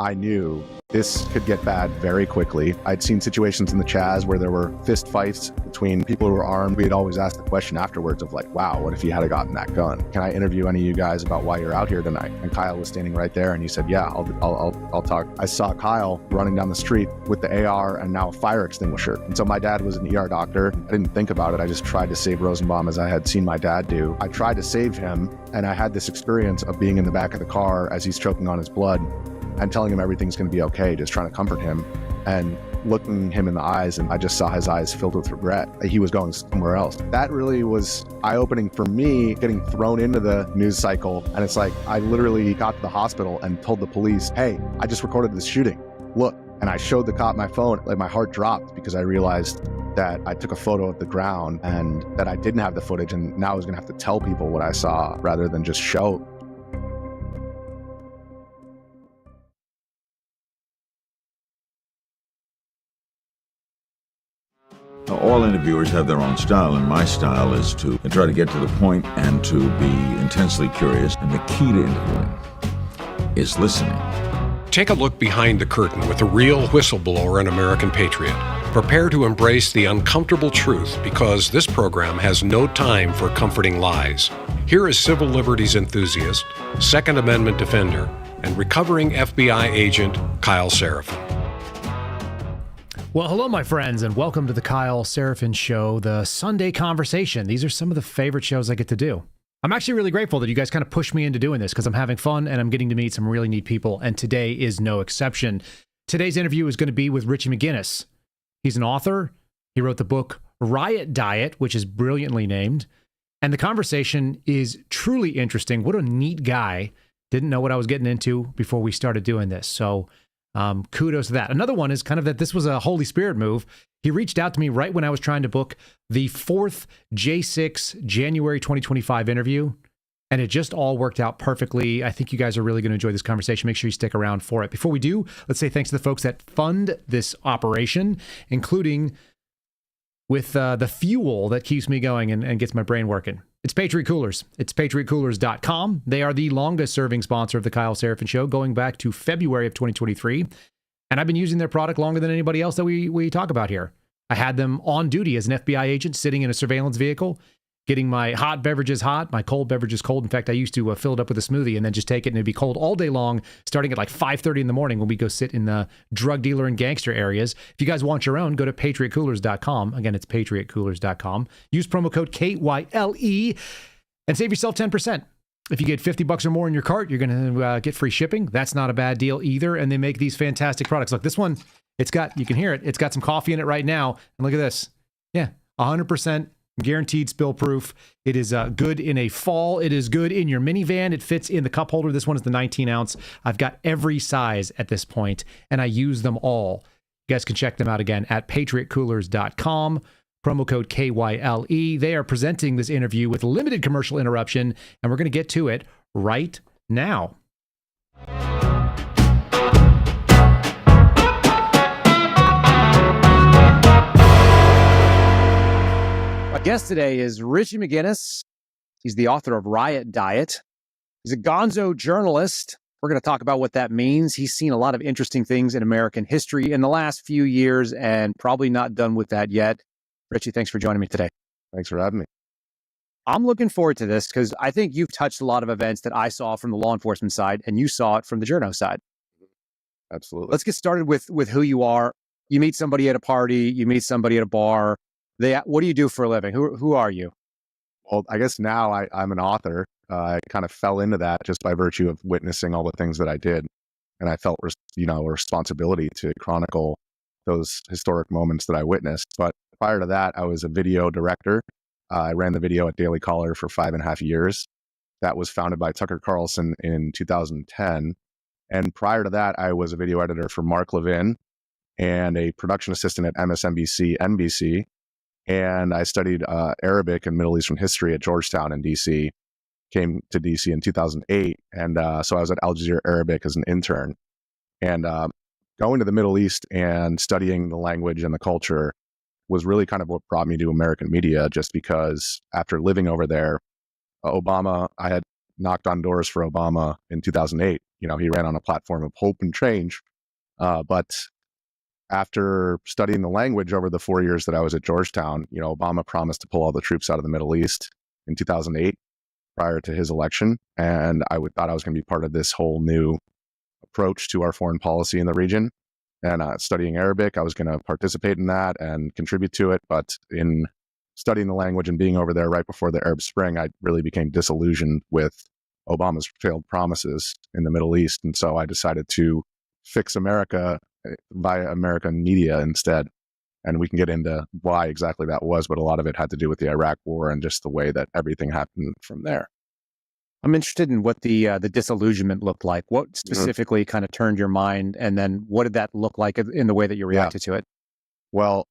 I knew this could get bad very quickly. I'd seen situations in the Chaz where there were fist fights between people who were armed. We'd always ask the question afterwards of like, wow, what if you had gotten that gun? Can I interview any of you guys about why you're out here tonight? And Kyle was standing right there and he said, yeah, I'll talk. I saw Kyle running down the street with the AR and now a fire extinguisher. And so my dad was an ER doctor. I didn't think about it. I just tried to save Rosenbaum as I had seen my dad do. I tried to save him and I had this experience of being in the back of the car as he's choking on his blood and telling him everything's going to be okay, just trying to comfort him and looking him in the eyes. And I just saw his eyes filled with regret. He was going somewhere else. That really was eye-opening for me, getting thrown into the news cycle. And it's like, I literally got to the hospital and told the police, hey, I just recorded this shooting. Look. And I showed the cop my phone. Like my heart dropped because I realized that I took a photo of the ground and that I didn't have the footage. And now I was going to have to tell people what I saw rather than just show. All interviewers have their own style, and my style is to try to get to the point and to be intensely curious. And the key to interviewing is listening. Take a look behind the curtain with a real whistleblower and American patriot. Prepare to embrace the uncomfortable truth because this program has no time for comforting lies. Here is civil liberties enthusiast, Second Amendment defender, and recovering FBI agent Kyle Seraphin. Well, hello, my friends, and welcome to the Kyle Seraphin Show, the Sunday Conversation. These are some of the favorite shows I get to do. I'm actually really grateful that you guys kind of pushed me into doing this because I'm having fun and I'm getting to meet some really neat people, and today is no exception. Today's interview is going to be with Richie McGinnis. He's an author. He wrote the book Riot Diet, which is brilliantly named, and the conversation is truly interesting. What a neat guy. Didn't know what I was getting into before we started doing this, so kudos to that. Another one is kind of that this was a Holy Spirit move. He reached out to me right when I was trying to book the 4th J6 January 2025 interview, and it just all worked out perfectly. I think you guys are really going to enjoy this conversation. Make sure you stick around for it. Before we do, let's say thanks to the folks that fund this operation, including with the fuel that keeps me going and gets my brain working. It's Patriot Coolers. It's patriotcoolers.com. They are the longest serving sponsor of the Kyle Seraphin Show, going back to February of 2023. And I've been using their product longer than anybody else that we talk about here. I had them on duty as an FBI agent, sitting in a surveillance vehicle, getting my hot beverages hot, my cold beverages cold. In fact, I used to fill it up with a smoothie and then just take it and it'd be cold all day long, starting at like 5:30 in the morning when we go sit in the drug dealer and gangster areas. If you guys want your own, go to patriotcoolers.com. Again, it's patriotcoolers.com. Use promo code KYLE and save yourself 10%. If you get $50 or more in your cart, you're going to get free shipping. That's not a bad deal either. And they make these fantastic products. Look, this one, it's got, you can hear it. It's got some coffee in it right now. And look at this. Yeah, 100% guaranteed spill proof. It is good in a fall. It is good in your minivan. It fits in the cup holder. This one is the 19 ounce. I've got every size at this point, and I use them all. You guys can check them out again at patriotcoolers.com. Promo code KYLE. They are presenting this interview with limited commercial interruption, and we're going to get to it right now. My guest today is Richie McGinnis. He's the author of Riot Diet. He's a Gonzo journalist. We're going to talk about what that means. He's seen a lot of interesting things in American history in the last few years and probably not done with that yet. Richie, thanks for joining me today. Thanks for having me. I'm looking forward to this because I think you've touched a lot of events that I saw from the law enforcement side and you saw it from the Journo side. Absolutely. Let's get started with who you are. You meet somebody at a party, you meet somebody at a bar. What do you do for a living? Who are you? Well, I guess now I'm an author. I kind of fell into that just by virtue of witnessing all the things that I did. And I felt, a responsibility to chronicle those historic moments that I witnessed. But prior to that, I was a video director. I ran the video at Daily Caller for 5.5 years. That was founded by Tucker Carlson in 2010. And prior to that, I was a video editor for Mark Levin and a production assistant at MSNBC, NBC. And I studied Arabic and Middle Eastern history at Georgetown in DC. Came to DC in 2008. And so I was at Al Jazeera Arabic as an intern. And going to the Middle East and studying the language and the culture was really kind of what brought me to American media, just because after living over there, I had knocked on doors for Obama in 2008, he ran on a platform of hope and change. But after studying the language over the 4 years that I was at Georgetown, Obama promised to pull all the troops out of the Middle East in 2008 prior to his election. And I thought I was going to be part of this whole new approach to our foreign policy in the region. And studying Arabic, I was going to participate in that and contribute to it. But in studying the language and being over there right before the Arab Spring, I really became disillusioned with Obama's failed promises in the Middle East. And so I decided to fix America via American media instead. And we can get into why exactly that was, but a lot of it had to do with the Iraq War and just the way that everything happened from there. I'm interested in what the disillusionment looked like. What specifically kind of turned your mind, and then what did that look like in the way that you reacted to it? Well,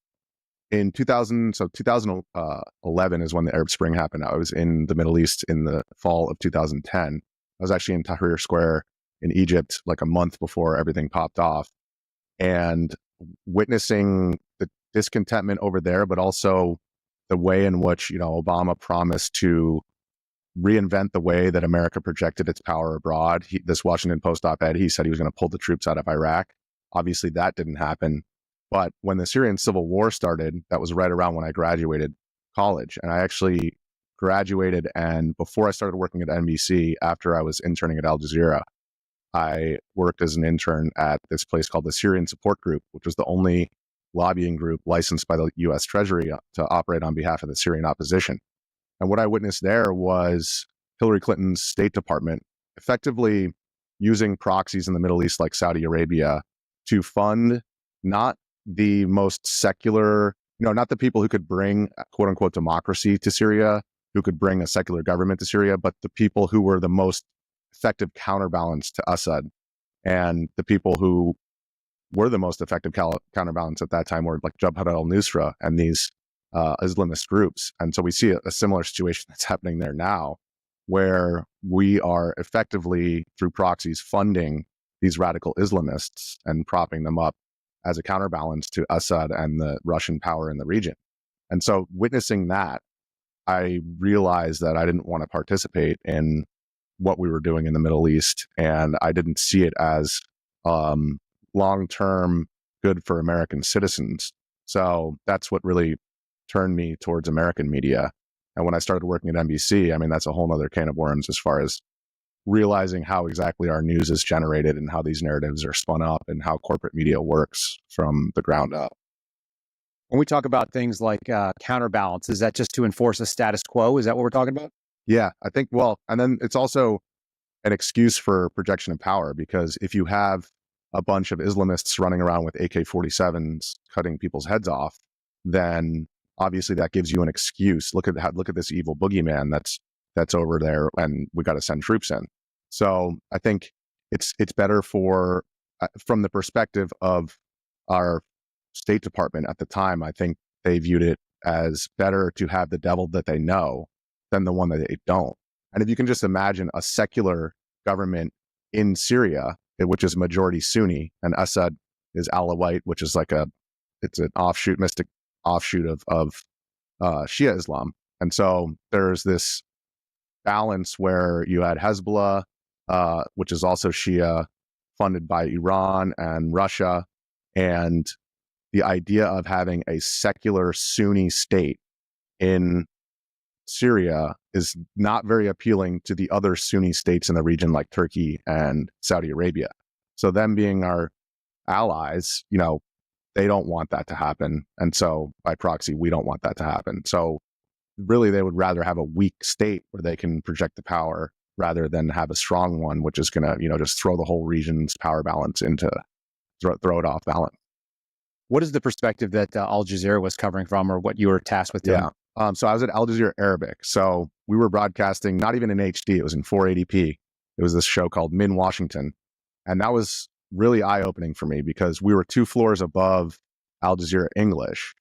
in 2011 is when the Arab Spring happened. I was in the Middle East in the fall of 2010. I was actually in Tahrir Square in Egypt like a month before everything popped off, and witnessing the discontentment over there, but also the way in which, Obama promised to reinvent the way that America projected its power abroad. This Washington Post op-ed, he said he was going to pull the troops out of Iraq. Obviously, that didn't happen. But when the Syrian civil war started, that was right around when I graduated college. And I actually graduated, and before I started working at NBC, after I was interning at Al Jazeera, I worked as an intern at this place called the Syrian Support Group, which was the only lobbying group licensed by the U.S. Treasury to operate on behalf of the Syrian opposition. And what I witnessed there was Hillary Clinton's State Department effectively using proxies in the Middle East like Saudi Arabia to fund not the most secular, not the people who could bring quote unquote democracy to Syria, who could bring a secular government to Syria, but the people who were the most effective counterbalance to Assad. And the people who were the most effective counterbalance at that time were like Jabhat al-Nusra and these Islamist groups. And so we see a similar situation that's happening there now, where we are effectively, through proxies, funding these radical Islamists and propping them up as a counterbalance to Assad and the Russian power in the region. And so witnessing that, I realized that I didn't want to participate in what we were doing in the Middle East, and I didn't see it as long-term good for American citizens. So that's what really turned me towards American media. And when I started working at NBC, that's a whole nother can of worms as far as realizing how exactly our news is generated and how these narratives are spun up and how corporate media works from the ground up. When we talk about things like counterbalance, is that just to enforce a status quo? Is that what we're talking about? Yeah, I think, and then it's also an excuse for projection of power, because if you have a bunch of Islamists running around with AK-47s cutting people's heads off, then obviously that gives you an excuse. Look at this evil boogeyman that's over there, and we got to send troops in. So I think it's better for, from the perspective of our State Department at the time, I think they viewed it as better to have the devil that they know than the one that they don't. And if you can just imagine a secular government in Syria, which is majority Sunni, and Assad is Alawite, which is it's an mystic offshoot of Shia Islam. And so there's this balance where you had Hezbollah, which is also Shia, funded by Iran and Russia, and the idea of having a secular Sunni state in Syria is not very appealing to the other Sunni states in the region like Turkey and Saudi Arabia. So them being our allies, they don't want that to happen. And so by proxy, we don't want that to happen. So really, they would rather have a weak state where they can project the power rather than have a strong one, which is going to, just throw the whole region's power balance throw it off balance. What is the perspective that Al Jazeera was covering from, or what you were tasked with doing? Yeah. So I was at Al Jazeera Arabic. So we were broadcasting not even in HD. It was in 480p. It was this show called Min Washington. And that was really eye-opening for me because we were 2 floors above Al Jazeera English.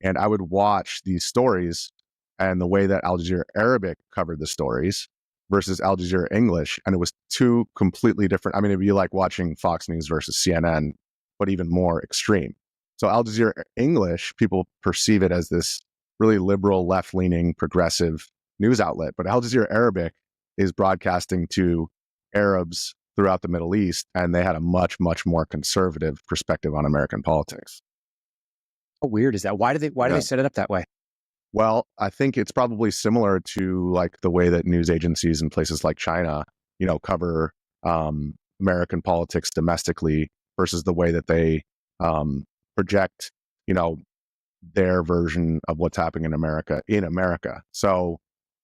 And I would watch these stories and the way that Al Jazeera Arabic covered the stories versus Al Jazeera English. And it was 2 completely different. It'd be like watching Fox News versus CNN, but even more extreme. So Al Jazeera English, people perceive it as this really liberal, left-leaning, progressive news outlet. But Al Jazeera Arabic is broadcasting to Arabs throughout the Middle East, and they had a much, much more conservative perspective on American politics. How weird is that? Why do they set it up that way? Well, I think it's probably similar to like the way that news agencies in places like China, cover American politics domestically versus the way that they project, their version of what's happening in America. So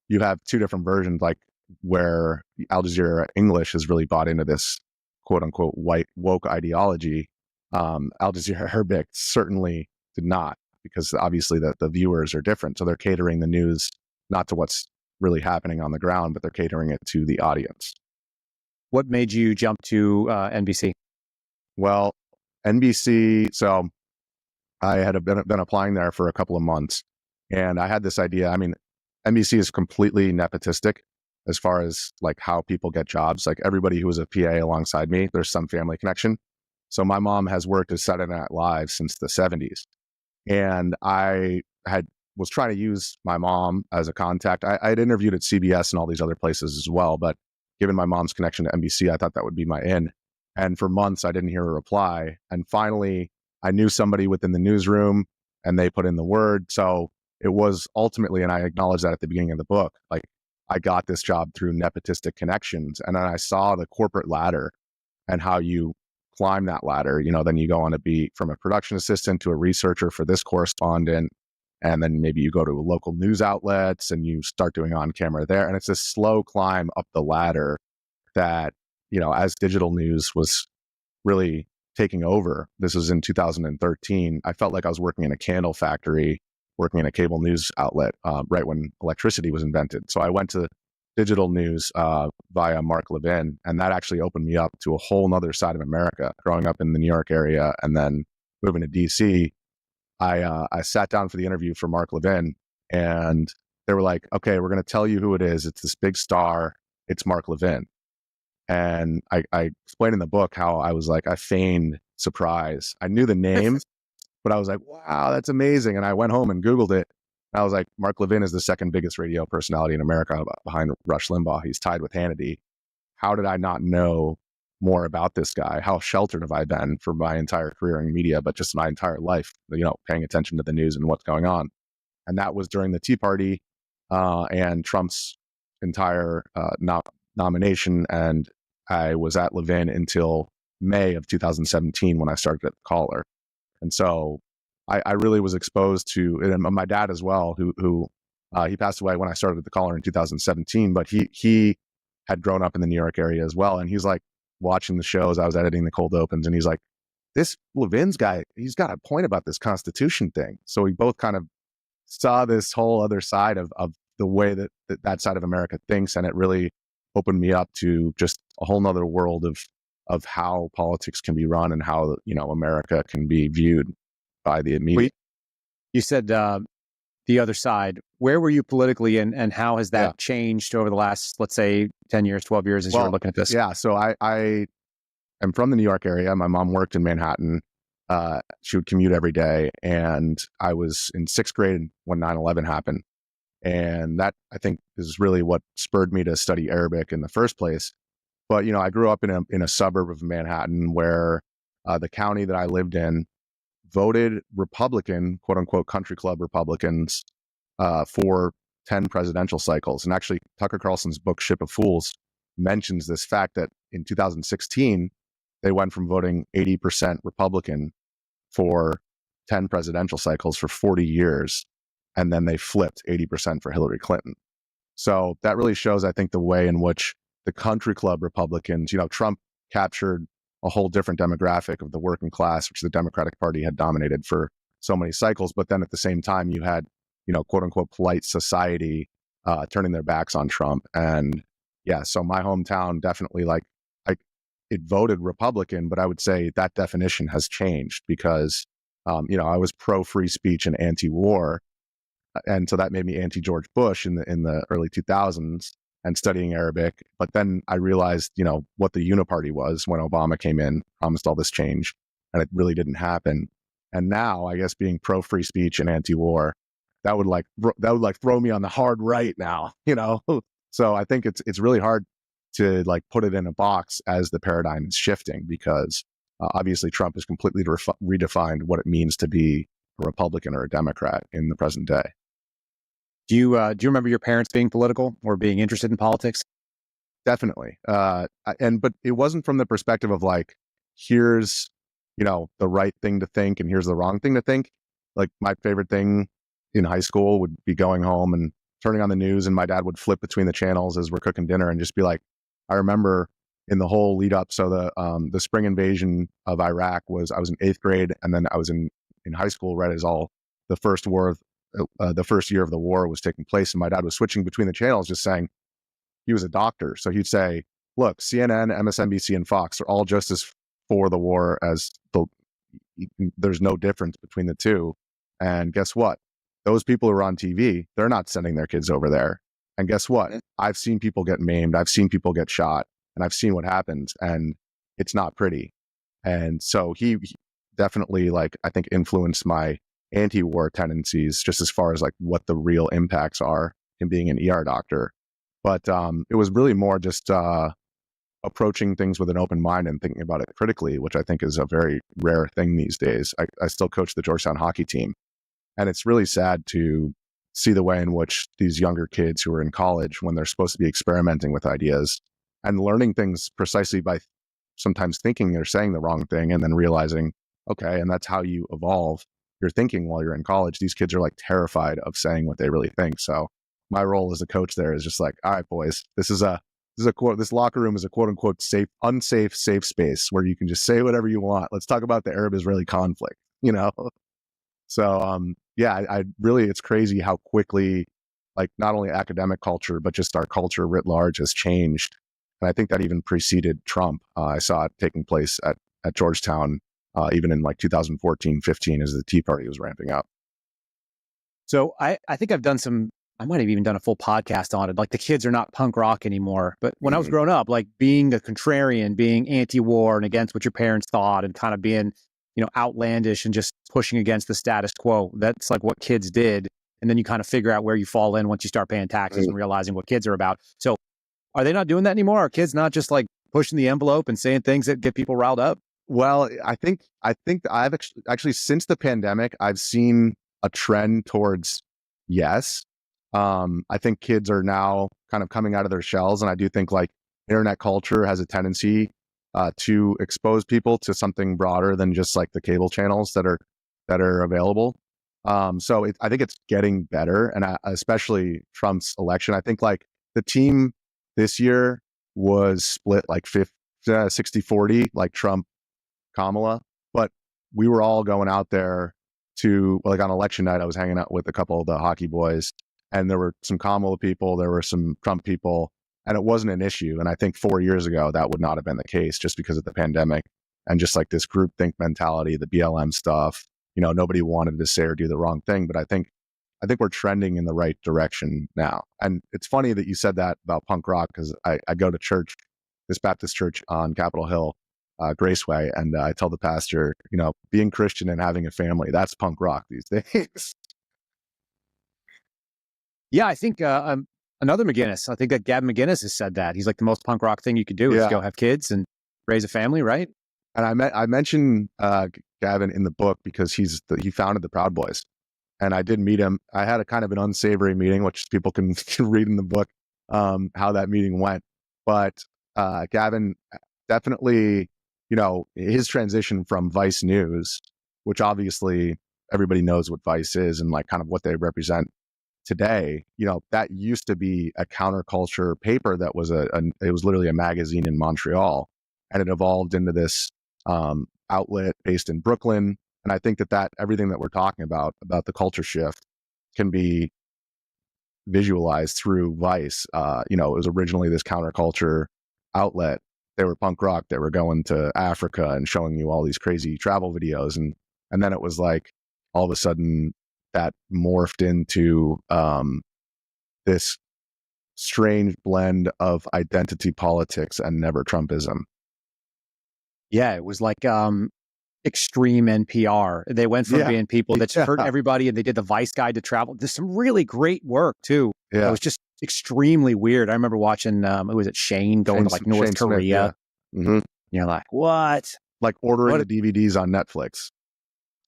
you have two different versions, like where Al Jazeera English has really bought into this quote unquote white woke ideology. Al Jazeera Arabic certainly did not, because obviously the viewers are different. So they're catering the news not to what's really happening on the ground, but they're catering it to the audience. What made you jump to NBC? Well, NBC, so I had been applying there for a couple of months, and I had this idea. I mean, NBC is completely nepotistic as far as like how people get jobs. Like everybody who was a PA alongside me, there's some family connection. So my mom has worked as Saturday Night Live since the 70s. And I was trying to use my mom as a contact. I had interviewed at CBS and all these other places as well, but given my mom's connection to NBC, I thought that would be my in. And for months, I didn't hear a reply. And finally, I knew somebody within the newsroom, and they put in the word. So it was ultimately, and I acknowledge that at the beginning of the book, like I got this job through nepotistic connections. And then I saw the corporate ladder and how you climb that ladder. Then you go on to be from a production assistant to a researcher for this correspondent. And then maybe you go to local news outlets and you start doing on camera there. And it's a slow climb up the ladder that, as digital news was really taking over, this was in 2013, I felt like I was working in a candle factory, working in a cable news outlet, right when electricity was invented. So I went to digital news via Mark Levin, and that actually opened me up to a whole nother side of America. Growing up in the New York area and then moving to DC, I sat down for the interview for Mark Levin, and they were like, okay, we're going to tell you who it is. It's this big star. It's Mark Levin. And I explained in the book how I was like, I feigned surprise. I knew the name, but I was like, wow, that's amazing. And I went home and Googled it. And I was like, Mark Levin is the second biggest radio personality in America behind Rush Limbaugh. He's tied with Hannity. How did I not know more about this guy? How sheltered have I been for my entire career in media, but just my entire life, paying attention to the news and what's going on. And that was during the Tea Party and Trump's entire nomination. And I was at Levin until May of 2017 when I started at the Caller. And so I really was exposed to, and my dad as well, who he passed away when I started at the Caller in 2017, but he had grown up in the New York area as well. And he's like watching the shows. I was editing the cold opens, and he's like, this Levin's guy, he's got a point about this Constitution thing. So we both kind of saw this whole other side of the way that side of America thinks. And it really opened me up to just a whole nother world of how politics can be run and how, America can be viewed by the media. You said the other side. Where were you politically, and how has that changed over the last, let's say, 10 years, 12 years as you were looking at this? Yeah, so I am from the New York area. My mom worked in Manhattan. She would commute every day, and I was in 6th grade when 9/11 happened. And that, I think, is really what spurred me to study Arabic in the first place. But, I grew up in a suburb of Manhattan where the county that I lived in voted Republican, quote unquote, country club Republicans for 10 presidential cycles. And actually, Tucker Carlson's book, Ship of Fools, mentions this fact that in 2016, they went from voting 80% Republican for 10 presidential cycles for 40 years. And then they flipped 80% for Hillary Clinton. So that really shows, I think, the way in which the country club Republicans, Trump captured a whole different demographic of the working class, which the Democratic Party had dominated for so many cycles. But then at the same time, you had, quote unquote, polite society turning their backs on Trump. And yeah, so my hometown definitely it voted Republican, but I would say that definition has changed because, I was pro free speech and anti-war. And so that made me anti-George Bush in the early 2000s and studying Arabic. But then I realized, what the uniparty was when Obama came in, promised all this change, and it really didn't happen. And now, I guess, being pro-free speech and anti-war, that would throw me on the hard right now, So I think it's really hard to like put it in a box as the paradigm is shifting, because obviously Trump has completely redefined what it means to be a Republican or a Democrat in the present day. Do you remember your parents being political or being interested in politics? Definitely. But it wasn't from the perspective of like, here's, the right thing to think and here's the wrong thing to think. Like my favorite thing in high school would be going home and turning on the news, and my dad would flip between the channels as we're cooking dinner and just be like, I remember in the whole lead up. So the spring invasion of Iraq I was in 8th grade, and then I was in high school right as all the first year of the war was taking place. And my dad was switching between the channels, just saying, he was a doctor. So he'd say, look, CNN, MSNBC, and Fox are all just as for the war as there's no difference between the two. And guess what? Those people who are on TV, they're not sending their kids over there. And guess what? I've seen people get maimed. I've seen people get shot, and I've seen what happens, and it's not pretty. And so he definitely, like, I think influenced my anti-war tendencies, just as far as like what the real impacts are in being an ER doctor. But it was really more just approaching things with an open mind and thinking about it critically, which I think is a very rare thing these days. I still coach the Georgetown hockey team, and it's really sad to see the way in which these younger kids who are in college, when they're supposed to be experimenting with ideas and learning things precisely by sometimes thinking they're saying the wrong thing and then realizing, okay, and that's how you evolve your thinking while you're in college. These kids are like terrified of saying what they really think. So my role as a coach there is just like, all right, boys, this locker room is a quote unquote unsafe safe space where you can just say whatever you want. Let's talk about the Arab-Israeli conflict, So I really, it's crazy how quickly, like, not only academic culture, but just our culture writ large has changed. And I think that even preceded Trump. I saw it taking place at Georgetown, even in like 2014, 15, as the Tea Party was ramping up. So I think I might have even done a full podcast on it. Like, the kids are not punk rock anymore. But when I was growing up, like, being a contrarian, being anti-war and against what your parents thought, and kind of being, outlandish and just pushing against the status quo, that's like what kids did. And then you kind of figure out where you fall in once you start paying taxes and realizing what kids are about. So are they not doing that anymore? Are kids not just like pushing the envelope and saying things that get people riled up? Well, I think I've actually, since the pandemic, I've seen a trend towards yes. I think kids are now kind of coming out of their shells, and I do think like internet culture has a tendency to expose people to something broader than just like the cable channels that are available. So I think it's getting better, and especially Trump's election. I think like the team this year was split like 60-40, like Trump, Kamala, but we were all going out there to, like, on election night, I was hanging out with a couple of the hockey boys, and there were some Kamala people, there were some Trump people, and it wasn't an issue. And I think 4 years ago, that would not have been the case, just because of the pandemic and just like this groupthink mentality, the BLM stuff. Nobody wanted to say or do the wrong thing, but I think we're trending in the right direction now. And it's funny that you said that about punk rock, because I go to church, this Baptist church on Capitol Hill, Graceway, and I tell the pastor, being Christian and having a family, that's punk rock these days. Yeah, I think another McGinnis, I think that Gavin McGinnis has said that. He's like, the most punk rock thing you could do is go have kids and raise a family, right? And I mentioned Gavin in the book because he founded the Proud Boys, and I did meet him. I had a kind of an unsavory meeting, which people can read in the book how that meeting went. But Gavin definitely, his transition from Vice News, which obviously everybody knows what Vice is and like kind of what they represent today, that used to be a counterculture paper that was it was literally a magazine in Montreal, and it evolved into this outlet based in Brooklyn. And I think that everything that we're talking about the culture shift, can be visualized through Vice. It was originally this counterculture outlet. They were punk rock. They were going to Africa and showing you all these crazy travel videos. And then it was like, all of a sudden, that morphed into this strange blend of identity politics and never Trumpism. Yeah, it was like extreme NPR. They went from being people that hurt everybody, and they did the Vice Guide to Travel. There's some really great work too. Yeah. extremely weird. I remember watching, who was it, Shane going to like North Shane Smith, Korea. yeah. Mm-hmm. You're like, what? Like ordering What? the DVDs on Netflix.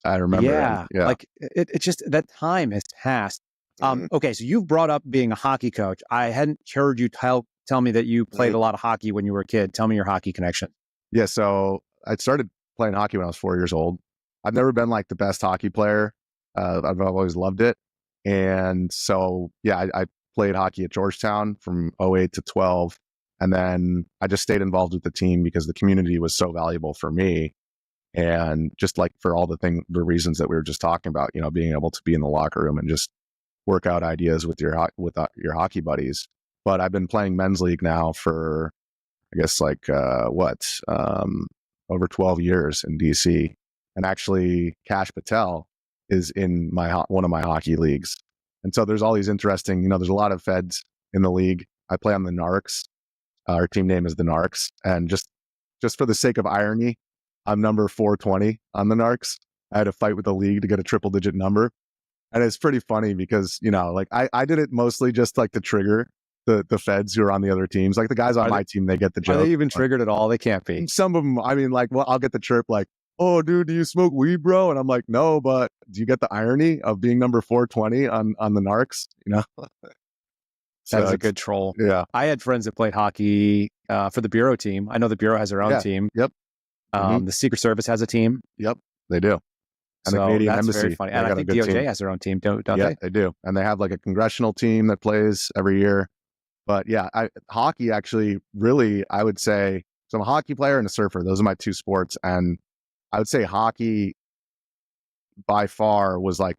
I remember. Yeah, Yeah. like it just, that time has passed. Okay, so you've brought up being a hockey coach. I hadn't heard you tell me that you played a lot of hockey when you were a kid. Tell me your hockey connection. Yeah. So I started playing hockey when I was 4 years old. I've never been like the best hockey player. I've always loved it. And so, yeah, I played hockey at Georgetown from 08 to 12. And then I just stayed involved with the team because the community was so valuable for me. And just like for all the reasons that we were just talking about, you know, being able to be in the locker room and just work out ideas with your hockey buddies. But I've been playing men's league now for, I guess, like over 12 years in DC. And actually, Cash Patel is in one of my hockey leagues. And so there's all these interesting, you know, there's a lot of feds in the league. I play on the Narcs. Our team name is the Narcs. And just for the sake of irony, I'm number 420 on the Narcs. I had a fight with the league to get a triple digit number. And it's pretty funny because, you know, like I did it mostly just like to trigger the feds who are on the other teams. Like the guys on my team, they get the joke. Are they even triggered at all? They can't be. Some of them, I mean, like, well, I'll get the chirp like, oh, dude, do you smoke weed, bro? And I'm like, no, but do you get the irony of being number 420 on the Narcs? You know? That is a good troll. Yeah. I had friends that played hockey for the Bureau team. I know the Bureau has their own team. Yep. The Secret Service has a team. Yep, they do. And so the Canadian that's Embassy. very funny. And I think DOJ has their own team, don't yeah, they? They do. And they have like a congressional team that plays every year. But yeah, hockey actually really, I would say, so I'm a hockey player and a surfer. Those are my two sports. And I would say hockey by far was like,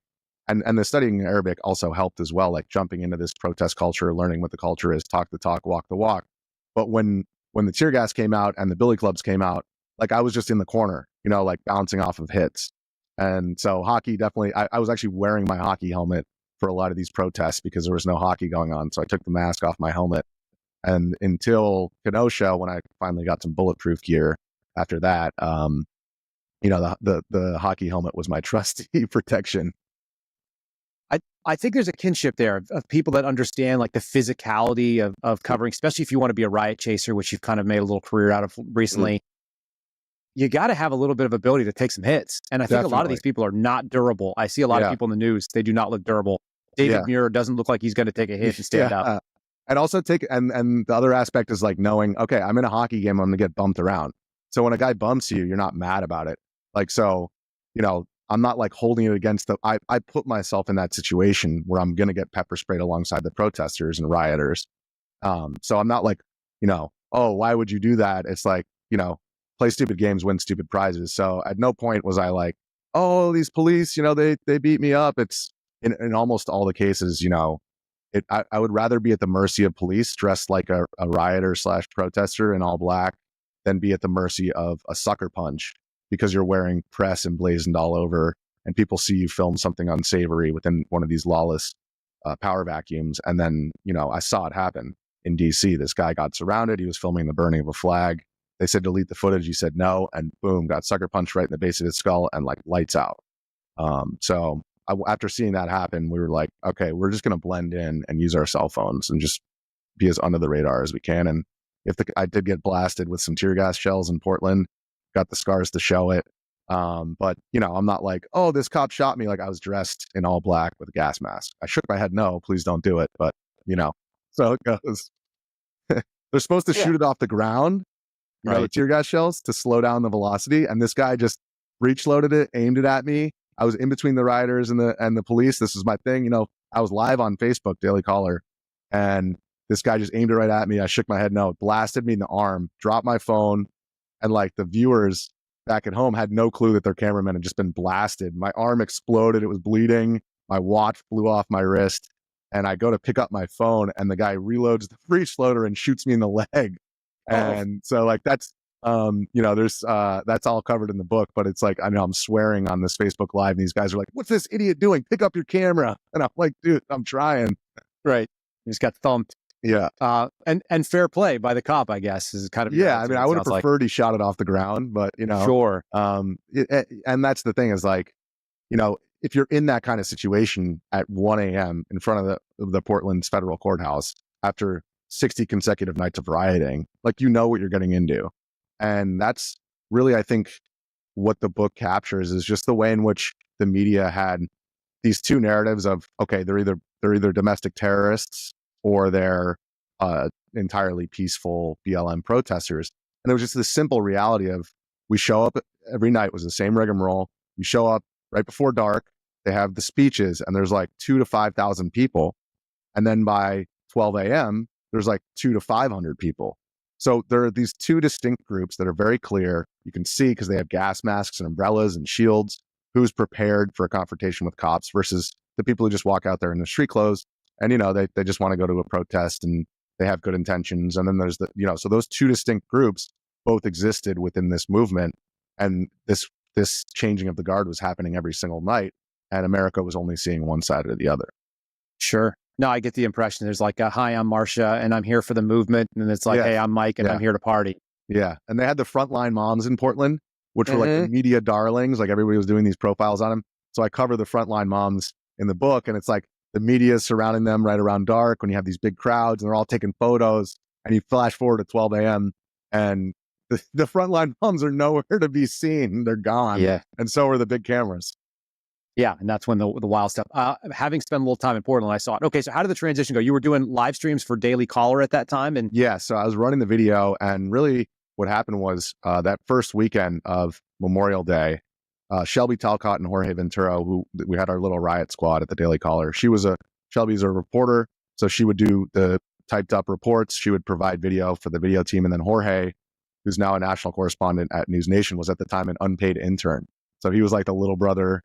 and the studying Arabic also helped as well, like jumping into this protest culture, learning what the culture is, talk the talk, walk the walk. But when the tear gas came out and the billy clubs came out, like I was just in the corner, you know, like bouncing off of hits. And so hockey definitely, I was actually wearing my hockey helmet for a lot of these protests because there was no hockey going on. So I took the mask off my helmet. And until Kenosha, when I finally got some bulletproof gear after that, you know, the hockey helmet was my trusty protection. I think there's a kinship there of people that understand like the physicality of covering, especially if you want to be a riot chaser, which you've kind of made a little career out of recently. You got to have a little bit of ability to take some hits. And I think a lot of these people are not durable. I see a lot of people in the news. They do not look durable. David Muir doesn't look like he's going to take a hit and stand up. And also and the other aspect is like knowing, okay, I'm in a hockey game, I'm going to get bumped around. So when a guy bumps you, you're not mad about it. Like, so, you know, I'm not like holding it against I put myself in that situation where I'm going to get pepper sprayed alongside the protesters and rioters. So I'm not like, you know, oh, why would you do that? It's like, you know, play stupid games, win stupid prizes. So at no point was I like, oh, these police, you know, they beat me up. It's in almost all the cases, you know, I would rather be at the mercy of police dressed like a rioter / protester in all black than be at the mercy of a sucker punch because you're wearing press emblazoned all over and people see you film something unsavory within one of these lawless power vacuums. And then, you know, I saw it happen in DC. This guy got surrounded. He was filming the burning of a flag. They said, delete the footage. He said no. And boom, got sucker punched right in the base of his skull and like lights out. So after seeing that happen, we were like, okay, we're just going to blend in and use our cell phones and just be as under the radar as we can. And I did get blasted with some tear gas shells in Portland, got the scars to show it. But, you know, I'm not like, oh, this cop shot me. Like I was dressed in all black with a gas mask. I shook my head, no, please don't do it. But, you know, so it goes. They're supposed to shoot it off the ground, you know, the tear gas shells to slow down the velocity. And this guy just breech loaded it, aimed it at me. I was in between the rioters and the police. This was my thing. You know, I was live on Facebook, Daily Caller, and this guy just aimed it right at me. I shook my head, no, it blasted me in the arm, dropped my phone. And like the viewers back at home had no clue that their cameraman had just been blasted. My arm exploded. It was bleeding. My watch flew off my wrist. And I go to pick up my phone and the guy reloads the breech loader and shoots me in the leg. And so like that's, you know, there's, that's all covered in the book, but it's like, I know I'm swearing on this Facebook Live and these guys are like, what's this idiot doing? Pick up your camera. And I'm like, dude, I'm trying. Right. You just got thumped. Yeah. And fair play by the cop, I guess, is kind of. Yeah. I mean, I would have preferred he shot it off the ground, but you know, sure. And that's the thing is like, you know, if you're in that kind of situation at 1 a.m. in front of the Portland's federal courthouse, after 60 consecutive nights of rioting. Like, you know what you're getting into. And that's really, I think, what the book captures is just the way in which the media had these two narratives of, okay, they're either domestic terrorists or they're entirely peaceful BLM protesters. And it was just this simple reality of, we show up every night, was the same rigmarole. You show up right before dark, they have the speeches, and there's like 2,000 to 5,000 people. And then by 12 a.m., there's like 200 to 500 people. So there are these two distinct groups that are very clear. You can see, because they have gas masks and umbrellas and shields, who's prepared for a confrontation with cops versus the people who just walk out there in their street clothes and, they just want to go to a protest and they have good intentions. And then there's so those two distinct groups both existed within this movement. And this changing of the guard was happening every single night. And America was only seeing one side or the other. Sure. No, I get the impression there's like a, hi, I'm Marcia and I'm here for the movement. And it's like, hey, I'm Mike and I'm here to party. Yeah. And they had the frontline moms in Portland, which were like the media darlings. Like, everybody was doing these profiles on them. So I cover the frontline moms in the book, and it's like the media is surrounding them right around dark when you have these big crowds and they're all taking photos, and you flash forward to 12 a.m. and the frontline moms are nowhere to be seen. They're gone. Yeah. And so are the big cameras. Yeah, and that's when the wild stuff. Having spent a little time in Portland, I saw it. Okay, so how did the transition go? You were doing live streams for Daily Caller at that time, and yeah, so I was running the video, and really what happened was that first weekend of Memorial Day, Shelby Talcott and Jorge Ventura, who we had our little riot squad at the Daily Caller. Shelby's a reporter, so she would do the typed up reports. She would provide video for the video team, and then Jorge, who's now a national correspondent at News Nation, was at the time an unpaid intern. So he was like the little brother,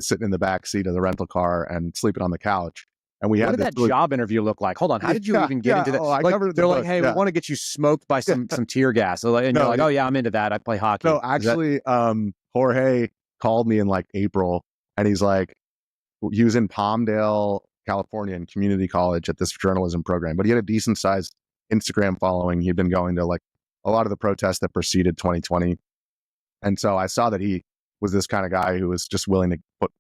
sitting in the back seat of the rental car and sleeping on the couch. And we what had did that job interview look like? Hold on, how did you even get into that? They're like, hey, we want to get you smoked by some tear gas. And you're like, oh yeah, I'm into that. I play hockey. No, actually, Jorge called me in like April, and he's like, he was in Palmdale, California, in community college at this journalism program, but he had a decent sized Instagram following. He'd been going to like a lot of the protests that preceded 2020. And so I saw that he was this kind of guy who was just willing to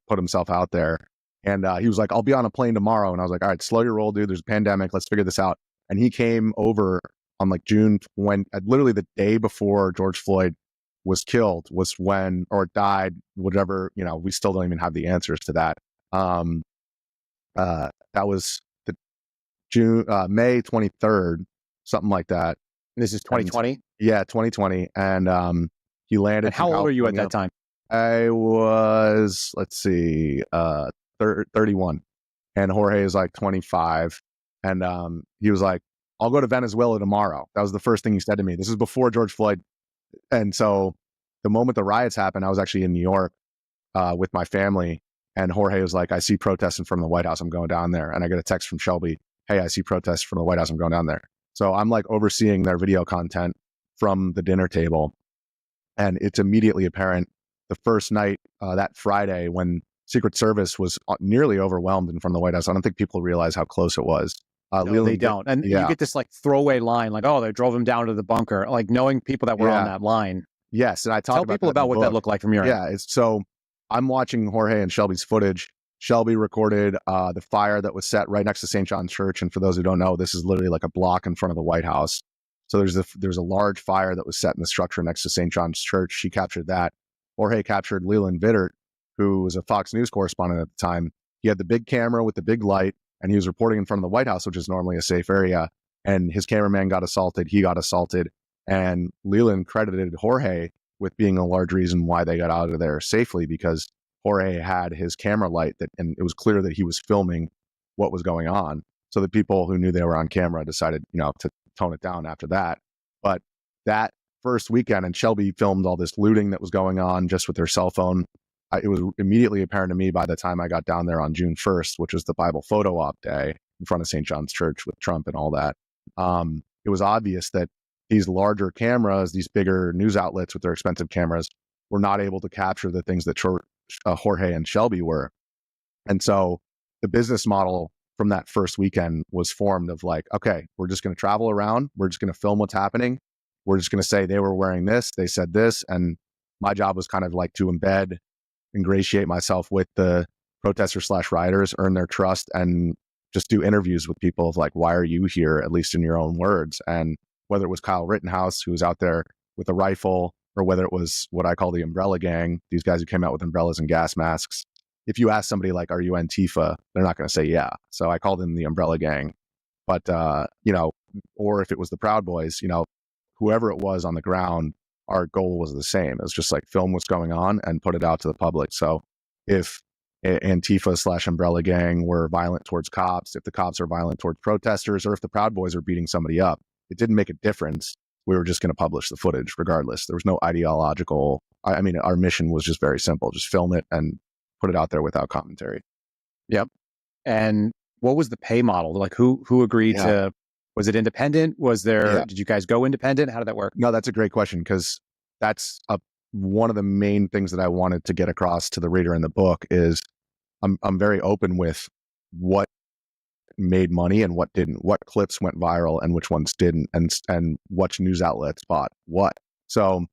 put himself out there. And he was like, I'll be on a plane tomorrow. And I was like, all right, slow your roll, dude. There's a pandemic. Let's figure this out. And he came over on like June, when literally the day before George Floyd was killed was when, or died, whatever, we still don't even have the answers to that. That was the May 23rd, something like that. This is 2020? Yeah, 2020. And he landed. And how old were you at that time? I was, 31. And Jorge is like 25. And he was like, I'll go to Venezuela tomorrow. That was the first thing he said to me. This is before George Floyd. And so the moment the riots happened, I was actually in New York with my family. And Jorge was like, I see protests in front of the White House. I'm going down there. And I get a text from Shelby. Hey, I see protests from the White House. I'm going down there. So I'm like overseeing their video content from the dinner table. And it's immediately apparent the first night, that Friday, when Secret Service was nearly overwhelmed in front of the White House. I don't think people realize how close it was. No, they don't. And you get this like throwaway line, like, oh, they drove him down to the bunker, like knowing people that were on that line. Yes. And I talk Tell people about what that looked like from your end. So I'm watching Jorge and Shelby's footage. Shelby recorded the fire that was set right next to St. John's Church. And for those who don't know, this is literally like a block in front of the White House. So there's a large fire that was set in the structure next to St. John's Church. She captured that. Jorge captured Leland Vittert, who was a Fox News correspondent at the time. He had the big camera with the big light, and he was reporting in front of the White House, which is normally a safe area. And his cameraman got assaulted. He got assaulted. And Leland credited Jorge with being a large reason why they got out of there safely, because Jorge had his camera light and it was clear that he was filming what was going on. So the people who knew they were on camera decided, to tone it down after that. But that first weekend, and Shelby filmed all this looting that was going on just with their cell phone. It was immediately apparent to me by the time I got down there on June 1st, which was the Bible photo op day in front of St. John's Church with Trump and all that. It was obvious that these larger cameras, these bigger news outlets with their expensive cameras, were not able to capture the things that Jorge and Shelby were. And so the business model from that first weekend was formed of like, okay, we're just going to travel around. We're just going to film what's happening. We're just going to say they were wearing this, they said this. And my job was kind of like to ingratiate myself with the protesters / rioters, earn their trust, and just do interviews with people of like, why are you here, at least in your own words? And whether it was Kyle Rittenhouse, who was out there with a rifle, or whether it was what I call the umbrella gang, these guys who came out with umbrellas and gas masks. If you ask somebody like, are you Antifa? They're not going to say yeah. So I called them the umbrella gang. But, or if it was the Proud Boys, whoever it was on the ground, our goal was the same. It was just like film what's going on and put it out to the public. So if Antifa / umbrella gang were violent towards cops, if the cops are violent towards protesters, or if the Proud Boys are beating somebody up, it didn't make a difference. We were just going to publish the footage regardless. There was no ideological, our mission was just very simple. Just film it and put it out there without commentary. Yep. And what was the pay model? Like who agreed to, was it independent? Did you guys go independent? How did that work? No, that's a great question, because that's one of the main things that I wanted to get across to the reader in the book is I'm very open with what made money and what didn't, what clips went viral and which ones didn't, and which news outlets bought what. So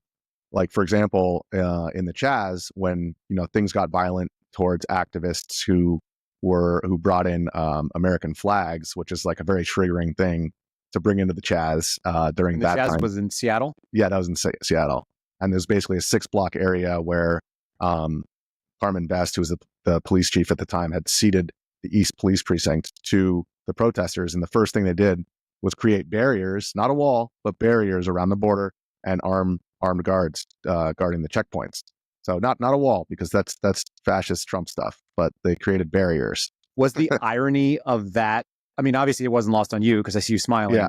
like, for example, in the Chaz, when, things got violent towards activists who brought in American flags, which is like a very triggering thing to bring into the Chaz during that time. The Chaz was in Seattle? Yeah, that was in Seattle. And there's basically a 6-block area where Carmen Best, who was the police chief at the time, had ceded the East Police Precinct to the protesters. And the first thing they did was create barriers, not a wall, but barriers around the border, and armed guards guarding the checkpoints. So not a wall, because that's fascist Trump stuff, but they created barriers. Was the irony of that, obviously it wasn't lost on you because I see you smiling. Yeah.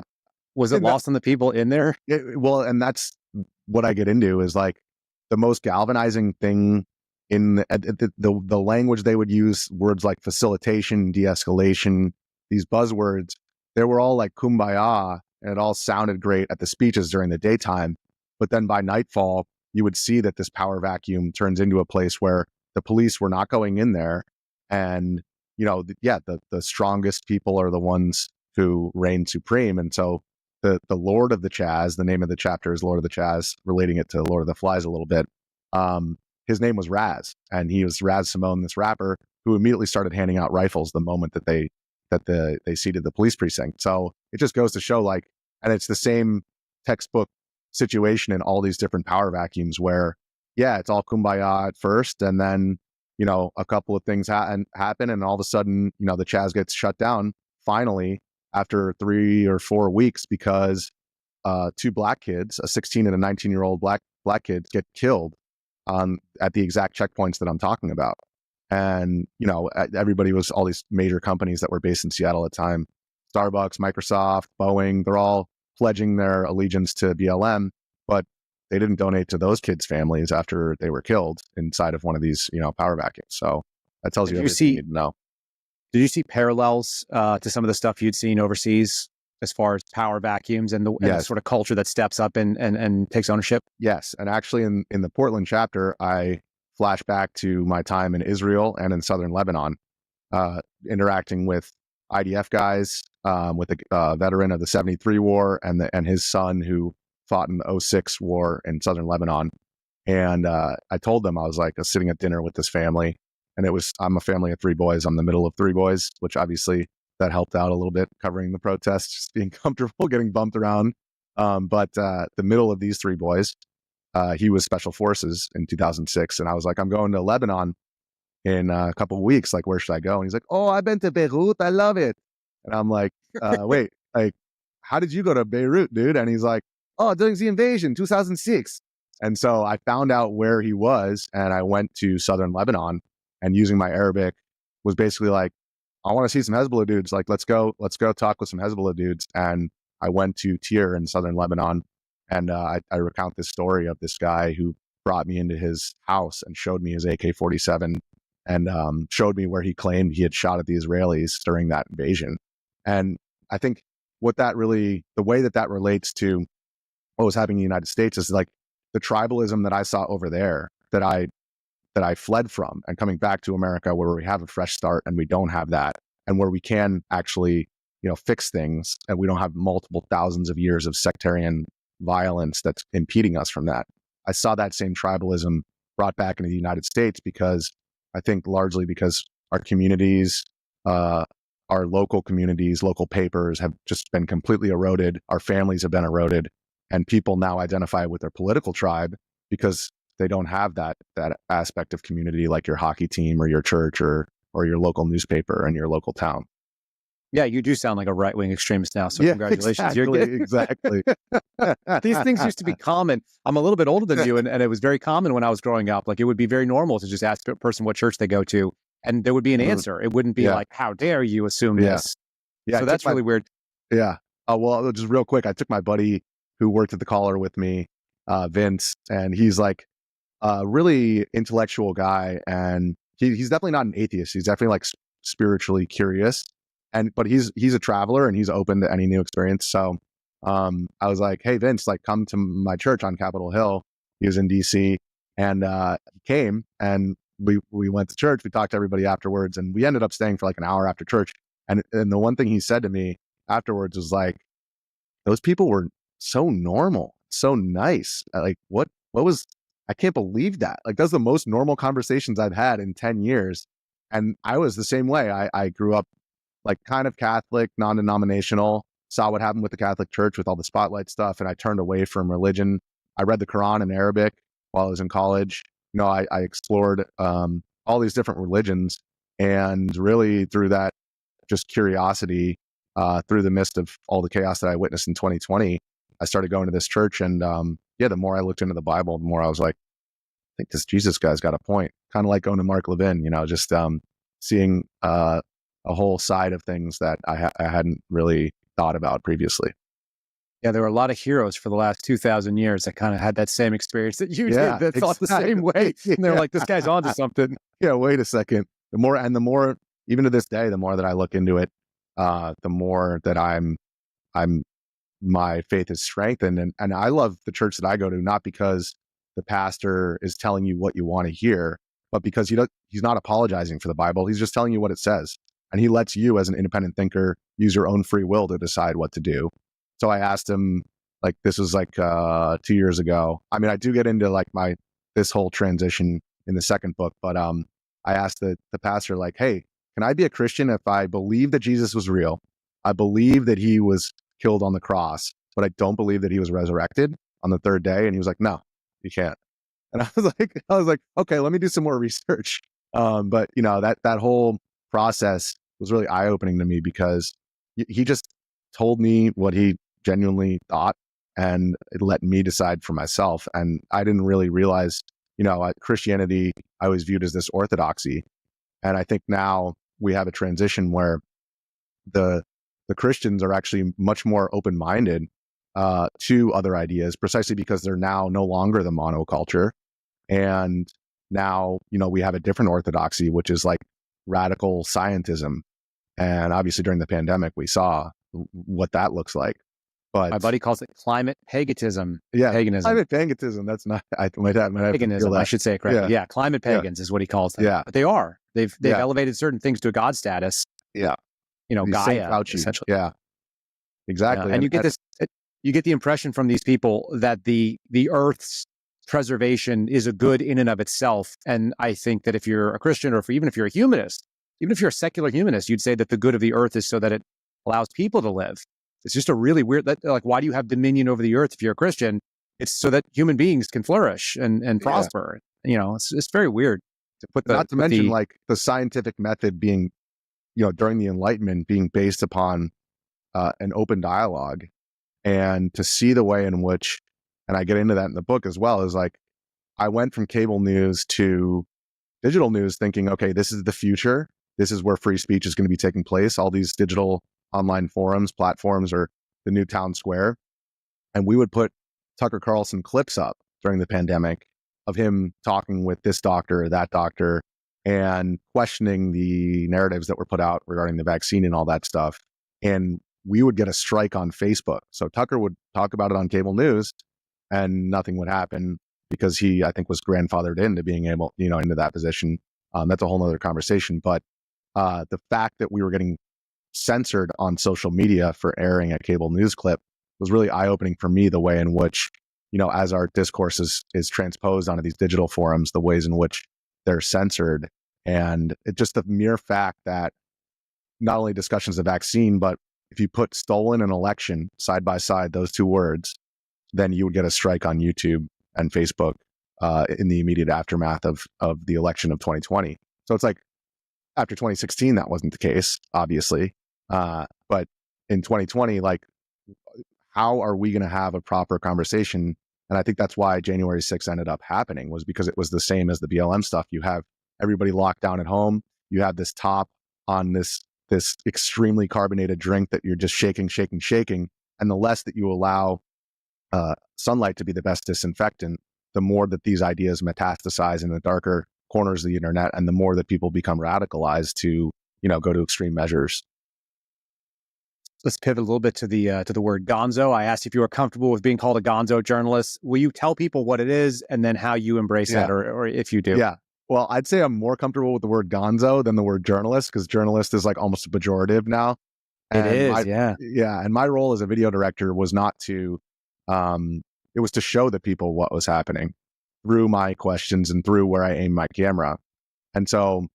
Was it lost on the people in there? Well, and that's what I get into, is like the most galvanizing thing in the language they would use, words like facilitation, de-escalation, these buzzwords, they were all like kumbaya, and it all sounded great at the speeches during the daytime. But then by nightfall, you would see that this power vacuum turns into a place where the police were not going in there. And, the strongest people are the ones who reign supreme. And so the Lord of the Chaz, the name of the chapter is Lord of the Chaz, relating it to Lord of the Flies a little bit. His name was Raz, and he was Raz Simone, this rapper who immediately started handing out rifles the moment that they ceded the police precinct. So it just goes to show, and it's the same textbook situation in all these different power vacuums where, it's all kumbaya at first, and then, a couple of things happen, and all of a sudden, the Chaz gets shut down finally after 3 or 4 weeks because 2 black kids, a 16 and a 19-year-old black kids, get killed at the exact checkpoints that I'm talking about. And, everybody was, all these major companies that were based in Seattle at the time, Starbucks, Microsoft, Boeing, they're all pledging their allegiance to BLM, but they didn't donate to those kids' families after they were killed inside of one of these, power vacuums. So that tells you everything you need to know. Did you see parallels to some of the stuff you'd seen overseas as far as power vacuums and the sort of culture that steps up and takes ownership? Yes. And actually in the Portland chapter, I flash back to my time in Israel and in southern Lebanon, interacting with IDF guys, with a veteran of the 73 war and his son who fought in the 06 war in southern Lebanon. And I told them, I was sitting at dinner with this family, and I'm a family of 3 boys. I'm the middle of 3 boys, which obviously that helped out a little bit, covering the protests, just being comfortable, getting bumped around. But the middle of these 3 boys, he was special forces in 2006. And I was like, I'm going to Lebanon in a couple of weeks. Where should I go? And he's like, oh, I've been to Beirut. I love it. And I'm like, wait, how did you go to Beirut, dude? And he's like, oh, during the invasion, 2006. And so I found out where he was, and I went to southern Lebanon, and using my Arabic was basically like, I want to see some Hezbollah dudes. Let's go talk with some Hezbollah dudes. And I went to Tyre in southern Lebanon, and I recount this story of this guy who brought me into his house and showed me his AK-47 and showed me where he claimed he had shot at the Israelis during that invasion. And I think the way that relates to what was happening in the United States is the tribalism that I saw over there that I fled from, and coming back to America where we have a fresh start and we don't have that, and where we can actually, fix things, and we don't have multiple thousands of years of sectarian violence that's impeding us from that. I saw that same tribalism brought back into the United States because I think largely because our communities our local communities, local papers have just been completely eroded. Our families have been eroded, and people now identify with their political tribe because they don't have that aspect of community like your hockey team or your church or your local newspaper and your local town. Yeah, you do sound like a right-wing extremist now, so Yeah, congratulations. exactly, You're good. exactly. These things used to be common. I'm a little bit older than you, and it was very common when I was growing up. Like, it would be very normal to just ask a person what church they go to, and there would be an answer. It wouldn't be Yeah. like, how dare you assume Yeah. this? Yeah, So that's really weird. Yeah. Well, just real quick, I took my buddy who worked at the Caller with me, Vince, and he's like a really intellectual guy, and he's definitely not an atheist. He's definitely like spiritually curious, but he's a traveler and he's open to any new experience. So I was like, hey Vince, like come to my church on Capitol Hill. He was in DC, and he came, and we went to church. We talked to everybody afterwards, and we ended up staying for like an hour after church. And the one thing he said to me afterwards was like, those people were so normal, so nice. Like what was, I can't believe that. Like that's the most normal conversations I've had in 10 years. And I was the same way. I grew up like kind of Catholic, non-denominational, saw what happened with the Catholic Church with all the spotlight stuff, and I turned away from religion. I read the Quran in Arabic while I was in college. I explored all these different religions, and really through that just curiosity, through the midst of all the chaos that I witnessed in 2020, I started going to this church. And the more I looked into the Bible, the more I was like, I think this Jesus guy's got a point. Kind of like going to Mark Levin, just seeing a whole side of things that I hadn't really thought about previously. Yeah, there were a lot of heroes for the last 2,000 years that kind of had that same experience that you did, that thought the same way. And they're like, this guy's onto something. Yeah, wait a second. The more, even to this day, the more that I look into it, the more that my faith is strengthened. And I love the church that I go to, not because the pastor is telling you what you want to hear, but because he's not apologizing for the Bible. He's just telling you what it says. And he lets you as an independent thinker use your own free will to decide what to do. So I asked him, like, this was like 2 years ago. I mean, I do get into like this whole transition in the second book, but I asked the pastor, like, hey, can I be a Christian if I believe that Jesus was real? I believe that he was killed on the cross, but I don't believe that he was resurrected on the third day. And he was like, no, you can't. And I was like, okay, let me do some more research. But that whole process was really eye-opening to me, because he just told me what he genuinely thought, and it let me decide for myself. And I didn't really realize, Christianity I always viewed as this orthodoxy. And I think now we have a transition where the Christians are actually much more open-minded to other ideas, precisely because they're now no longer the monoculture. And now, we have a different orthodoxy, which is like radical scientism. And obviously during the pandemic, we saw what that looks like. But my buddy calls it climate paganism. Yeah, paganism. Climate paganism. That's not. My dad. Paganism. I should say it correctly. Yeah, climate pagans is what he calls them. Yeah, but they are. They've elevated certain things to a god status. Yeah, Gaia essentially. Yeah, exactly. Yeah. And you get this. You get the impression from these people that the Earth's preservation is a good in and of itself. And I think that if you're a Christian, or even if you're a humanist, even if you're a secular humanist, you'd say that the good of the Earth is so that it allows people to live. It's just a really weird, like, why do you have dominion over the earth if you're a Christian? It's so that human beings can flourish and prosper. It's very weird to put Not to mention like the scientific method being, during the Enlightenment being based upon an open dialogue, and to see the way in which, and I get into that in the book as well, is like, I went from cable news to digital news thinking, okay, this is the future. This is where free speech is going to be taking place. All these digital online forums, platforms, or the new town square. And we would put Tucker Carlson clips up during the pandemic of him talking with this doctor or that doctor, and questioning the narratives that were put out regarding the vaccine and all that stuff. And we would get a strike on Facebook. So Tucker would talk about it on cable news and nothing would happen, because he, I think, was grandfathered into being able, into that position. That's a whole nother conversation. But the fact that we were getting censored on social media for airing a cable news clip was really eye-opening for me, the way in which, as our discourse is transposed onto these digital forums, the ways in which they're censored. And it just the mere fact that not only discussions of vaccine, but if you put stolen and election side by side, those two words, then you would get a strike on YouTube and Facebook in the immediate aftermath of the election of 2020. So it's like after 2016, that wasn't the case, obviously. But in 2020, like, how are we going to have a proper conversation? And I think that's why January 6th ended up happening, was because it was the same as the BLM stuff. You have everybody locked down at home. You have this top on this extremely carbonated drink that you're just shaking. And the less that you allow sunlight to be the best disinfectant, the more that these ideas metastasize in the darker corners of the internet, and the more that people become radicalized to, go to extreme measures. Let's pivot a little bit to the word Gonzo. I asked if you were comfortable with being called a Gonzo journalist. Will you tell people what it is and then how you embrace that, or if you do? Yeah. Well, I'd say I'm more comfortable with the word Gonzo than the word journalist, because journalist is like almost a pejorative now. And it is, yeah. Yeah. And my role as a video director was not to, it was to show the people what was happening through my questions and through where I aim my camera. And so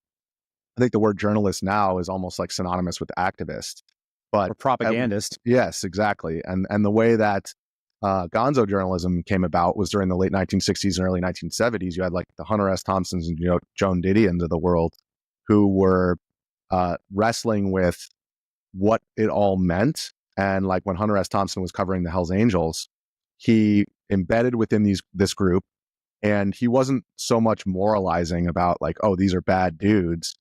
I think the word journalist now is almost like synonymous with activist. But or propagandist. Yes, exactly. And the way that Gonzo journalism came about was during the late 1960s and early 1970s. You had like the Hunter S. Thompsons and Joan Didions of the world, who were wrestling with what it all meant. And like when Hunter S. Thompson was covering the Hells Angels, he embedded within this group, and he wasn't so much moralizing about like, oh, these are bad dudes,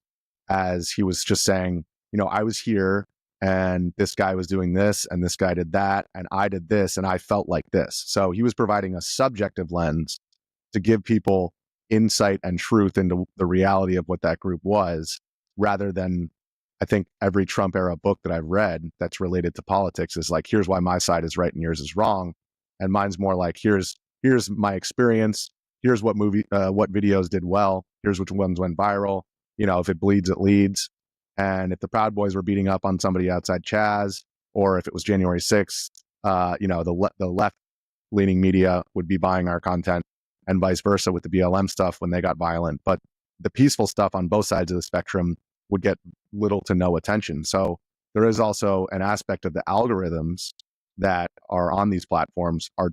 as he was just saying, I was here, and this guy was doing this, and this guy did that, and I did this, and I felt like this. So he was providing a subjective lens to give people insight and truth into the reality of what that group was, rather than, I think, every Trump era book that I've read that's related to politics is like, here's why my side is right and yours is wrong. And mine's more like, here's my experience. Here's what videos did well. Here's which ones went viral. If it bleeds, it leads. And if the Proud Boys were beating up on somebody outside Chaz, or if it was January 6th, the left-leaning media would be buying our content, and vice versa with the BLM stuff when they got violent. But the peaceful stuff on both sides of the spectrum would get little to no attention. So there is also an aspect of the algorithms that are on these platforms are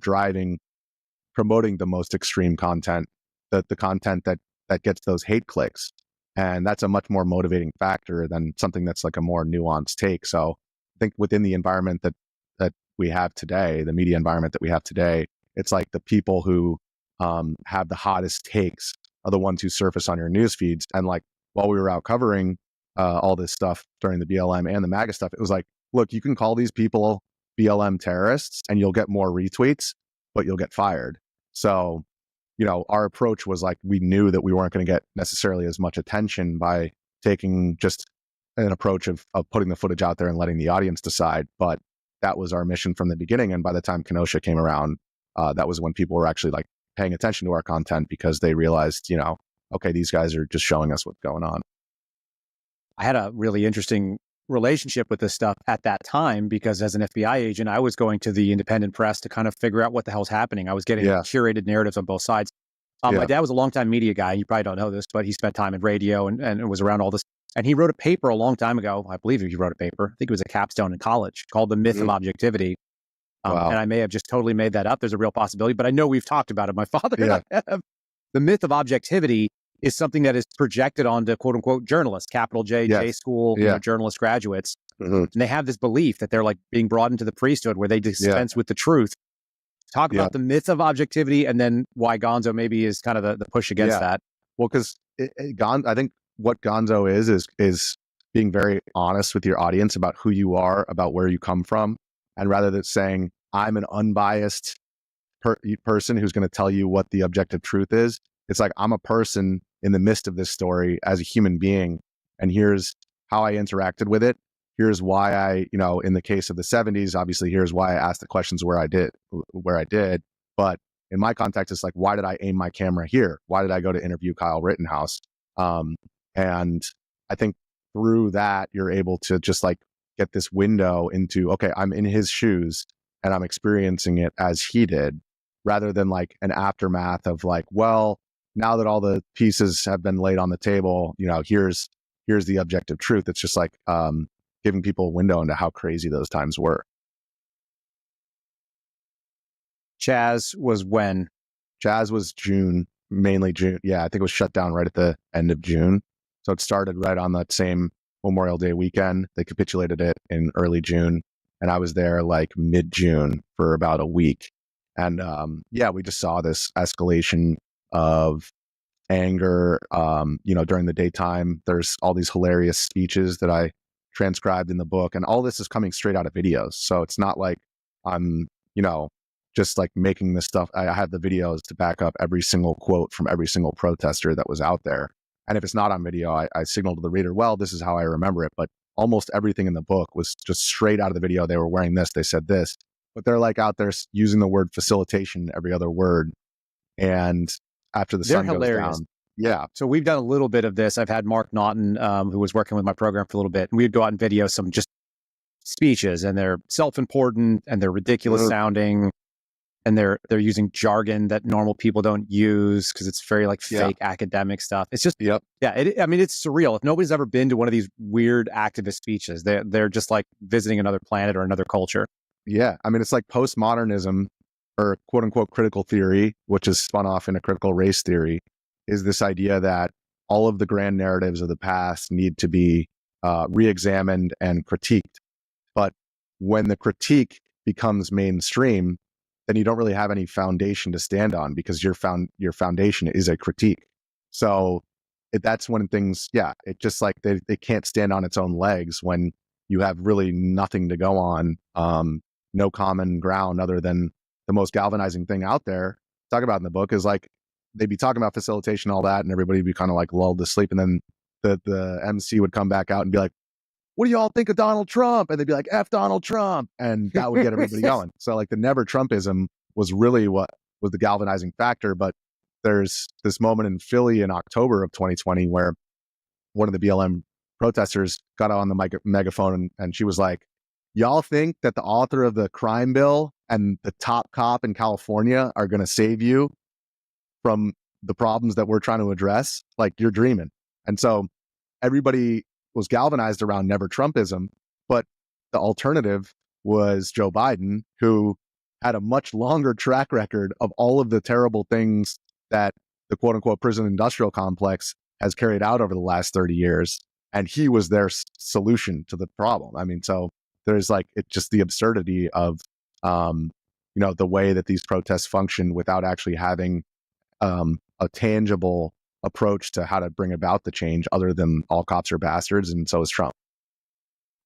promoting the most extreme content, the content that gets those hate clicks. And that's a much more motivating factor than something that's like a more nuanced take. So I think within the environment that we have today, the media environment that we have today, it's like the people who have the hottest takes are the ones who surface on your news feeds. And like while we were out covering all this stuff during the BLM and the MAGA stuff, it was like, look, you can call these people BLM terrorists and you'll get more retweets, but you'll get fired. So our approach was like, we knew that we weren't going to get necessarily as much attention by taking just an approach of putting the footage out there and letting the audience decide. But that was our mission from the beginning. And by the time Kenosha came around, that was when people were actually like paying attention to our content, because they realized, okay, these guys are just showing us what's going on. I had a really interesting relationship with this stuff at that time, because as an FBI agent, I was going to the independent press to kind of figure out what the hell's happening. I was getting curated narratives on both sides. My dad was a longtime media guy. You probably don't know this, but he spent time in radio and was around all this. And he wrote a paper a long time ago. I believe he wrote a paper. I think it was a capstone in college called The Myth of Objectivity. Wow. And I may have just totally made that up. There's a real possibility, but I know we've talked about it. My father and I have. The myth of objectivity is something that is projected onto quote unquote journalists, capital J, J school, journalist graduates. And they have this belief that they're like being brought into the priesthood where they dispense with the truth. Talk about the myth of objectivity, and then why Gonzo maybe is kind of the push against that. Well, because I think what Gonzo is being very honest with your audience about who you are, about where you come from. And rather than saying, I'm an unbiased person who's going to tell you what the objective truth is, it's like, I'm a person in the midst of this story as a human being. And here's how I interacted with it. Here's why I, in the case of the 70s, obviously, here's why I asked the questions where I did. But in my context, it's like, why did I aim my camera here? Why did I go to interview Kyle Rittenhouse? And I think through that, you're able to just like get this window into, okay, I'm in his shoes and I'm experiencing it as he did, rather than like an aftermath of like, well, now that all the pieces have been laid on the table, here's the objective truth. It's just like, giving people a window into how crazy those times were. Chaz was when? Chaz was June, mainly June. Yeah, I think it was shut down right at the end of June. So it started right on that same Memorial Day weekend. They capitulated it in early June. And I was there like mid-June for about a week. And yeah, we just saw this escalation of anger. During the daytime, there's all these hilarious speeches that I transcribed in the book. And all this is coming straight out of videos. So it's not like I'm, just like making this stuff. I have the videos to back up every single quote from every single protester that was out there. And if it's not on video, I signal to the reader, well, this is how I remember it. But almost everything in the book was just straight out of the video. They were wearing this, they said this, but they're like out there using the word facilitation every other word. And after the sun goes down. Yeah. So we've done a little bit of this. I've had Mark Naughton, who was working with my program for a little bit, and we'd go out and video some just speeches, and they're self-important and they're ridiculous sounding. And they're using jargon that normal people don't use because it's very like fake academic stuff. It's just, it's surreal. If nobody's ever been to one of these weird activist speeches, they're just like visiting another planet or another culture. Yeah. I mean, it's like postmodernism or quote unquote critical theory, which is spun off into critical race theory, is this idea that all of the grand narratives of the past need to be re-examined and critiqued. But when the critique becomes mainstream, then you don't really have any foundation to stand on because your foundation is a critique. So that's when things, it just like they can't stand on its own legs when you have really nothing to go on, no common ground other than the most galvanizing thing out there. Talk about in the book is like they'd be talking about facilitation, all that, and everybody would be kind of like lulled to sleep, and then the MC would come back out and be like, what do y'all think of Donald Trump? And they'd be like, F Donald Trump. And that would get everybody going. So like the never Trumpism was really what was the galvanizing factor. But there's this moment in Philly in October of 2020 where one of the BLM protesters got on the megaphone and she was like, y'all think that the author of the crime bill and the top cop in California are going to save you from the problems that we're trying to address? Like, you're dreaming. And so everybody was galvanized around never Trumpism, but the alternative was Joe Biden, who had a much longer track record of all of the terrible things that the quote unquote prison industrial complex has carried out over the last 30 years. And he was their solution to the problem. I mean, so there's like, it's just the absurdity of, the way that these protests function without actually having a tangible approach to how to bring about the change other than all cops are bastards and so is Trump.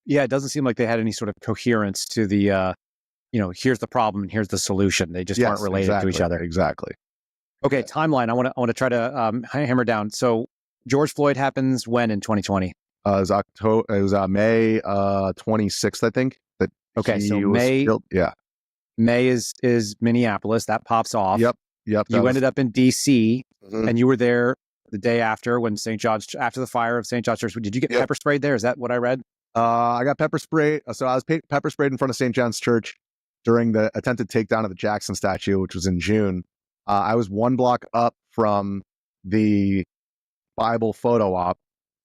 Yeah, it doesn't seem like they had any sort of coherence to the, here's the problem and here's the solution. They just weren't related to each other. Exactly. Okay, timeline. I want to try to hammer down. So George Floyd happens when in 2020? It was May 26th, I think. May is Minneapolis. That pops off. Yep. You ended up in DC, mm-hmm. and you were there the day after when after the fire of St. John's Church. Did you get pepper sprayed there? Is that what I read? I got pepper sprayed. So I was pepper sprayed in front of St. John's Church during the attempted takedown of the Jackson statue, which was in June. I was one block up from the Bible photo op,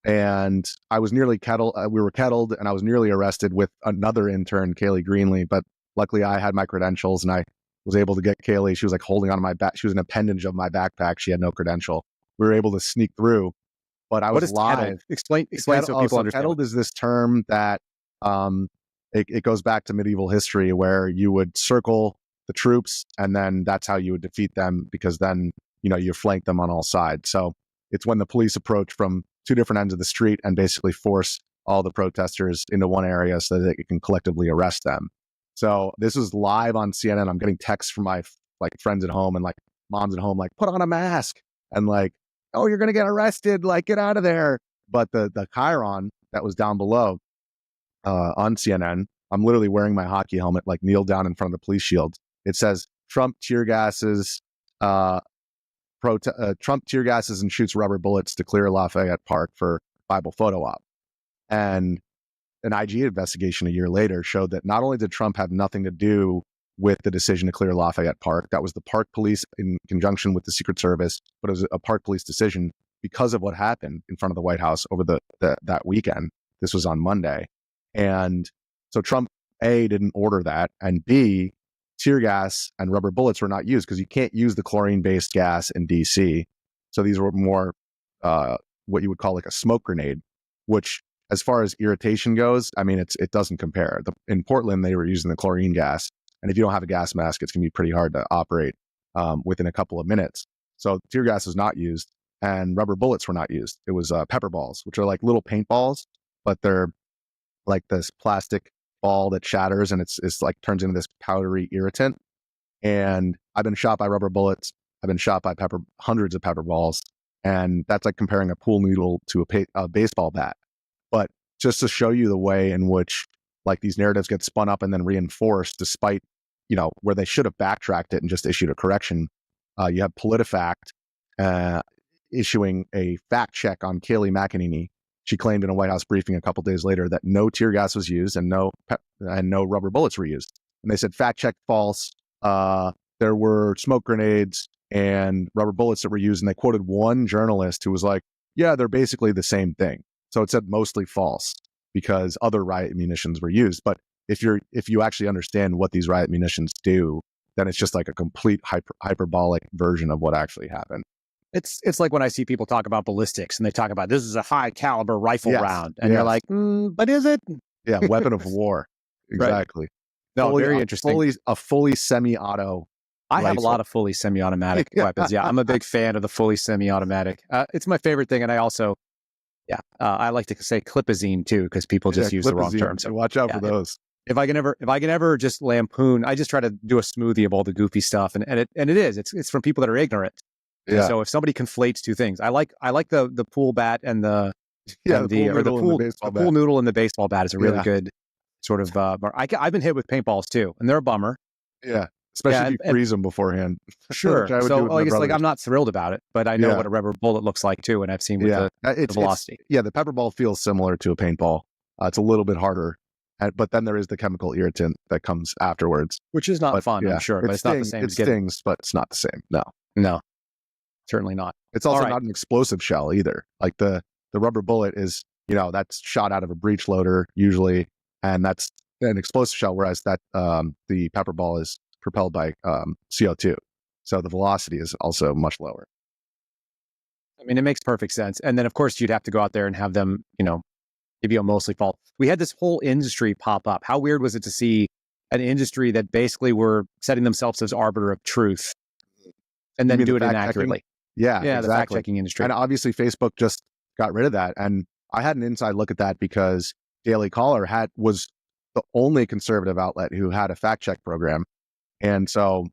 and I was nearly kettled. We were kettled, and I was nearly arrested with another intern, Kaylee Greenlee. But luckily, I had my credentials, and I was able to get Kaylee. She was like holding on to my back. She was an appendage of my backpack. She had no credential. We were able to sneak through, but I was live. Kettled? Explain so people understand. Kettled is this term that it goes back to medieval history where you would circle the troops and then that's how you would defeat them because then, you flank them on all sides. So it's when the police approach from two different ends of the street and basically force all the protesters into one area so that it can collectively arrest them. So this was live on CNN. I'm getting texts from my friends at home and moms at home, put on a mask and oh, you're going to get arrested. Get out of there. But the chyron that was down below on CNN, I'm literally wearing my hockey helmet, kneel down in front of the police shield. It says Trump tear gases, Trump tear gases and shoots rubber bullets to clear Lafayette Park for Bible photo op. And an IG investigation a year later showed that not only did Trump have nothing to do with the decision to clear Lafayette Park, that was the park police in conjunction with the Secret Service, but it was a park police decision because of what happened in front of the White House over that weekend. This was on Monday. And so Trump, A, didn't order that, and B, tear gas and rubber bullets were not used because you can't use the chlorine-based gas in DC. So these were more what you would call like a smoke grenade, which, as far as irritation goes, I mean, it doesn't compare. In Portland, they were using the chlorine gas, and if you don't have a gas mask, it's going to be pretty hard to operate within a couple of minutes. So tear gas was not used, and rubber bullets were not used. It was pepper balls, which are like little paintballs, but they're like this plastic ball that shatters, and it's like turns into this powdery irritant. And I've been shot by rubber bullets. I've been shot by hundreds of pepper balls, and that's like comparing a pool noodle to a baseball bat. But just to show you the way in which like these narratives get spun up and then reinforced, despite where they should have backtracked it and just issued a correction. You have PolitiFact issuing a fact check on Kayleigh McEnany. She claimed in a White House briefing a couple days later that no tear gas was used and no rubber bullets were used. And they said, fact check, false. There were smoke grenades and rubber bullets that were used. And they quoted one journalist who was like, yeah, they're basically the same thing. So it said mostly false because other riot munitions were used. But if you actually understand what these riot munitions do, then it's just like a complete hyperbolic version of what actually happened. It's like when I see people talk about ballistics and they talk about this is a high caliber rifle round, and yes. you're like, but is it? Yeah, weapon of war. Exactly. Right. No, very interesting. A fully semi-auto. I have a lot of fully semi-automatic weapons. Yeah, I'm a big fan of the fully semi-automatic. It's my favorite thing, and I also, I like to say clipazine too because people just use the wrong term. So watch out for those. If I can ever just lampoon, I just try to do a smoothie of all the goofy stuff, and it's from people that are ignorant. Yeah. And so if somebody conflates two things, I like the pool bat and the pool noodle and the baseball bat is a really good sort of. I've been hit with paintballs too, and they're a bummer. Yeah, especially if you freeze them beforehand. Sure. So I guess I'm not thrilled about it, but I know what a rubber bullet looks like too, and I've seen with the velocity. The pepper ball feels similar to a paintball. It's a little bit harder. But then there is the chemical irritant that comes afterwards, which is not fun. I'm sure, but it's not the same. It stings, but it's not the same. No, certainly not. It's also not an explosive shell either. Like the rubber bullet is, that's shot out of a breech loader usually, and that's an explosive shell. Whereas that the pepper ball is propelled by CO2, so the velocity is also much lower. I mean, it makes perfect sense. And then of course you'd have to go out there and have them, give you a mostly false. We had this whole industry pop up. How weird was it to see an industry that basically were setting themselves as arbiter of truth and then do it inaccurately? Yeah, exactly. The fact-checking industry. And obviously Facebook just got rid of that. And I had an inside look at that because Daily Caller was the only conservative outlet who had a fact-check program. And so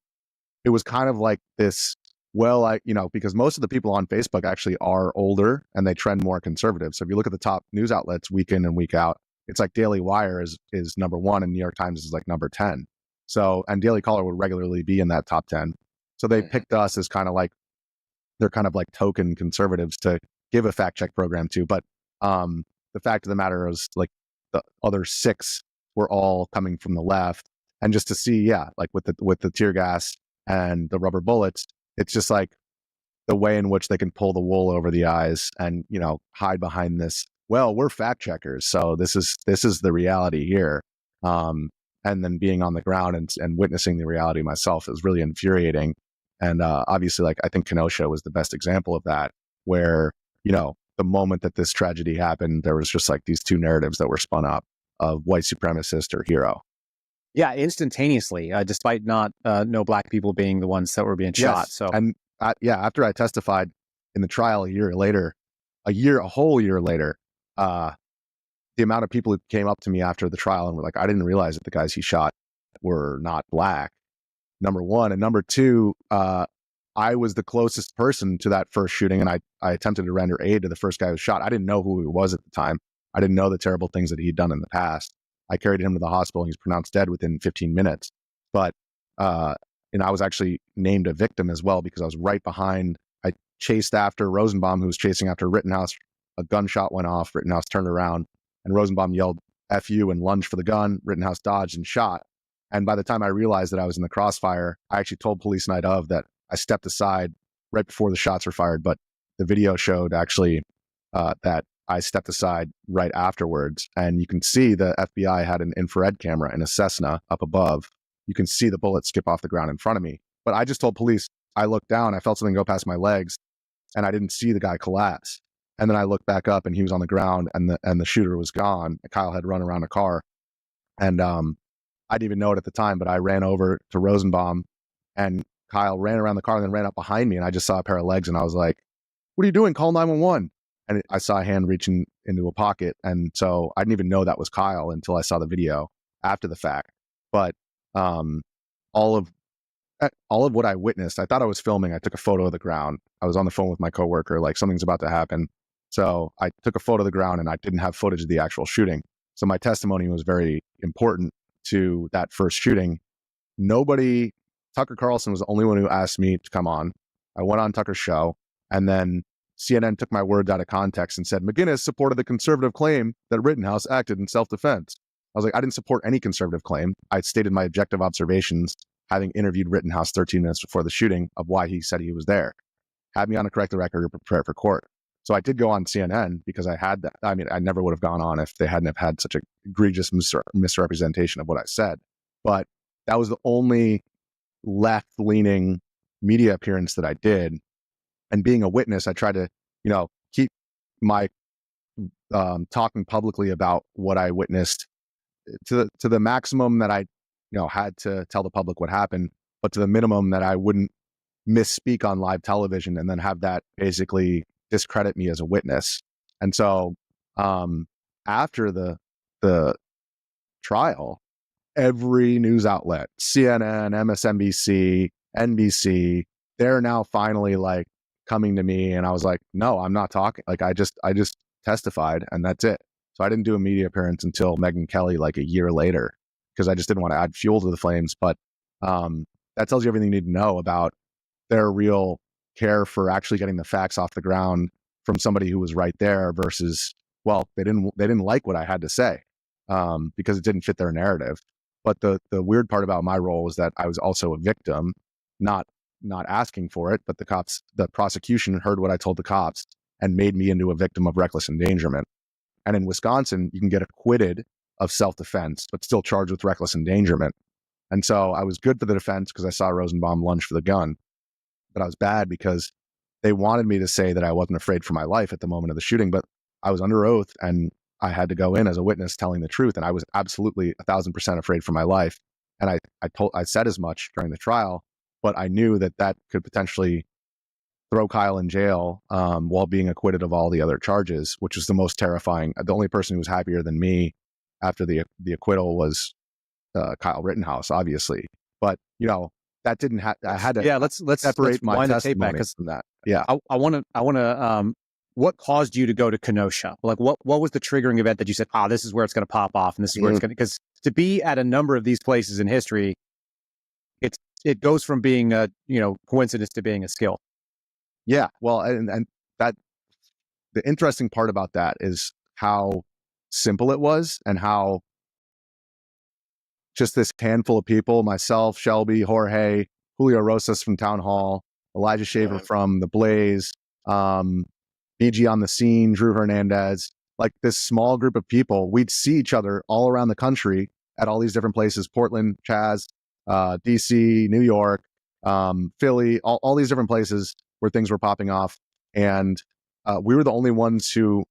it was kind of like this, because most of the people on Facebook actually are older and they trend more conservative. So if you look at the top news outlets week in and week out, it's like Daily Wire is number 1 and New York Times is like number 10. So, and Daily Caller would regularly be in that top 10. So they picked us as they're kind of like token conservatives to give a fact check program to. But the fact of the matter is like the other 6 were all coming from the left. And just to see, like with the tear gas and the rubber bullets, it's just like the way in which they can pull the wool over the eyes and, hide behind this. Well, we're fact checkers, so this is the reality here. And then being on the ground and witnessing the reality myself is really infuriating. And obviously, like I think Kenosha was the best example of that, where, the moment that this tragedy happened, there was just like these two narratives that were spun up of white supremacist or hero. Yeah, instantaneously, despite no black people being the ones that were being shot. So, and after I testified in the trial a whole year later, the amount of people who came up to me after the trial and were like, I didn't realize that the guys he shot were not black. Number one. And number two, I was the closest person to that first shooting, and I attempted to render aid to the first guy who was shot. I didn't know who he was at the time. I didn't know the terrible things that he'd done in the past. I carried him to the hospital, and he was pronounced dead within 15 minutes. But, and I was actually named a victim as well because I was right behind. I chased after Rosenbaum, who was chasing after Rittenhouse. A gunshot went off. Rittenhouse turned around, and Rosenbaum yelled, "F you," and lunged for the gun. Rittenhouse dodged and shot. And by the time I realized that I was in the crossfire, I actually told police night of that I stepped aside right before the shots were fired. But the video showed actually that I stepped aside right afterwards, and you can see the FBI had an infrared camera in a Cessna up above. You can see the bullet skip off the ground in front of me. But I just told police, I looked down, I felt something go past my legs, and I didn't see the guy collapse. And then I looked back up, and he was on the ground, and the shooter was gone. Kyle had run around a car, and I didn't even know it at the time, but I ran over to Rosenbaum, and Kyle ran around the car and then ran up behind me, and I just saw a pair of legs, and I was like, "What are you doing? Call 911." And I saw a hand reaching into a pocket, and so I didn't even know that was Kyle until I saw the video after the fact. But all of what I witnessed, I thought I was filming. I took a photo of the ground. I was on the phone with my coworker, like something's about to happen. So I took a photo of the ground, and I didn't have footage of the actual shooting. So my testimony was very important to that first shooting. Tucker Carlson was the only one who asked me to come on. I went on Tucker's show, and then CNN took my words out of context and said, McGinnis supported the conservative claim that Rittenhouse acted in self-defense. I was like, I didn't support any conservative claim. I stated my objective observations, having interviewed Rittenhouse 13 minutes before the shooting, of why he said he was there. Had me on a corrected record or prepare for court. So I did go on CNN because I had that. I mean, I never would have gone on if they hadn't have had such an egregious misrepresentation of what I said. But that was the only left-leaning media appearance that I did. And being a witness, I tried to, keep my talking publicly about what I witnessed to the maximum that I, had to tell the public what happened, but to the minimum that I wouldn't misspeak on live television and then have that basically discredit me as a witness. And so after the trial, every news outlet, CNN, MSNBC, NBC, they're now finally like coming to me, and I was like, no, I'm not talking. Like I just testified, and that's it. So I didn't do a media appearance until Megyn Kelly, like a year later, because I just didn't want to add fuel to the flames. But that tells you everything you need to know about their real care for actually getting the facts off the ground from somebody who was right there versus, well, they didn't like what I had to say because it didn't fit their narrative. But the weird part about my role was that I was also a victim, not asking for it, but the prosecution heard what I told the cops and made me into a victim of reckless endangerment. And in Wisconsin, you can get acquitted of self-defense, but still charged with reckless endangerment. And so I was good for the defense because I saw Rosenbaum lunge for the gun, but I was bad because they wanted me to say that I wasn't afraid for my life at the moment of the shooting, but I was under oath and I had to go in as a witness telling the truth. And I was absolutely 1,000% afraid for my life. And I said as much during the trial, but I knew that could potentially throw Kyle in jail while being acquitted of all the other charges, which was the most terrifying. The only person who was happier than me after the acquittal was Kyle Rittenhouse, obviously. But that didn't I had to let's separate my wind the tape back testimony from that. Yeah, I want to what caused you to go to Kenosha? Like what was the triggering event that you said, this is where it's going to pop off, and this is where it's going to, because to be at a number of these places in history, it goes from being a coincidence to being a skill. Yeah, well, and that the interesting part about that is how simple it was, and how just this handful of people, myself, Shelby, Jorge, Julio Rosas from Town Hall, Elijah Shaver from The Blaze, BG on the Scene, Drew Hernandez, like this small group of people, we'd see each other all around the country at all these different places, Portland, Chaz, DC, New York, Philly, all these different places where things were popping off. And we were the only ones who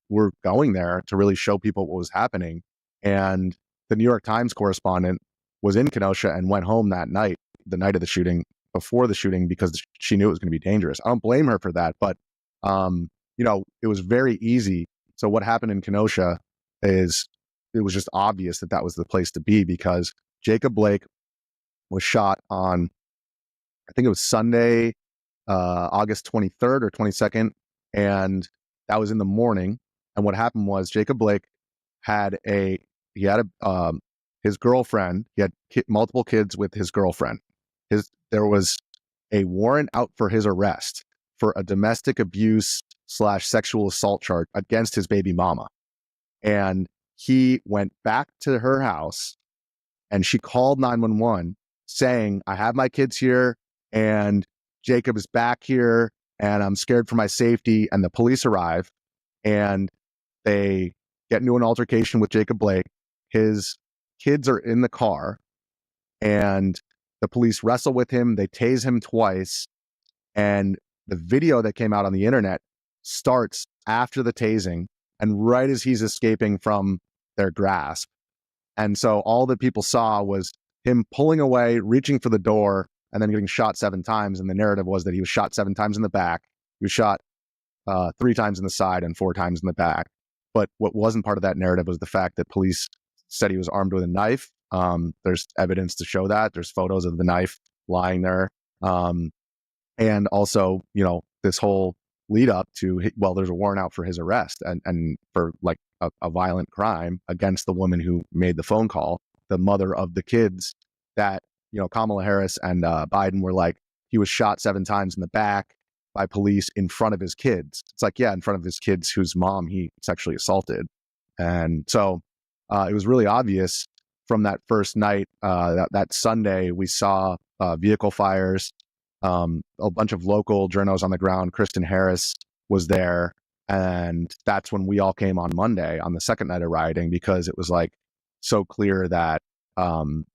were going there to really show people what was happening. And the New York Times correspondent was in Kenosha and went home that night, the night of the shooting, before the shooting, because she knew it was going to be dangerous. I don't blame her for that, but it was very easy. So what happened in Kenosha is it was just obvious that was the place to be, because Jacob Blake was shot on, I think it was Sunday, August 23rd or 22nd. And that was in the morning. And what happened was Jacob Blake had his girlfriend. He had multiple kids with his girlfriend. There was a warrant out for his arrest for a domestic abuse / sexual assault charge against his baby mama. And he went back to her house, and she called 911 saying, I have my kids here and Jacob is back here and I'm scared for my safety. And the police arrive, and they get into an altercation with Jacob Blake. His kids are in the car, and the police wrestle with him. They tase him twice, and the video that came out on the internet starts after the tasing and right as he's escaping from their grasp. And so all that people saw was him pulling away, reaching for the door, and then getting shot 7 times. And the narrative was that he was shot 7 times in the back. He was shot 3 times in the side and 4 times in the back. But what wasn't part of that narrative was the fact that police said he was armed with a knife. There's evidence to show that. There's photos of the knife lying there. And also, this whole lead up to, well, there's a warrant out for his arrest and for like a violent crime against the woman who made the phone call, the mother of the kids that, Kamala Harris and Biden were like, he was shot 7 times in the back by police in front of his kids. It's like, yeah, in front of his kids whose mom he sexually assaulted. And so it was really obvious from that first night, that Sunday, we saw vehicle fires, a bunch of local journos on the ground. Kristen Harris was there. And that's when we all came on Monday on the second night of rioting, because it was like so clear that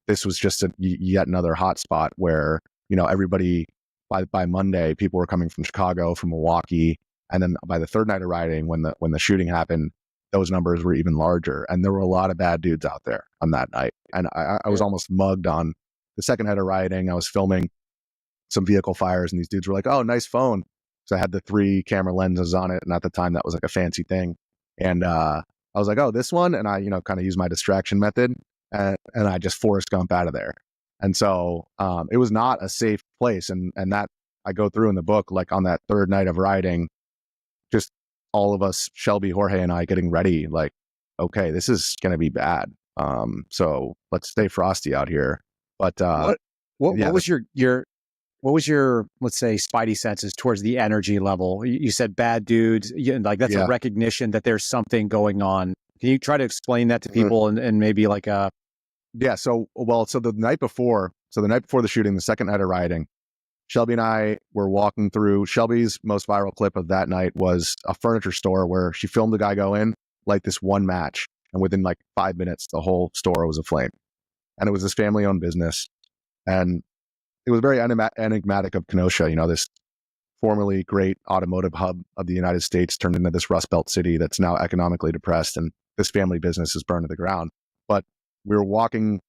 this was just yet another hotspot where, everybody by Monday, people were coming from Chicago, from Milwaukee. And then by the third night of rioting, when the shooting happened, those numbers were even larger. And there were a lot of bad dudes out there on that night. And I was almost mugged on the second night of rioting. I was filming some vehicle fires, and these dudes were like, "Oh, nice phone." So I had the 3 camera lenses on it. And at the time that was like a fancy thing. And I was like, "Oh, this one." And I, kind of used my distraction method, and I just Forrest Gump out of there. And so it was not a safe place. And that I go through in the book, like on that third night of rioting, just all of us, Shelby, Jorge, and I getting ready, like, okay, this is going to be bad. So let's stay frosty out here. But what was your, let's say, spidey senses towards the energy level? You said bad dudes, like that's a recognition that there's something going on. Can you try to explain that to people and maybe like a... Yeah. So the night before the shooting, the second night of rioting, Shelby and I were walking through. Shelby's most viral clip of that night was a furniture store where she filmed a guy go in, light this one match, and within like 5 minutes, the whole store was aflame. And it was this family-owned business. And it was very enigmatic of Kenosha, this formerly great automotive hub of the United States turned into this Rust Belt city that's now economically depressed, and this family business is burned to the ground. But we were walking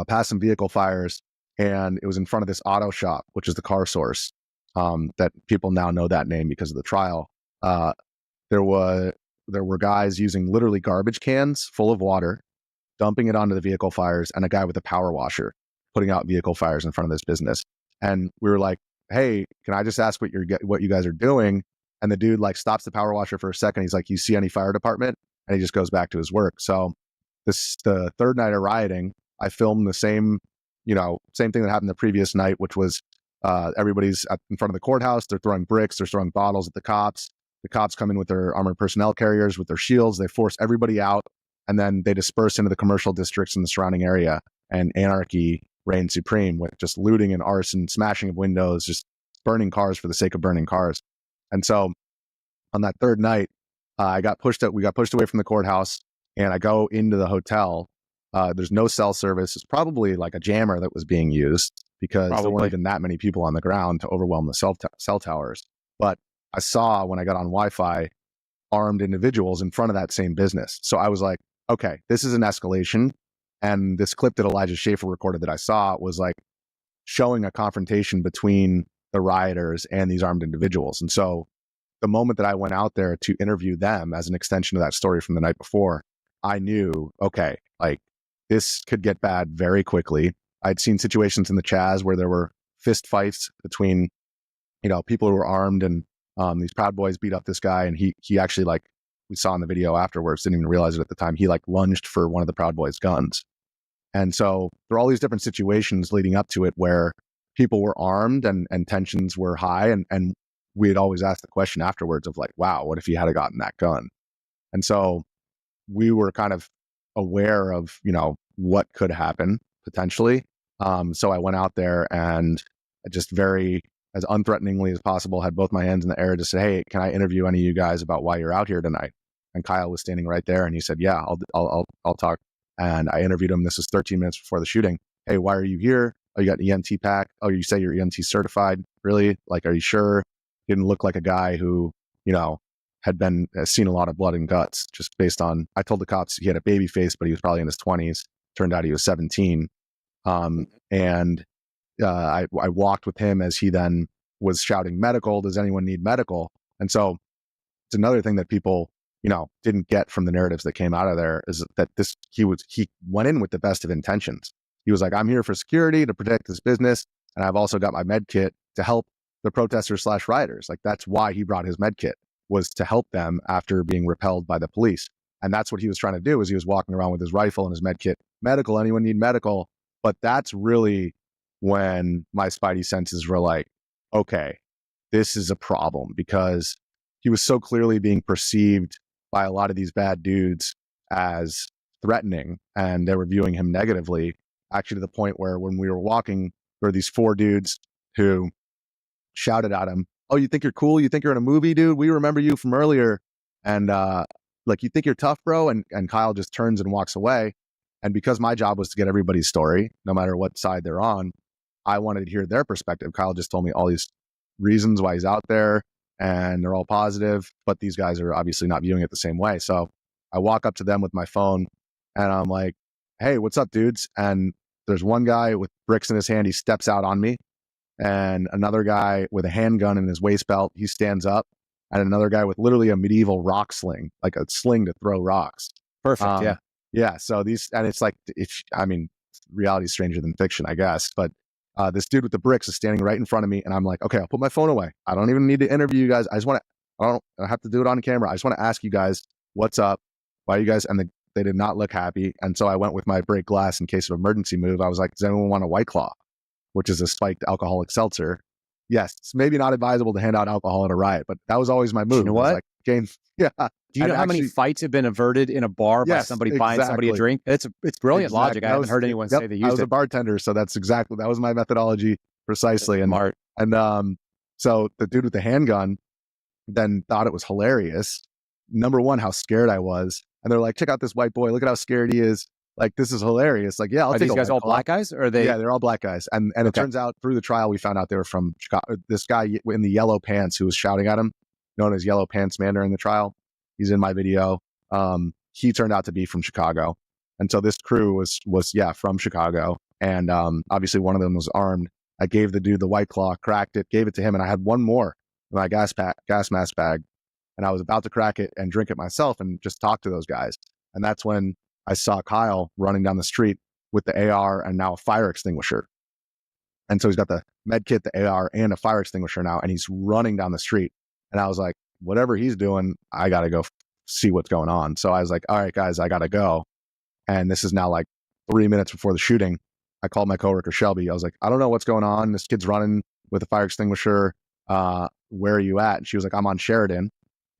past some vehicle fires, and it was in front of this auto shop, which is the Car Source, that people now know that name because of the trial. There were guys using literally garbage cans full of water, dumping it onto the vehicle fires, and a guy with a power washer putting out vehicle fires in front of this business. And we were like, "Hey, can I just ask what you guys are doing?" And the dude like stops the power washer for a second. He's like, "You see any fire department?" And he just goes back to his work. So the third night of rioting, I filmed the same thing that happened the previous night, which was everybody's in front of the courthouse. They're throwing bricks. They're throwing bottles at the cops. The cops come in with their armored personnel carriers, with their shields. They force everybody out, and then they disperse into the commercial districts in the surrounding area, and anarchy reigns supreme with just looting and arson, smashing of windows, just burning cars for the sake of burning cars. And so on that third night, we got pushed away from the courthouse, and I go into the hotel. There's no cell service. It's probably like a jammer that was being used, because there weren't even that many people on the ground to overwhelm the cell towers. But I saw, when I got on Wi-Fi, armed individuals in front of that same business. So I was like, okay, this is an escalation. And this clip that Elijah Schaefer recorded that I saw was like showing a confrontation between the rioters and these armed individuals. And so the moment that I went out there to interview them as an extension of that story from the night before, I knew, okay, like this could get bad very quickly. I'd seen situations in the Chaz where there were fist fights between, people who were armed, and these Proud Boys beat up this guy, and he actually, like we saw in the video afterwards, didn't even realize it at the time, he like lunged for one of the Proud Boys' guns. And so there are all these different situations leading up to it where people were armed and tensions were high. And we had always asked the question afterwards of like, wow, what if he had gotten that gun? And so we were kind of aware of, what could happen potentially. So I went out there and just very as unthreateningly as possible, had both my hands in the air, just said, "Hey, can I interview any of you guys about why you're out here tonight?" And Kyle was standing right there, and he said, "Yeah, I'll talk." And I interviewed him. This was 13 minutes before the shooting. "Hey, why are you here? Oh, you got an EMT pack? Oh, you say you're EMT certified? Really? Like, are you sure?" Didn't look like a guy who, has seen a lot of blood and guts, just based on, I told the cops he had a baby face, but he was probably in his 20s. Turned out he was 17. And I walked with him as he then was shouting, "Medical, does anyone need medical?" And so it's another thing that people, didn't get from the narratives that came out of there, is that he went in with the best of intentions. He was like, "I'm here for security, to protect this business. And I've also got my med kit to help the protesters / rioters." Like, that's why he brought his med kit, was to help them after being repelled by the police. And that's what he was trying to do, is he was walking around with his rifle and his med kit. "Medical, anyone need medical?" But that's really when my spidey senses were like, okay, this is a problem, because he was so clearly being perceived by a lot of these bad dudes as threatening, and they were viewing him negatively, actually to the point where when we were walking, there were these 4 dudes who shouted at him, "Oh, you think you're cool? You think you're in a movie, dude? We remember you from earlier. And you think you're tough, bro?" And Kyle just turns and walks away. And because my job was to get everybody's story, no matter what side they're on, I wanted to hear their perspective. Kyle just told me all these reasons why he's out there, and they're all positive, but these guys are obviously not viewing it the same way. So I walk up to them with my phone, and I'm like, "Hey, what's up, dudes?" And there's one guy with bricks in his hand. He steps out on me. And another guy with a handgun in his waist belt, he stands up. And another guy with literally a medieval rock sling, like a sling to throw rocks. Perfect. Yeah. Yeah. So it's like, reality is stranger than fiction, I guess. But this dude with the bricks is standing right in front of me. And I'm like, okay, I'll put my phone away. I don't even need to interview you guys. I don't have to do it on camera. I just want to ask you guys, what's up? Why you guys? And they did not look happy. And so I went with my break glass in case of emergency move. I was like, "Does anyone want a White Claw?" Which is a spiked alcoholic seltzer. Yes, it's maybe not advisable to hand out alcohol at a riot, but that was always my move. You know what? Like, yeah. Do you know how many fights have been averted in a bar by somebody buying somebody a drink? It's brilliant logic. I haven't heard anyone say they used it. I was a bartender, so that was my methodology precisely. And so the dude with the handgun then thought it was hilarious. Number one, how scared I was. And they're like, "Check out this white boy. Look at how scared he is. Like, this is hilarious." Like, yeah, I'll take these guys all black guys? Or are they? Yeah, they're all black guys. And it turns out through the trial, we found out they were from Chicago. This guy in the yellow pants who was shouting at him, known as Yellow Pants Man during the trial, he's in my video. He turned out to be from Chicago. And so this crew was from Chicago. And obviously one of them was armed. I gave the dude the White Claw, cracked it, gave it to him. And I had one more in my gas mask bag. And I was about to crack it and drink it myself and just talk to those guys. And that's when I saw Kyle running down the street with the AR and now a fire extinguisher. And so he's got the med kit, the AR, and a fire extinguisher now, and he's running down the street. And I was like, whatever he's doing, I got to go see what's going on. So I was like, all right, guys, I got to go. And this is now like 3 minutes before the shooting. I called my coworker, Shelby. I was like, "I don't know what's going on. This kid's running with a fire extinguisher. Where are you at?" And she was like, "I'm on Sheridan."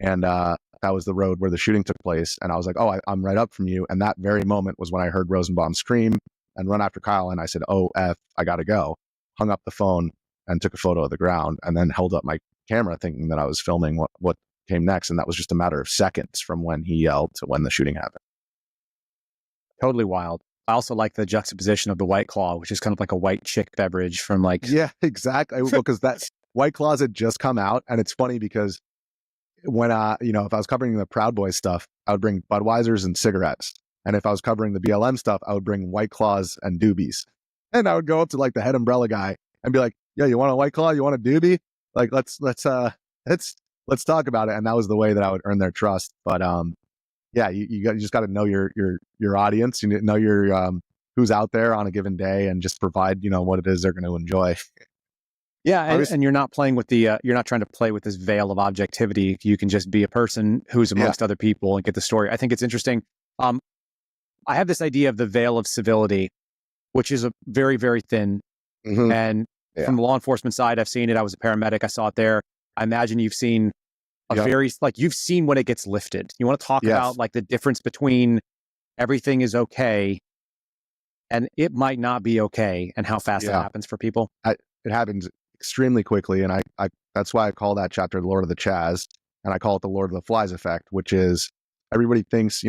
And that was the road where the shooting took place. And I was like, "Oh, I'm right up from you." And that very moment was when I heard Rosenbaum scream and run after Kyle. And I said, "Oh, F, I got to go." Hung up the phone and took a photo of the ground and then held up my camera thinking that I was filming what came next. And that was just a matter of seconds from when he yelled to when the shooting happened. Totally wild. I also like the juxtaposition of the White Claw, which is kind of like a white chick beverage from like... Yeah, exactly. Because that White Claws had just come out. And it's funny because when, if I was covering the Proud Boys stuff, I would bring Budweisers and cigarettes. And if I was covering the BLM stuff, I would bring White Claws and doobies. And I would go up to like the head umbrella guy and be like, "Yo, you want a White Claw? You want a doobie? Like, let's talk about it." And that was the way that I would earn their trust. But you just got to know your audience. You need to know your who's out there on a given day, and just provide what it is they're going to enjoy. Yeah, and you're not playing with you're not trying to play with this veil of objectivity. You can just be a person who's amongst other people and get the story. I think it's interesting. I have this idea of the veil of civility, which is a very, very thin. Mm-hmm. And from the law enforcement side, I've seen it. I was a paramedic. I saw it there. I imagine you've seen you've seen when it gets lifted. You want to talk about like the difference between everything is okay and it might not be okay, and how fast that happens for people? It happens extremely quickly. And I that's why I call that chapter the Lord of the Chaz, and I call it the Lord of the Flies effect, which is everybody thinks,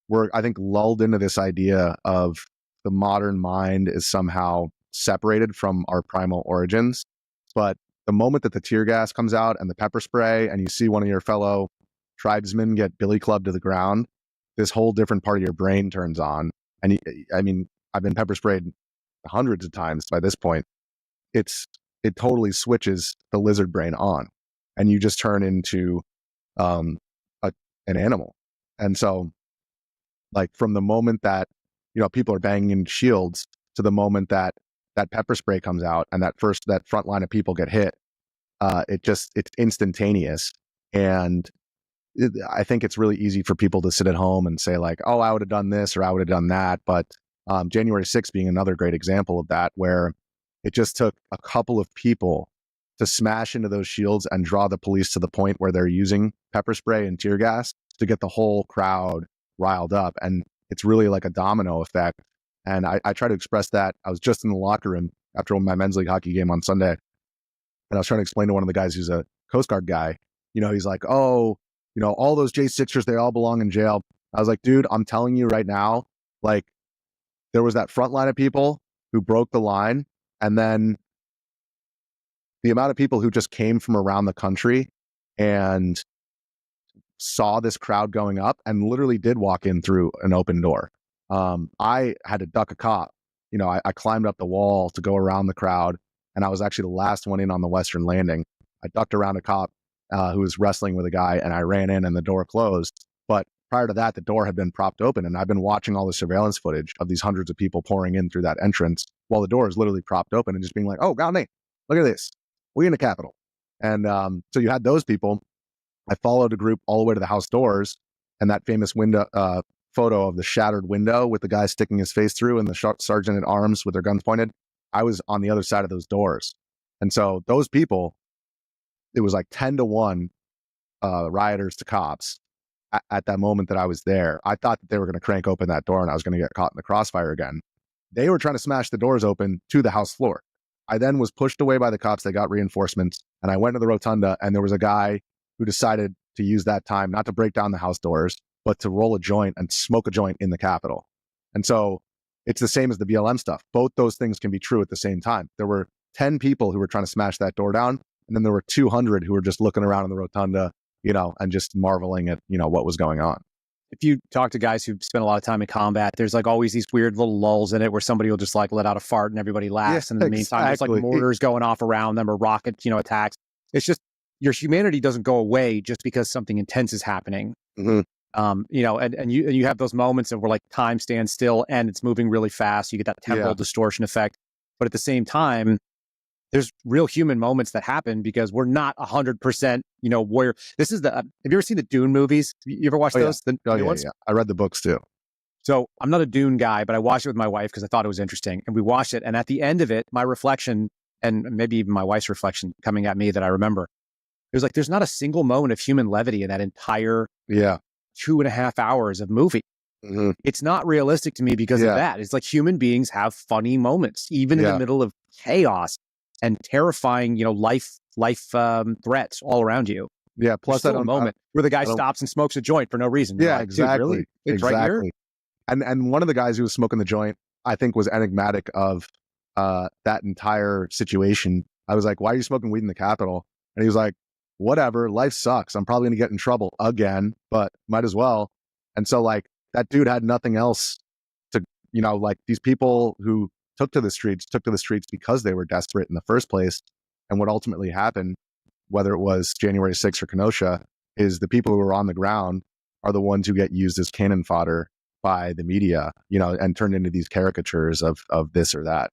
we're, I think, lulled into this idea of the modern mind is somehow separated from our primal origins. But the moment that the tear gas comes out and the pepper spray, and you see one of your fellow tribesmen get billy clubbed to the ground, this whole different part of your brain turns on. And I mean, I've been pepper sprayed hundreds of times by this point. It totally switches the lizard brain on, and you just turn into an animal. And so, like, from the moment that people are banging in shields to the moment that that pepper spray comes out and that front line of people get hit, it's instantaneous. And I think it's really easy for people to sit at home and say, like, oh, I would have done this or I would have done that. But January 6th being another great example of that, where it just took a couple of people to smash into those shields and draw the police to the point where they're using pepper spray and tear gas to get the whole crowd riled up. And it's really like a domino effect. And I try to express that. I was just in the locker room after my men's league hockey game on Sunday, and I was trying to explain to one of the guys who's a Coast Guard guy, he's like, oh, all those J6ers, they all belong in jail. I was like, dude, I'm telling you right now, like, there was that front line of people who broke the line, and then the amount of people who just came from around the country and saw this crowd going up and literally did walk in through an open door. I had to duck a cop. I climbed up the wall to go around the crowd, and I was actually the last one in on the Western Landing. I ducked around a cop who was wrestling with a guy, and I ran in and the door closed. But prior to that, the door had been propped open, and I've been watching all the surveillance footage of these hundreds of people pouring in through that entrance while the door is literally propped open, and just being like, oh, God, Nate, look at this. We're in the Capitol. And so you had those people. I followed a group all the way to the house doors, and that famous window photo of the shattered window with the guy sticking his face through and the sergeant at arms with their guns pointed, I was on the other side of those doors. And so those people, it was like 10-1 rioters to cops at that moment that I was there. I thought that they were going to crank open that door and I was going to get caught in the crossfire again. They were trying to smash the doors open to the House floor. I then was pushed away by the cops. They got reinforcements, and I went to the rotunda, and there was a guy who decided to use that time not to break down the House doors, but to roll a joint and smoke a joint in the Capitol. And so it's the same as the BLM stuff. Both those things can be true at the same time. There were 10 people who were trying to smash that door down, and then there were 200 who were just looking around in the rotunda, and just marveling at, what was going on. If you talk to guys who spend a lot of time in combat, there's like always these weird little lulls in it where somebody will just like let out a fart and everybody laughs. And in the meantime, there's like mortars going off around them or rocket, attacks. It's just your humanity doesn't go away just because something intense is happening. Mm-hmm. And you have those moments of where like time stands still and it's moving really fast. You get that temporal distortion effect. But at the same time, there's real human moments that happen because we're not 100%, warrior. This is have you ever seen the Dune movies? You ever watched those? Yeah. I read the books too. So I'm not a Dune guy, but I watched it with my wife because I thought it was interesting. And we watched it. And at the end of it, my reflection, and maybe even my wife's reflection coming at me that I remember, it was like, there's not a single moment of human levity in that entire 2.5 hours of movie. Mm-hmm. It's not realistic to me because of that. It's like human beings have funny moments, even in the middle of chaos and terrifying, life threats all around you. Yeah. Plus, a moment where the guy stops and smokes a joint for no reason. Yeah, like, exactly. Really? It's exactly. Right here? And one of the guys who was smoking the joint, I think, was enigmatic of that entire situation. I was like, "Why are you smoking weed in the Capitol?" And he was like, "Whatever. Life sucks. I'm probably going to get in trouble again, but might as well." And so, like, that dude had nothing else to, like, these people who took to the streets because they were desperate in the first place. And what ultimately happened, whether it was January 6th or Kenosha, is the people who are on the ground are the ones who get used as cannon fodder by the media, and turned into these caricatures of this or that.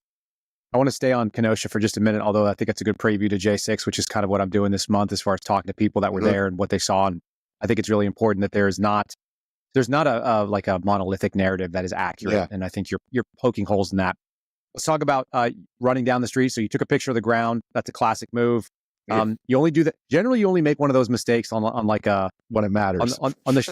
I want to stay on Kenosha for just a minute, although I think it's a good preview to J6, which is kind of what I'm doing this month as far as talking to people that were there and what they saw. And I think it's really important that there's not a monolithic narrative that is accurate. Yeah. And I think you're poking holes in that. Let's talk about running down the street. So you took a picture of the ground. That's a classic move. You only do that. Generally, you only make one of those mistakes on like a when it matters.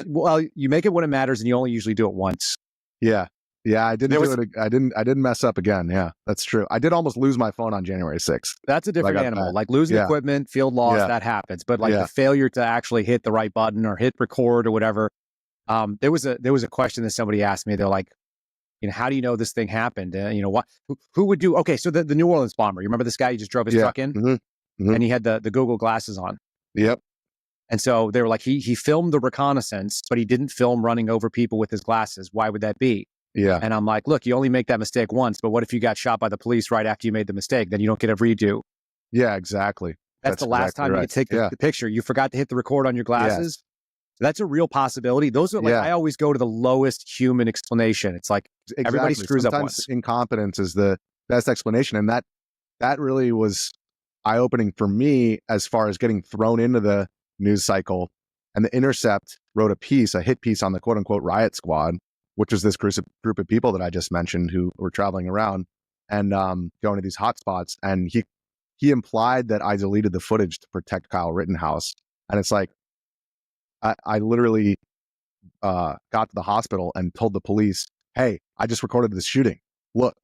Well, you make it when it matters, and you only usually do it once. Yeah. Yeah, I didn't do it. I didn't mess up again. Yeah, that's true. I did almost lose my phone on January 6th. That's a different animal. Like losing equipment, field loss, that happens. But like the failure to actually hit the right button or hit record or whatever. There was a question that somebody asked me. They're like, how do you know this thing happened? What? Who would do? Okay, so the New Orleans bomber. You remember this guy? He just drove his truck in, and he had the Google glasses on. Yep. And so they were like, he filmed the reconnaissance, but he didn't film running over people with his glasses. Why would that be? Yeah. And I'm like, look, you only make that mistake once, but what if you got shot by the police right after you made the mistake? Then you don't get a redo. Yeah, exactly. That's the last time you could take the picture. You forgot to hit the record on your glasses. Yes. That's a real possibility. Those are I always go to the lowest human explanation. It's like everybody screws Sometimes up once. Incompetence is the best explanation. And that really was eye-opening for me as far as getting thrown into the news cycle. And The Intercept wrote a hit piece on the quote unquote riot squad, which was this group of people that I just mentioned who were traveling around and going to these hotspots. And he implied that I deleted the footage to protect Kyle Rittenhouse. And it's like, I literally got to the hospital and told the police, hey, I just recorded this shooting. Look.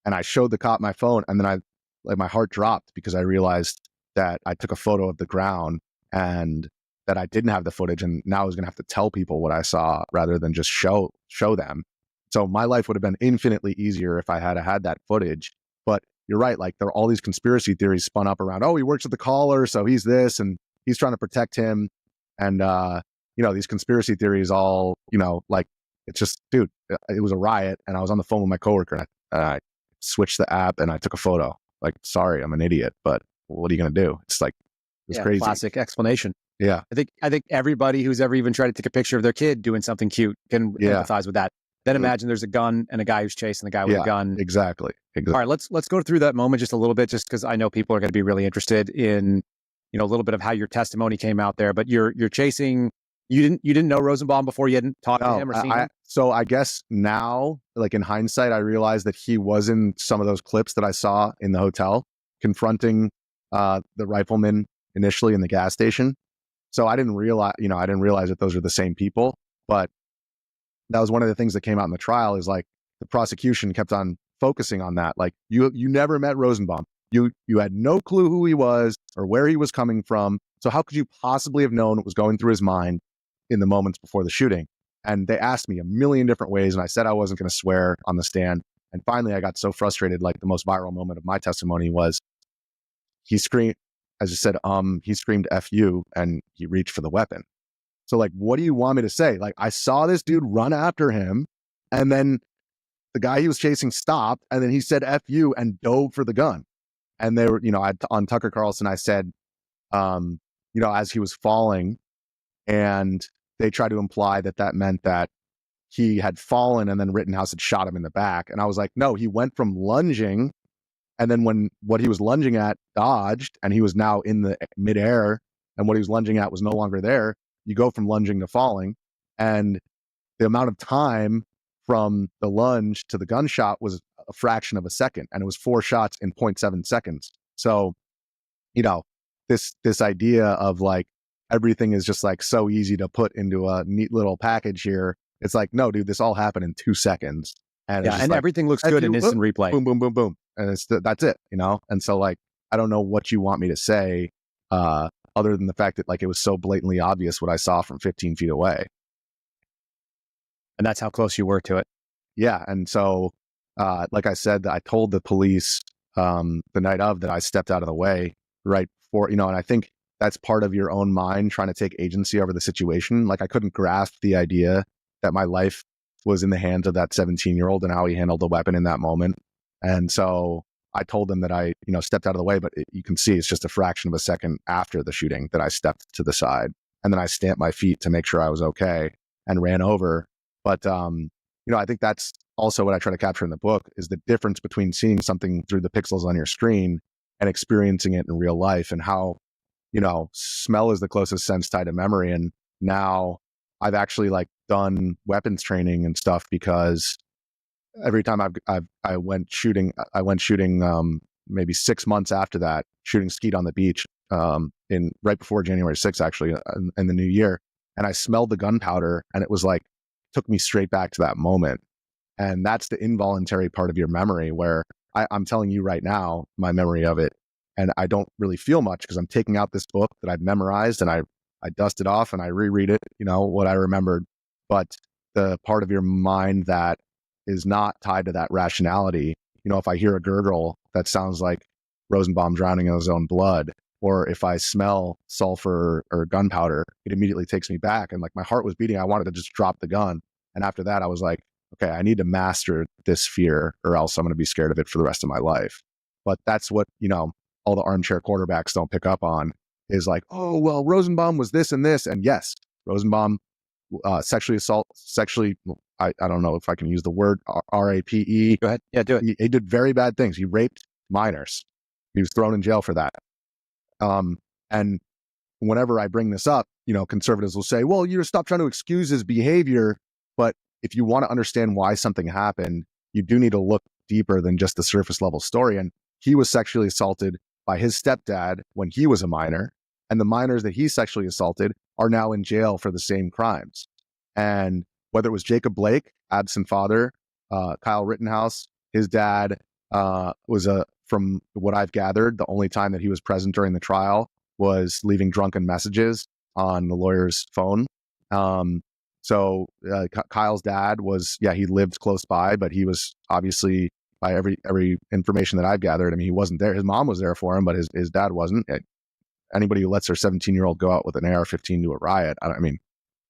And I showed the cop my phone. And then my heart dropped because I realized that I took a photo of the ground and that I didn't have the footage. And now I was going to have to tell people what I saw rather than just show them. So my life would have been infinitely easier if I had that footage. But you're right. Like there are all these conspiracy theories spun up around, oh, he works at the caller, so he's this and he's trying to protect him. And, these conspiracy theories all, like it's just, dude, it was a riot and I was on the phone with my coworker and I switched the app and I took a photo. Like, sorry, I'm an idiot, but what are you going to do? It's like, it's crazy. Classic explanation. Yeah. I think everybody who's ever even tried to take a picture of their kid doing something cute can empathize with that. Then imagine there's a gun and a guy who's chasing the guy with a gun. Exactly. All right, let's go through that moment just a little bit, just because I know people are going to be really interested in, a little bit of how your testimony came out there. But you're chasing. You didn't know Rosenbaum before. You hadn't talked to him or seen him. So I guess now, like in hindsight, I realized that he was in some of those clips that I saw in the hotel confronting the rifleman initially in the gas station. So I didn't realize that those are the same people. But that was one of the things that came out in the trial is like the prosecution kept on focusing on that. Like you never met Rosenbaum. You had no clue who he was or where he was coming from. So how could you possibly have known what was going through his mind in the moments before the shooting? And they asked me a million different ways. And I said I wasn't going to swear on the stand. And finally, I got so frustrated. Like the most viral moment of my testimony was he screamed, as you said, he screamed F you, and he reached for the weapon. So like, what do you want me to say? Like, I saw this dude run after him, and then the guy he was chasing stopped, and then he said F you and dove for the gun. And they were, on Tucker Carlson, I said, as he was falling, and they tried to imply that meant that he had fallen and then Rittenhouse had shot him in the back. And I was like, no, he went from lunging, and then when what he was lunging at dodged and he was now in the midair and what he was lunging at was no longer there, you go from lunging to falling. And the amount of time from the lunge to the gunshot was a fraction of a second. And it was 4 shots in 0.7 seconds. So, this idea of like, everything is just like so easy to put into a neat little package here. It's like, no, dude, this all happened in 2 seconds. And and everything looks good in instant replay. Boom, boom, boom, boom. And that's it, And so like, I don't know what you want me to say, other than the fact that like, it was so blatantly obvious what I saw from 15 feet away. And that's how close you were to it. Yeah. And so, like I said, I told the police, the night of that I stepped out of the way right before, and I think that's part of your own mind trying to take agency over the situation. Like I couldn't grasp the idea that my life was in the hands of that 17-year-old and how he handled the weapon in that moment. And so I told them that I, stepped out of the way, but you can see it's just a fraction of a second after the shooting that I stepped to the side, and then I stamped my feet to make sure I was okay and ran over. But, I think that's also what I try to capture in the book is the difference between seeing something through the pixels on your screen and experiencing it in real life, and how, smell is the closest sense tied to memory. And now I've actually like done weapons training and stuff because every time I went shooting, maybe 6 months after that, shooting skeet on the beach, in right before January 6th, actually, in the new year. And I smelled the gunpowder, and it was like, took me straight back to that moment. And that's the involuntary part of your memory where I'm telling you right now, my memory of it. And I don't really feel much because I'm taking out this book that I've memorized and I dust it off and I reread it, what I remembered. But the part of your mind that is not tied to that rationality, if I hear a gurgle, that sounds like Rosenbaum drowning in his own blood. Or if I smell sulfur or gunpowder, it immediately takes me back. And like my heart was beating. I wanted to just drop the gun. And after that, I was like, okay, I need to master this fear or else I'm going to be scared of it for the rest of my life. But that's what, all the armchair quarterbacks don't pick up on is like, oh, well, Rosenbaum was this and this. And yes, Rosenbaum sexually, I don't know if I can use the word R-A-P-E. Go ahead. Yeah, do it. He did very bad things. He raped minors. He was thrown in jail for that. And whenever I bring this up, conservatives will say, well, you stop trying to excuse his behavior. But if you want to understand why something happened, you do need to look deeper than just the surface level story. And he was sexually assaulted by his stepdad when he was a minor. And the minors that he sexually assaulted are now in jail for the same crimes. And whether it was Jacob Blake, absent father, Kyle Rittenhouse, his dad was from what I've gathered, the only time that he was present during the trial was leaving drunken messages on the lawyer's phone. So Kyle's dad was, he lived close by, but he was obviously, by every information that I've gathered, I mean, he wasn't there. His mom was there for him, but his dad wasn't. Anybody who lets their 17-year-old go out with an AR-15 to a riot, I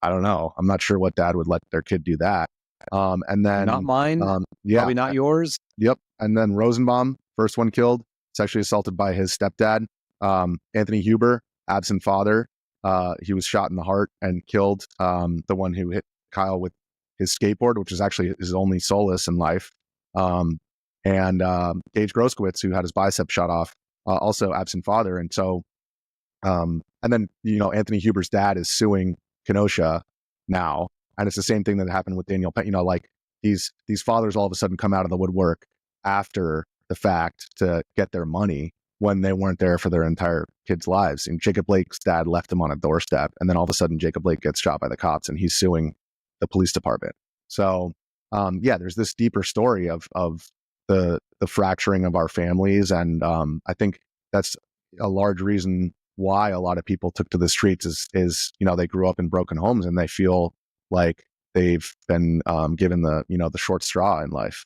don't know. I'm not sure what dad would let their kid do that. And then not mine. Probably not yours. Yep. And then Rosenbaum, first one killed, sexually assaulted by his stepdad. Anthony Huber, absent father. He was shot in the heart and killed. The one who hit Kyle with his skateboard, which is actually his only solace in life. And Gage Groskowitz, who had his bicep shot off, also absent father. And so, and then, Anthony Huber's dad is suing Kenosha now. And it's the same thing that happened with Daniel Penn. Like these fathers all of a sudden come out of the woodwork after the fact to get their money when they weren't there for their entire kids' lives. And Jacob Blake's dad left him on a doorstep. And then all of a sudden, Jacob Blake gets shot by the cops and he's suing the police department. So, there's this deeper story of the fracturing of our families. And I think that's a large reason why a lot of people took to the streets is they grew up in broken homes and they feel like they've been given the short straw in life.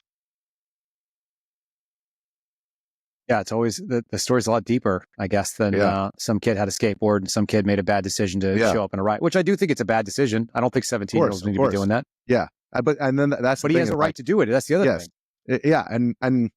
Yeah, it's always the story's a lot deeper, I guess, than some kid had a skateboard and some kid made a bad decision to show up in a riot, which I do think it's a bad decision. I don't think 17-year-olds need to be doing that. Yeah, but he has a right to do it. That's the other thing. Yeah, and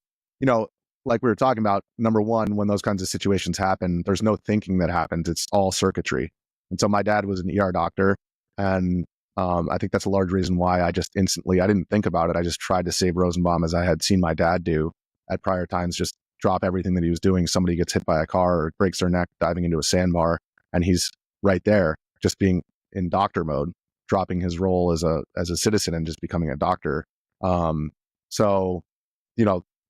like we were talking about, number one, when those kinds of situations happen, there's no thinking that happens. It's all circuitry. And so my dad was an ER doctor, and I think that's a large reason why I just instantly, I didn't think about it. I just tried to save Rosenbaum as I had seen my dad do at prior times, just drop everything that he was doing. Somebody gets hit by a car or breaks their neck diving into a sandbar, and he's right there, just being in doctor mode, dropping his role as a citizen and just becoming a doctor. So,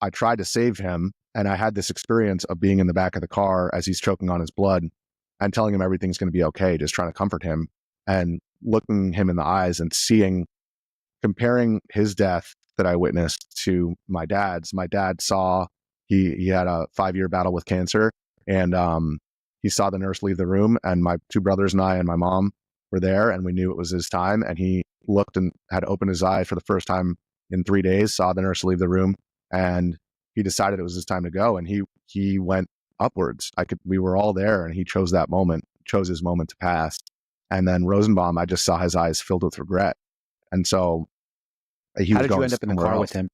I tried to save him, and I had this experience of being in the back of the car as he's choking on his blood and telling him everything's going to be okay, just trying to comfort him and looking him in the eyes and comparing his death that I witnessed to my dad's. My dad saw he had a 5-year battle with cancer, and he saw the nurse leave the room, and my two brothers and I and my mom were there, and we knew it was his time. And he looked and had opened his eye for the first time in 3 days, saw the nurse leave the room, and he decided it was his time to go. And he went upwards. We were all there, and he chose his moment to pass. And then Rosenbaum, I just saw his eyes filled with regret. And so how did you end up in the car with him?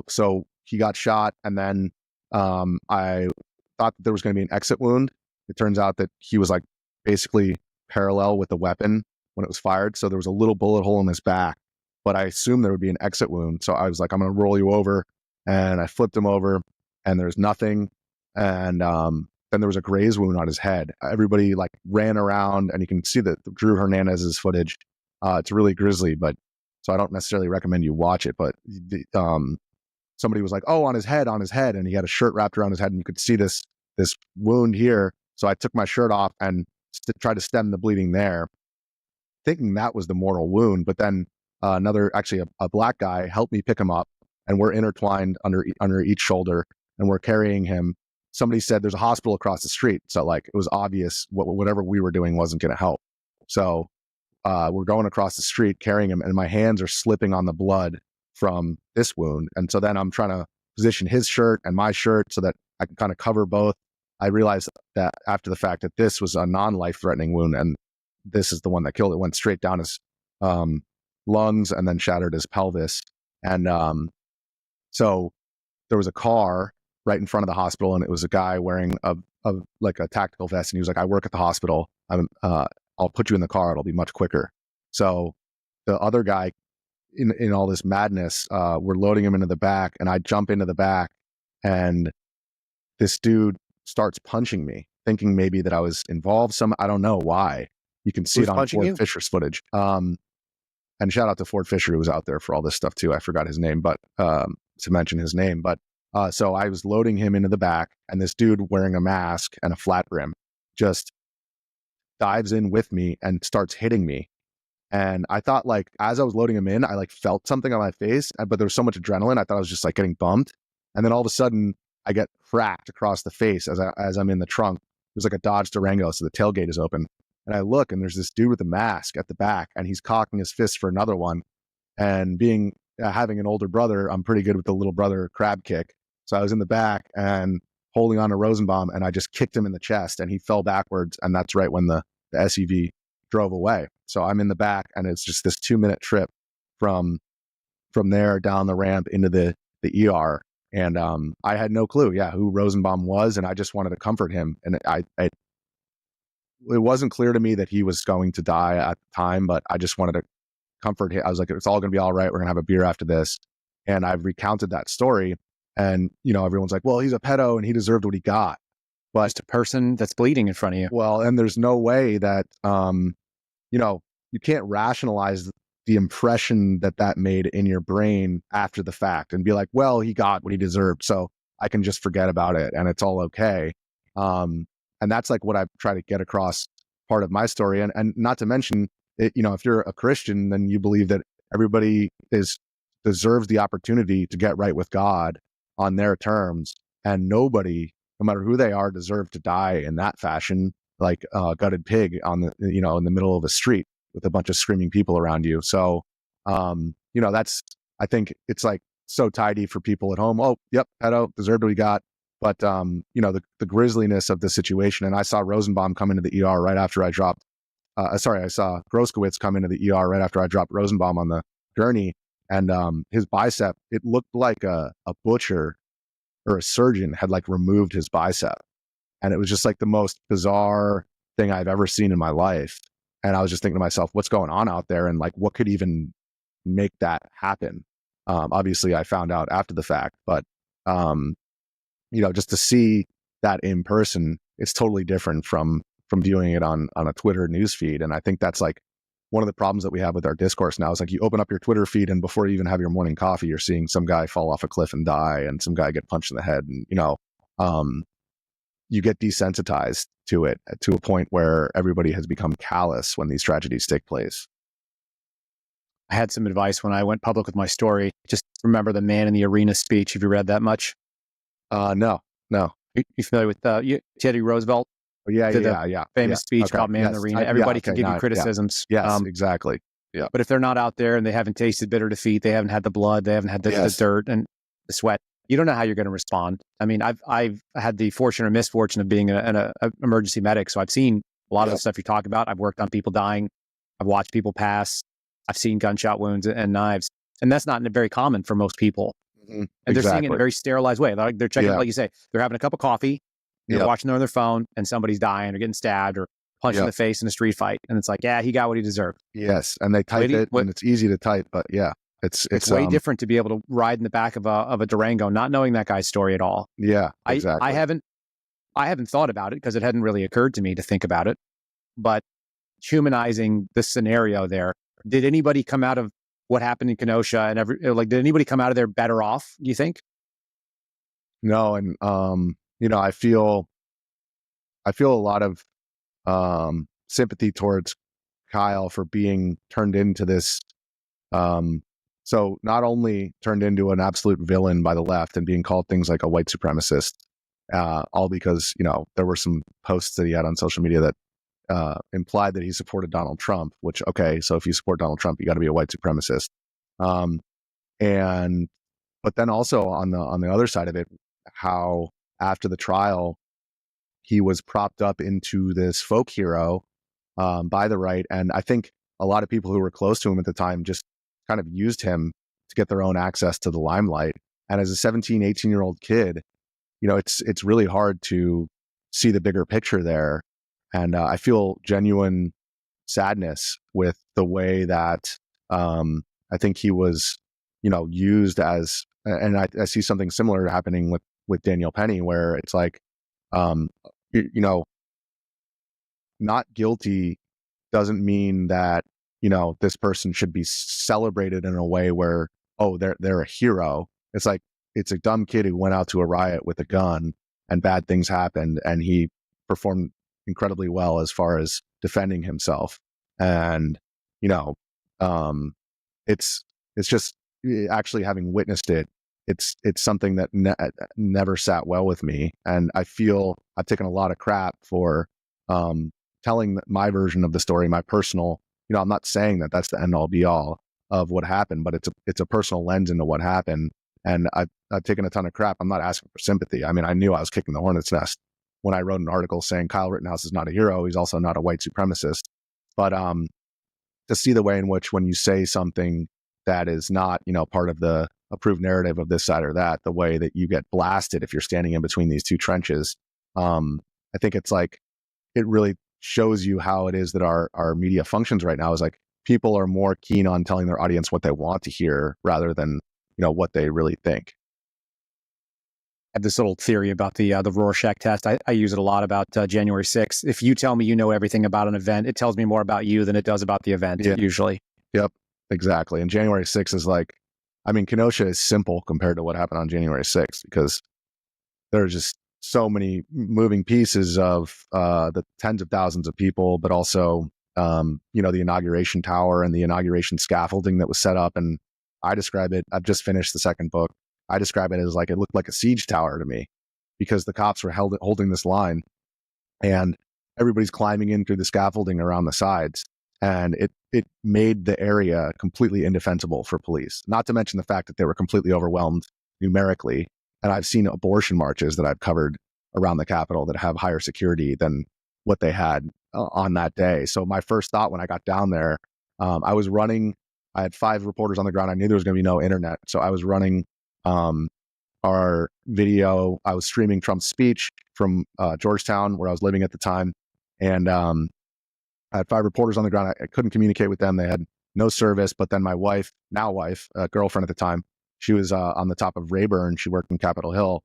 So he got shot, and then I thought that there was going to be an exit wound. It turns out that he was like basically parallel with the weapon when it was fired. So there was a little bullet hole in his back, but I assumed there would be an exit wound. So I was like, I'm going to roll you over. And I flipped him over, and there's nothing. And then there was a graze wound on his head. Everybody like ran around, and you can see that Drew Hernandez's footage. It's really grisly, but so I don't necessarily recommend you watch it. But somebody was like, "Oh, on his head," and he had a shirt wrapped around his head, and you could see this wound here. So I took my shirt off and tried to stem the bleeding there, thinking that was the mortal wound. But then actually a black guy helped me pick him up, and we're intertwined under each shoulder, and we're carrying him. Somebody said there's a hospital across the street, so like it was obvious whatever we were doing wasn't going to help. So we're going across the street carrying him, and my hands are slipping on the blood from this wound, and so then I'm trying to position his shirt and my shirt so that I can kind of cover both. I realized that after the fact that this was a non-life-threatening wound, and this is the one that killed. It went straight down his lungs and then shattered his pelvis. And so there was a car right in front of the hospital, and it was a guy wearing a tactical vest, and he was like, "I work at the hospital. I'll put you in the car. It'll be much quicker." So the other guy, in all this madness, we're loading him into the back, and I jump into the back, and this dude starts punching me, thinking maybe that I was involved. I don't know why. You can see it on Ford Fisher's footage. And shout out to Ford Fisher, who was out there for all this stuff too. I forgot his name, but to mention his name. But so I was loading him into the back, and this dude wearing a mask and a flat brim just dives in with me and starts hitting me. And I thought, like, as I was loading him in, I like felt something on my face, but there was so much adrenaline. I thought I was just like getting bumped. And then all of a sudden I get cracked across the face as I'm in the trunk. It was like a Dodge Durango, so the tailgate is open. And I look, and there's this dude with a mask at the back, and he's cocking his fist for another one. And having an older brother, I'm pretty good with the little brother crab kick. So I was in the back and holding on to Rosenbaum, and I just kicked him in the chest, and he fell backwards. And that's right when the SUV drove away. So I'm in the back, and it's just this 2-minute trip from there down the ramp into the ER. And I had no clue, who Rosenbaum was, and I just wanted to comfort him. And it wasn't clear to me that he was going to die at the time, but I just wanted to comfort him. I was like, it's all going to be all right. We're going to have a beer after this. And I've recounted that story, and everyone's like, well, he's a pedo and he deserved what he got. But just a person that's bleeding in front of you. Well, and there's no way that you can't rationalize the impression that made in your brain after the fact and be like, well, he got what he deserved, so I can just forget about it and it's all okay. And that's like what I try to get across part of my story. And not to mention, if you're a Christian, then you believe that everybody deserves the opportunity to get right with God on their terms, and nobody, no matter who they are, deserve to die in that fashion, like a gutted pig in the middle of a street with a bunch of screaming people around you. So, I think it's like so tidy for people at home. Oh, yep, pedo, deserved what he got. But, the grisliness of the situation. And I saw Rosenbaum come into the ER right after I dropped, I saw Groskowitz come into the ER right after I dropped Rosenbaum on the gurney. And his bicep, it looked like a butcher or a surgeon had like removed his bicep. And it was just like the most bizarre thing I've ever seen in my life. And I was just thinking to myself, what's going on out there? And like, what could even make that happen? Obviously I found out after the fact, but, just to see that in person, it's totally different from viewing it on a Twitter newsfeed. And I think that's like one of the problems that we have with our discourse now is like you open up your Twitter feed, and before you even have your morning coffee, you're seeing some guy fall off a cliff and die, and some guy get punched in the head. And, you get desensitized to it to a point where everybody has become callous when these tragedies take place. I had some advice when I went public with my story. Just remember the man in the arena speech. Have you read that much? No. You familiar with Teddy Roosevelt? Oh, yeah. Famous speech called Man in the Arena. Everybody can give you criticisms. Yeah. Yes, exactly. Yeah. But if they're not out there and they haven't tasted bitter defeat, they haven't had the blood, they haven't had the dirt and the sweat, you don't know how you're going to respond. I mean, I've had the fortune or misfortune of being an emergency medic, so I've seen a lot of the stuff you talk about. I've worked on people dying. I've watched people pass. I've seen gunshot wounds and knives, and that's not very common for most people. Mm-hmm. And they're seeing it in a very sterilized way. They're checking, like you say, they're having a cup of coffee, they're watching on their phone, and somebody's dying or getting stabbed or punched in the face in a street fight, and it's like, he got what he deserved. Yes, and they type and it's easy to type, but it's way different to be able to ride in the back of a Durango, not knowing that guy's story at all. Yeah, exactly. I haven't thought about it because it hadn't really occurred to me to think about it. But humanizing the scenario there, did anybody come out of what happened in Kenosha and did anybody come out of there better off, do you think? No, and I feel a lot of sympathy towards Kyle for being turned into this So not only turned into an absolute villain by the left and being called things like a white supremacist, all because, there were some posts that he had on social media that implied that he supported Donald Trump, which, okay, so if you support Donald Trump, you got to be a white supremacist. But then also on the other side of it, how after the trial, he was propped up into this folk hero by the right. And I think a lot of people who were close to him at the time just kind of used him to get their own access to the limelight. And as a 17, 18-year-old kid, it's really hard to see the bigger picture there. And I feel genuine sadness with the way that I think he was, used as, and I see something similar happening with Daniel Penny, where it's like, not guilty doesn't mean that, this person should be celebrated in a way where, oh, they're a hero. It's like, it's a dumb kid who went out to a riot with a gun and bad things happened, and he performed incredibly well as far as defending himself. And, it's just actually having witnessed it. It's something that never sat well with me. And I feel I've taken a lot of crap for, telling my version of the story, my personal, I'm not saying that that's the end all be all of what happened, but it's a personal lens into what happened. And I've taken a ton of crap. I'm not asking for sympathy. I mean, I knew I was kicking the hornet's nest when I wrote an article saying Kyle Rittenhouse is not a hero. He's also not a white supremacist. But to see the way in which when you say something that is not, part of the approved narrative of this side or that, the way that you get blasted if you're standing in between these two trenches, I think it's like, it really shows you how it is that our media functions right now. Is like, people are more keen on telling their audience what they want to hear rather than, what they really think. I have this little theory about the Rorschach test. I use it a lot about January 6th. If you tell me you know everything about an event, it tells me more about you than it does about the event, usually. Yep, exactly. And January 6th is like, Kenosha is simple compared to what happened on January 6th, because there are just so many moving pieces of the tens of thousands of people, but also, the inauguration tower and the inauguration scaffolding that was set up. And I describe it, I've just finished the second book. I describe it as like, it looked like a siege tower to me, because the cops were holding this line and everybody's climbing in through the scaffolding around the sides. And it made the area completely indefensible for police, not to mention the fact that they were completely overwhelmed numerically. And I've seen abortion marches that I've covered around the Capitol that have higher security than what they had on that day. So my first thought when I got down there, I was running, I had 5 reporters on the ground. I knew there was going to be no internet. So I was running our video. I was streaming Trump's speech from Georgetown, where I was living at the time. And I had 5 reporters on the ground. I couldn't communicate with them. They had no service. But then my wife, girlfriend at the time, she was on the top of Rayburn. She worked in Capitol Hill,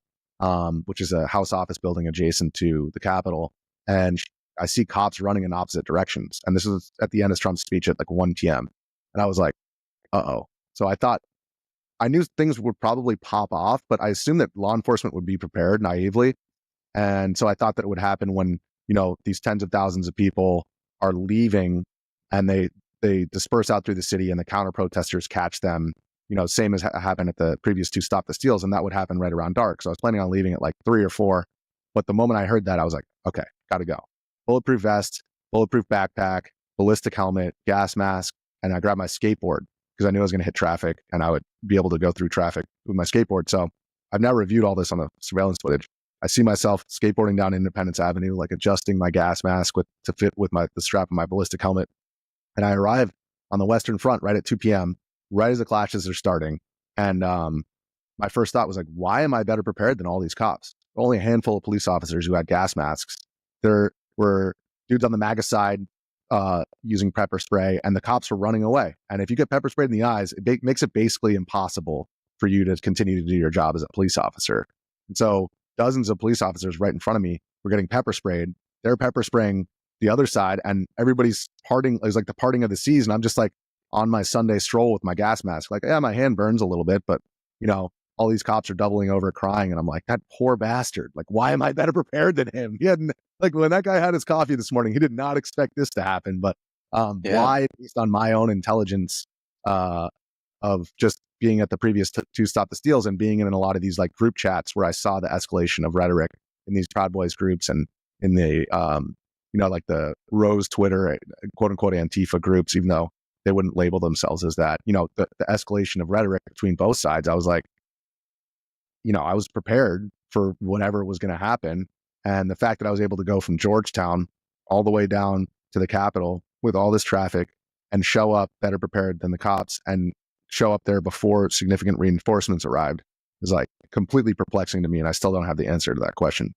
which is a house office building adjacent to the Capitol. And I see cops running in opposite directions. And this was at the end of Trump's speech at like 1 p.m. And I was like, uh-oh. So I knew things would probably pop off, but I assumed that law enforcement would be prepared naively. And so I thought that it would happen when, these tens of thousands of people are leaving and they disperse out through the city and the counter protesters catch them, same as happened at the previous 2 Stop the Steals. And that would happen right around dark. So I was planning on leaving at like 3 or 4. But the moment I heard that, I was like, okay, got to go. Bulletproof vest, bulletproof backpack, ballistic helmet, gas mask. And I grabbed my skateboard because I knew I was going to hit traffic and I would be able to go through traffic with my skateboard. So I've now reviewed all this on the surveillance footage. I see myself skateboarding down Independence Avenue, like adjusting my gas mask to fit with the strap of my ballistic helmet. And I arrive on the Western Front right at 2 p.m., right as the clashes are starting. And my first thought was like, why am I better prepared than all these cops? Only a handful of police officers who had gas masks. There were dudes on the MAGA side using pepper spray, and the cops were running away. And if you get pepper sprayed in the eyes, it makes it basically impossible for you to continue to do your job as a police officer. And so dozens of police officers right in front of me were getting pepper sprayed. They're pepper spraying the other side, and everybody's parting. It was like the parting of the seas. And I'm just like on my Sunday stroll with my gas mask, like, yeah, my hand burns a little bit, but all these cops are doubling over crying. And I'm like, that poor bastard. Like, why am I better prepared than him? He hadn't, like, when that guy had his coffee this morning, he did not expect this to happen. But why, based on my own intelligence of just being at the previous two Stop the Steals and being in a lot of these like group chats where I saw the escalation of rhetoric in these Proud Boys groups and in the, like the Rose Twitter, quote unquote, Antifa groups, even though they wouldn't label themselves as that, the escalation of rhetoric between both sides. I was like, I was prepared for whatever was going to happen. And the fact that I was able to go from Georgetown all the way down to the Capitol with all this traffic and show up better prepared than the cops and show up there before significant reinforcements arrived is like completely perplexing to me. And I still don't have the answer to that question.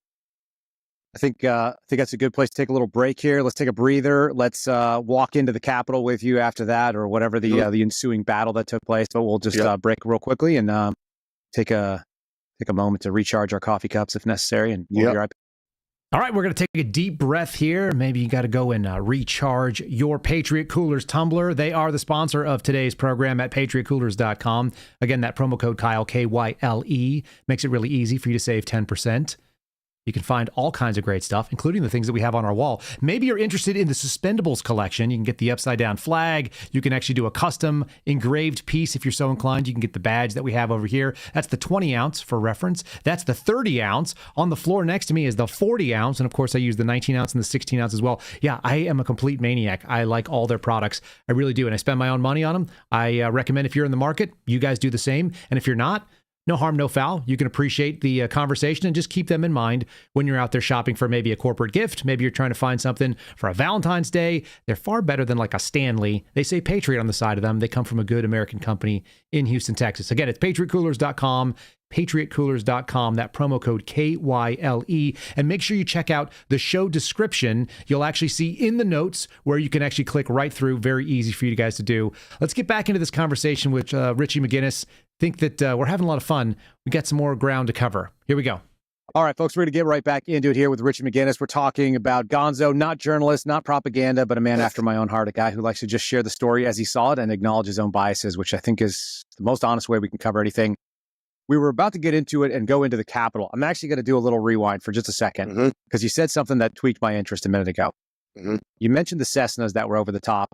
I think that's a good place to take a little break here. Let's take a breather. Let's walk into the Capitol with you after that, or whatever the ensuing battle that took place. But we'll just break real quickly and take a moment to recharge our coffee cups if necessary, and we'll be right back. All right, we're going to take a deep breath here. Maybe you got to go and recharge your Patriot Coolers tumbler. They are the sponsor of today's program at patriotcoolers.com. Again, that promo code Kyle, Kyle, makes it really easy for you to save 10%. You can find all kinds of great stuff, including the things that we have on our wall. Maybe you're interested in the Suspendables collection. You can get the upside-down flag. You can actually do a custom engraved piece if you're so inclined. You can get the badge that we have over here. That's the 20-ounce for reference. That's the 30-ounce. On the floor next to me is the 40-ounce, and of course, I use the 19-ounce and the 16-ounce as well. Yeah, I am a complete maniac. I like all their products. I really do, and I spend my own money on them. I recommend if you're in the market, you guys do the same, and if you're not, no harm, no foul. You can appreciate the conversation and just keep them in mind when you're out there shopping for maybe a corporate gift. Maybe you're trying to find something for a Valentine's Day. They're far better than like a Stanley. They say Patriot on the side of them. They come from a good American company in Houston, Texas. Again, it's patriotcoolers.com, patriotcoolers.com, that promo code KYLE. And make sure you check out the show description. You'll actually see in the notes where you can actually click right through. Very easy for you guys to do. Let's get back into this conversation with Richie McGinnis. Think that we're having a lot of fun. We got some more ground to cover. Here we go. All right, folks, we're going to get right back into it here with Richie McGinnis. We're talking about Gonzo, not journalist, not propaganda, but a man after my own heart, a guy who likes to just share the story as he saw it and acknowledge his own biases, which I think is the most honest way we can cover anything. We were about to get into it and go into the Capitol. I'm actually going to do a little rewind for just a second because you said something that tweaked my interest a minute ago. You mentioned the Cessnas that were over the top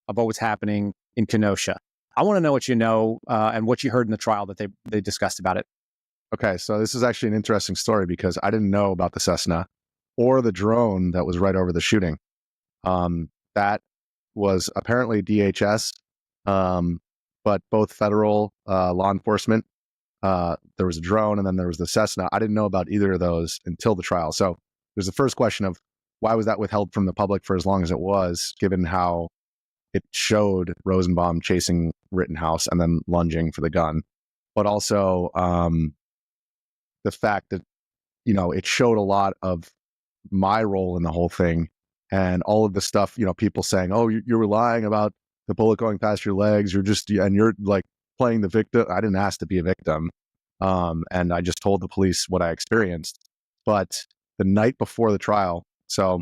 of what was happening in Kenosha. I want to know what you know and what you heard in the trial that they discussed about it. Okay, so this is actually an interesting story because I didn't know about the Cessna or the drone that was right over the shooting. That was apparently DHS, but both federal law enforcement. There was a drone and then there was the Cessna. I didn't know about either of those until the trial. So there's the first question of why was that withheld from the public for as long as it was, given how it showed Rosenbaum chasing Rittenhouse and then lunging for the gun. But also the fact that, it showed a lot of my role in the whole thing and all of the stuff, people saying, oh, you're lying about the bullet going past your legs. You're like playing the victim. I didn't ask to be a victim. And I just told the police what I experienced. But the night before the trial, so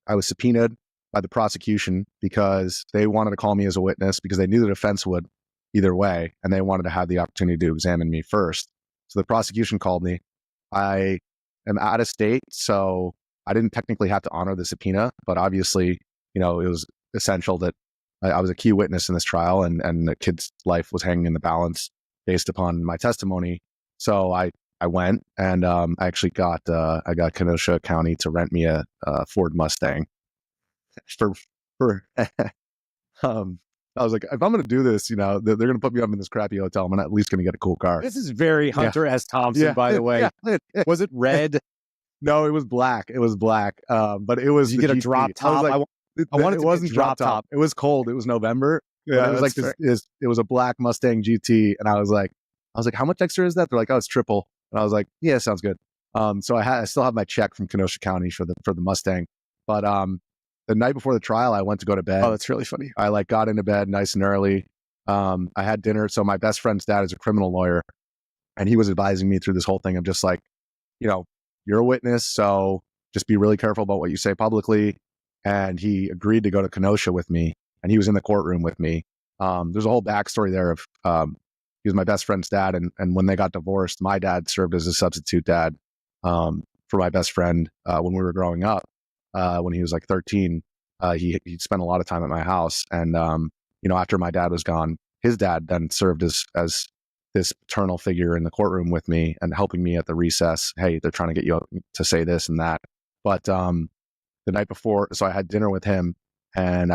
I was subpoenaed by the prosecution because they wanted to call me as a witness because they knew the defense would either way, and they wanted to have the opportunity to examine me first. So the prosecution called me. I am out of state, so I didn't technically have to honor the subpoena, but obviously, it was essential that I was a key witness in this trial, and the kid's life was hanging in the balance based upon my testimony. So I went, and I actually got Kenosha County to rent me a Ford Mustang. I was like, if I'm going to do this, they're going to put me up in this crappy hotel. I'm at least going to get a cool car. This is very Hunter S. Thompson, by the way. Was it red? No, it was black. It was black. But it was. Did you get a drop top? I wanted it wasn't drop top. It was cold. It was November. Yeah, it was like this. It was a black Mustang GT, and I was like, how much extra is that? They're like, oh, it's triple. And I was like, yeah, sounds good. So I still have my check from Kenosha County for the Mustang, but the night before the trial, I went to go to bed. Oh, that's really funny. I got into bed nice and early. I had dinner. So my best friend's dad is a criminal lawyer, and he was advising me through this whole thing of just like, you're a witness, so just be really careful about what you say publicly. And he agreed to go to Kenosha with me, and he was in the courtroom with me. There's a whole backstory there of he was my best friend's dad, and when they got divorced, my dad served as a substitute dad for my best friend when we were growing up. When he was like 13, he spent a lot of time at my house, and after my dad was gone, his dad then served as this paternal figure in the courtroom with me and helping me at the recess. Hey, they're trying to get you to say this and that. But the night before, so I had dinner with him, and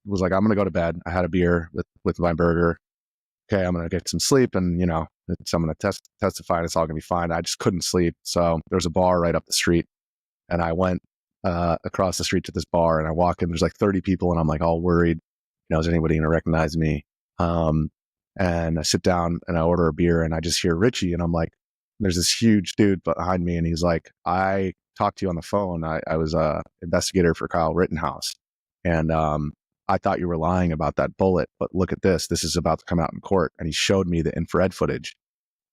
was like, I'm going to go to bed. I had a beer with my burger. Okay, I'm going to get some sleep, and I'm going to testify, and it's all going to be fine. I just couldn't sleep. So there's a bar right up the street, and I went across the street to this bar, and I walk in. There's like 30 people, and I'm like all worried. Is anybody going to recognize me? And I sit down and I order a beer, and I just hear Richie, and I'm like, there's this huge dude behind me, and he's like, I talked to you on the phone. I was a investigator for Kyle Rittenhouse, and I thought you were lying about that bullet, but look at this. This is about to come out in court. And he showed me the infrared footage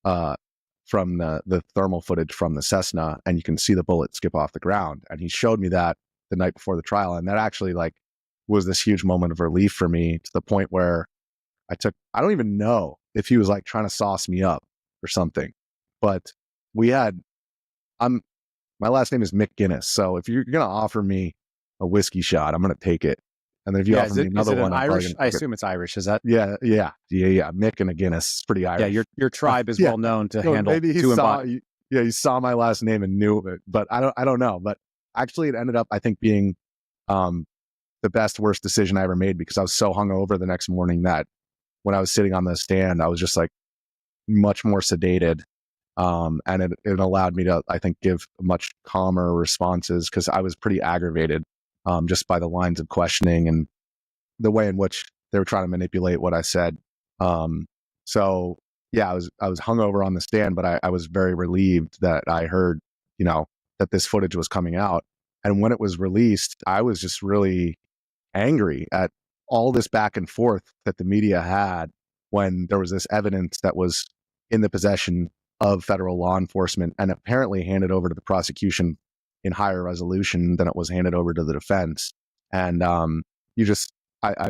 from the thermal footage from the Cessna, and you can see the bullet skip off the ground. And he showed me that the night before the trial, and that actually was this huge moment of relief for me, to the point where I don't even know if he was trying to sauce me up or something, but my last name is McGinnis. So if you're going to offer me a whiskey shot, I'm going to take it. And then if you offer me another one, Irish? I assume it's Irish. Is that? Yeah. Mick and a Guinness. It's pretty Irish. Yeah, your tribe is well known to handle. Maybe he saw my last name and knew it, but I don't know. But actually, it ended up, I think, being the worst decision I ever made, because I was so hungover the next morning that when I was sitting on the stand, I was just much more sedated. And it allowed me to, I think, give much calmer responses, because I was pretty aggravated just by the lines of questioning and the way in which they were trying to manipulate what I said. So yeah, I was hungover on the stand, but I was very relieved that I heard, that this footage was coming out. And when it was released, I was just really angry at all this back and forth that the media had, when there was this evidence that was in the possession of federal law enforcement and apparently handed over to the prosecution in higher resolution than it was handed over to the defense. And I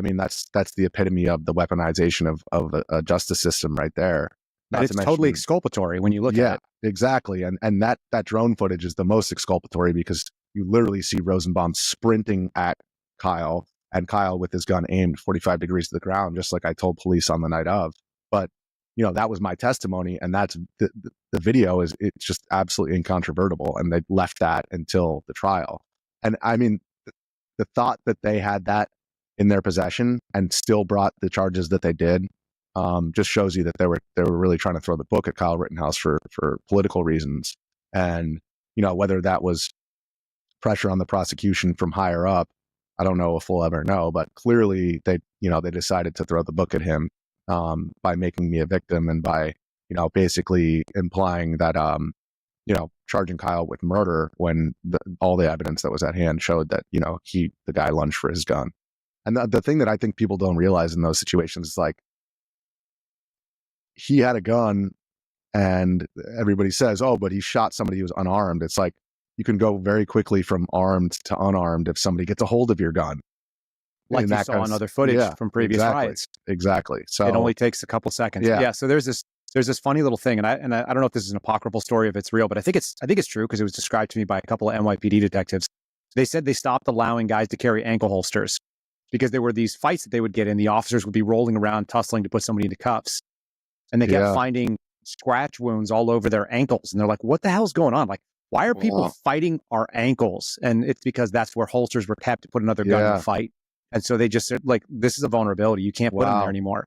mean, that's the epitome of the weaponization of a justice system right there. And it's totally exculpatory when you look at it. Exactly. And that drone footage is the most exculpatory, because you literally see Rosenbaum sprinting at Kyle, and Kyle with his gun aimed 45 degrees to the ground, just like I told police on the night of. But that was my testimony, and that's the video it's just absolutely incontrovertible, and they left that until the trial. And I mean, the thought that they had that in their possession and still brought the charges that they did just shows you that they were really trying to throw the book at Kyle Rittenhouse for political reasons. And whether that was pressure on the prosecution from higher up, I don't know if we'll ever know, but clearly they decided to throw the book at him by making me a victim, and by basically implying that charging Kyle with murder, when all the evidence that was at hand showed that the guy lunged for his gun. And the thing that I think people don't realize in those situations is he had a gun, and everybody says, oh, but he shot somebody who was unarmed. It's you can go very quickly from armed to unarmed if somebody gets a hold of your gun. Like you saw on other footage from previous riots. Exactly. So it only takes a couple seconds. Yeah. So there's this funny little thing, and I don't know if this is an apocryphal story, if it's real, but I think it's true, because it was described to me by a couple of NYPD detectives. They said they stopped allowing guys to carry ankle holsters because there were these fights that they would get in. The officers would be rolling around, tussling to put somebody into cuffs, and they kept finding scratch wounds all over their ankles. And they're like, what the hell's going on? Why are people fighting our ankles? And it's because that's where holsters were kept to put another gun in the fight. And so they just said, this is a vulnerability. You can't put them there anymore.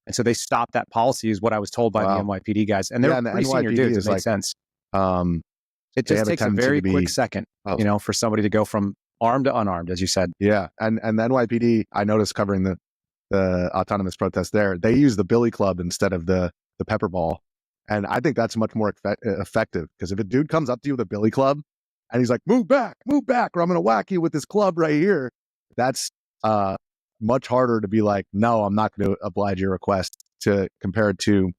And so they stopped that policy, is what I was told by the NYPD guys. And they're pretty senior dudes. It makes sense. It just takes a very quick second, for somebody to go from armed to unarmed, as you said. Yeah. And the NYPD, I noticed covering the autonomous protest there, they use the billy club instead of the pepper ball. And I think that's much more effective, because if a dude comes up to you with a billy club and he's like, move back, or I'm going to whack you with this club right here, that's much harder to be like, no, I'm not going to oblige your request, compared to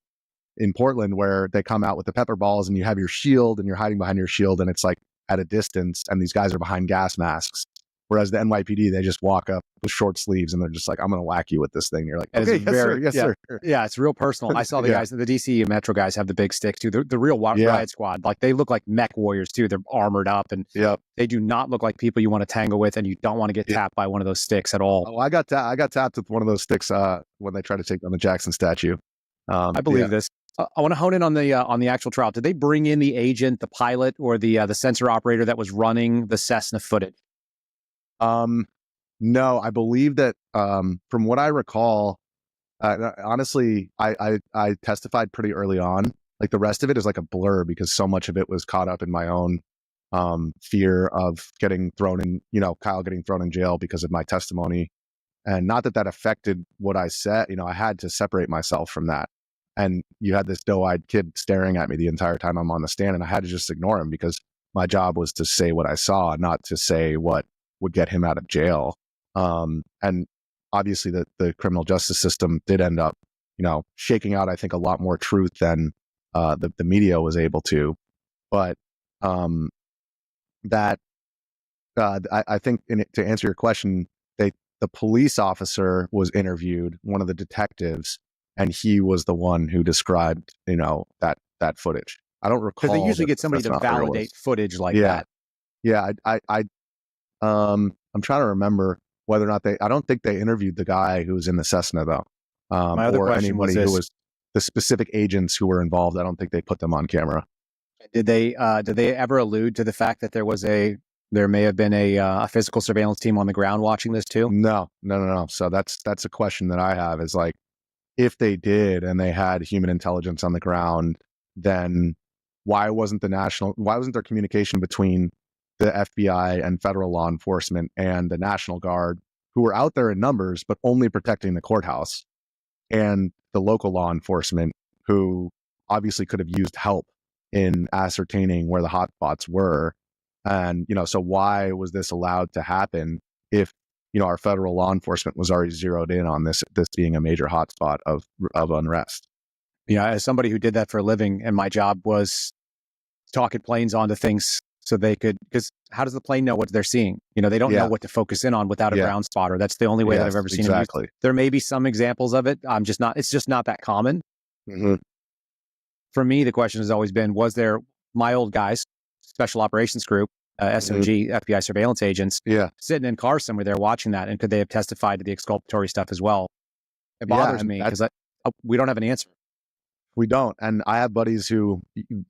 in Portland, where they come out with the pepper balls and you have your shield and you're hiding behind your shield, and it's at a distance, and these guys are behind gas masks. Whereas the NYPD, they just walk up with short sleeves and they're just like, I'm going to whack you with this thing. You're like, And okay, it's yes, sir. Yes, yeah, sir. yeah, it's real personal. I saw the guys, the DC Metro guys have the big sticks too. The real riot squad, like they look like mech warriors too. They're armored up and they do not look like people you want to tangle with, and you don't want to get tapped by one of those sticks at all. Oh, I got tapped with one of those sticks when they tried to take down the Jackson statue. I believe this. I want to hone in on the actual trial. Did they bring in the agent, the pilot, or the sensor operator that was running the Cessna footage? No, I believe that from what I recall, honestly, I testified pretty early on. Like the rest of it is like a blur because so much of it was caught up in my own fear of getting thrown in, Kyle getting thrown in jail because of my testimony. And not that affected what I said, I had to separate myself from that. And you had this doe-eyed kid staring at me the entire time I'm on the stand, and I had to just ignore him because my job was to say what I saw, not to say what would get him out of jail. And obviously the criminal justice system did end up, shaking out, I think, a lot more truth than the media was able to. But I think to answer your question, the police officer was interviewed, one of the detectives, and he was the one who described, that footage. I don't recall. Because they usually get somebody to validate footage like that. Yeah. I'm trying to remember whether or not I don't think they interviewed the guy who was in the Cessna though. My other or question anybody who was the specific agents who were involved. I don't think they put them on camera. Did they ever allude to the fact that there may have been a physical surveillance team on the ground watching this too? No. So that's a question that I have is like, if they did and they had human intelligence on the ground, then why wasn't there communication between the FBI and federal law enforcement and the National Guard, who were out there in numbers, but only protecting the courthouse, and the local law enforcement, who obviously could have used help in ascertaining where the hotspots were? And, so why was this allowed to happen if, our federal law enforcement was already zeroed in on this being a major hotspot of unrest? Yeah, as somebody who did that for a living, and my job was talking planes onto things so they could, because how does the plane know what they're seeing? They don't know what to focus in on without a ground spotter. That's the only way that I've ever seen it. Exactly. There may be some examples of it. It's just not that common. Mm-hmm. For me, the question has always been, was there my old guys, special operations group, SOG, FBI surveillance agents, sitting in cars somewhere there watching that, and could they have testified to the exculpatory stuff as well? It bothers me because we don't have an answer. We don't. And I have buddies who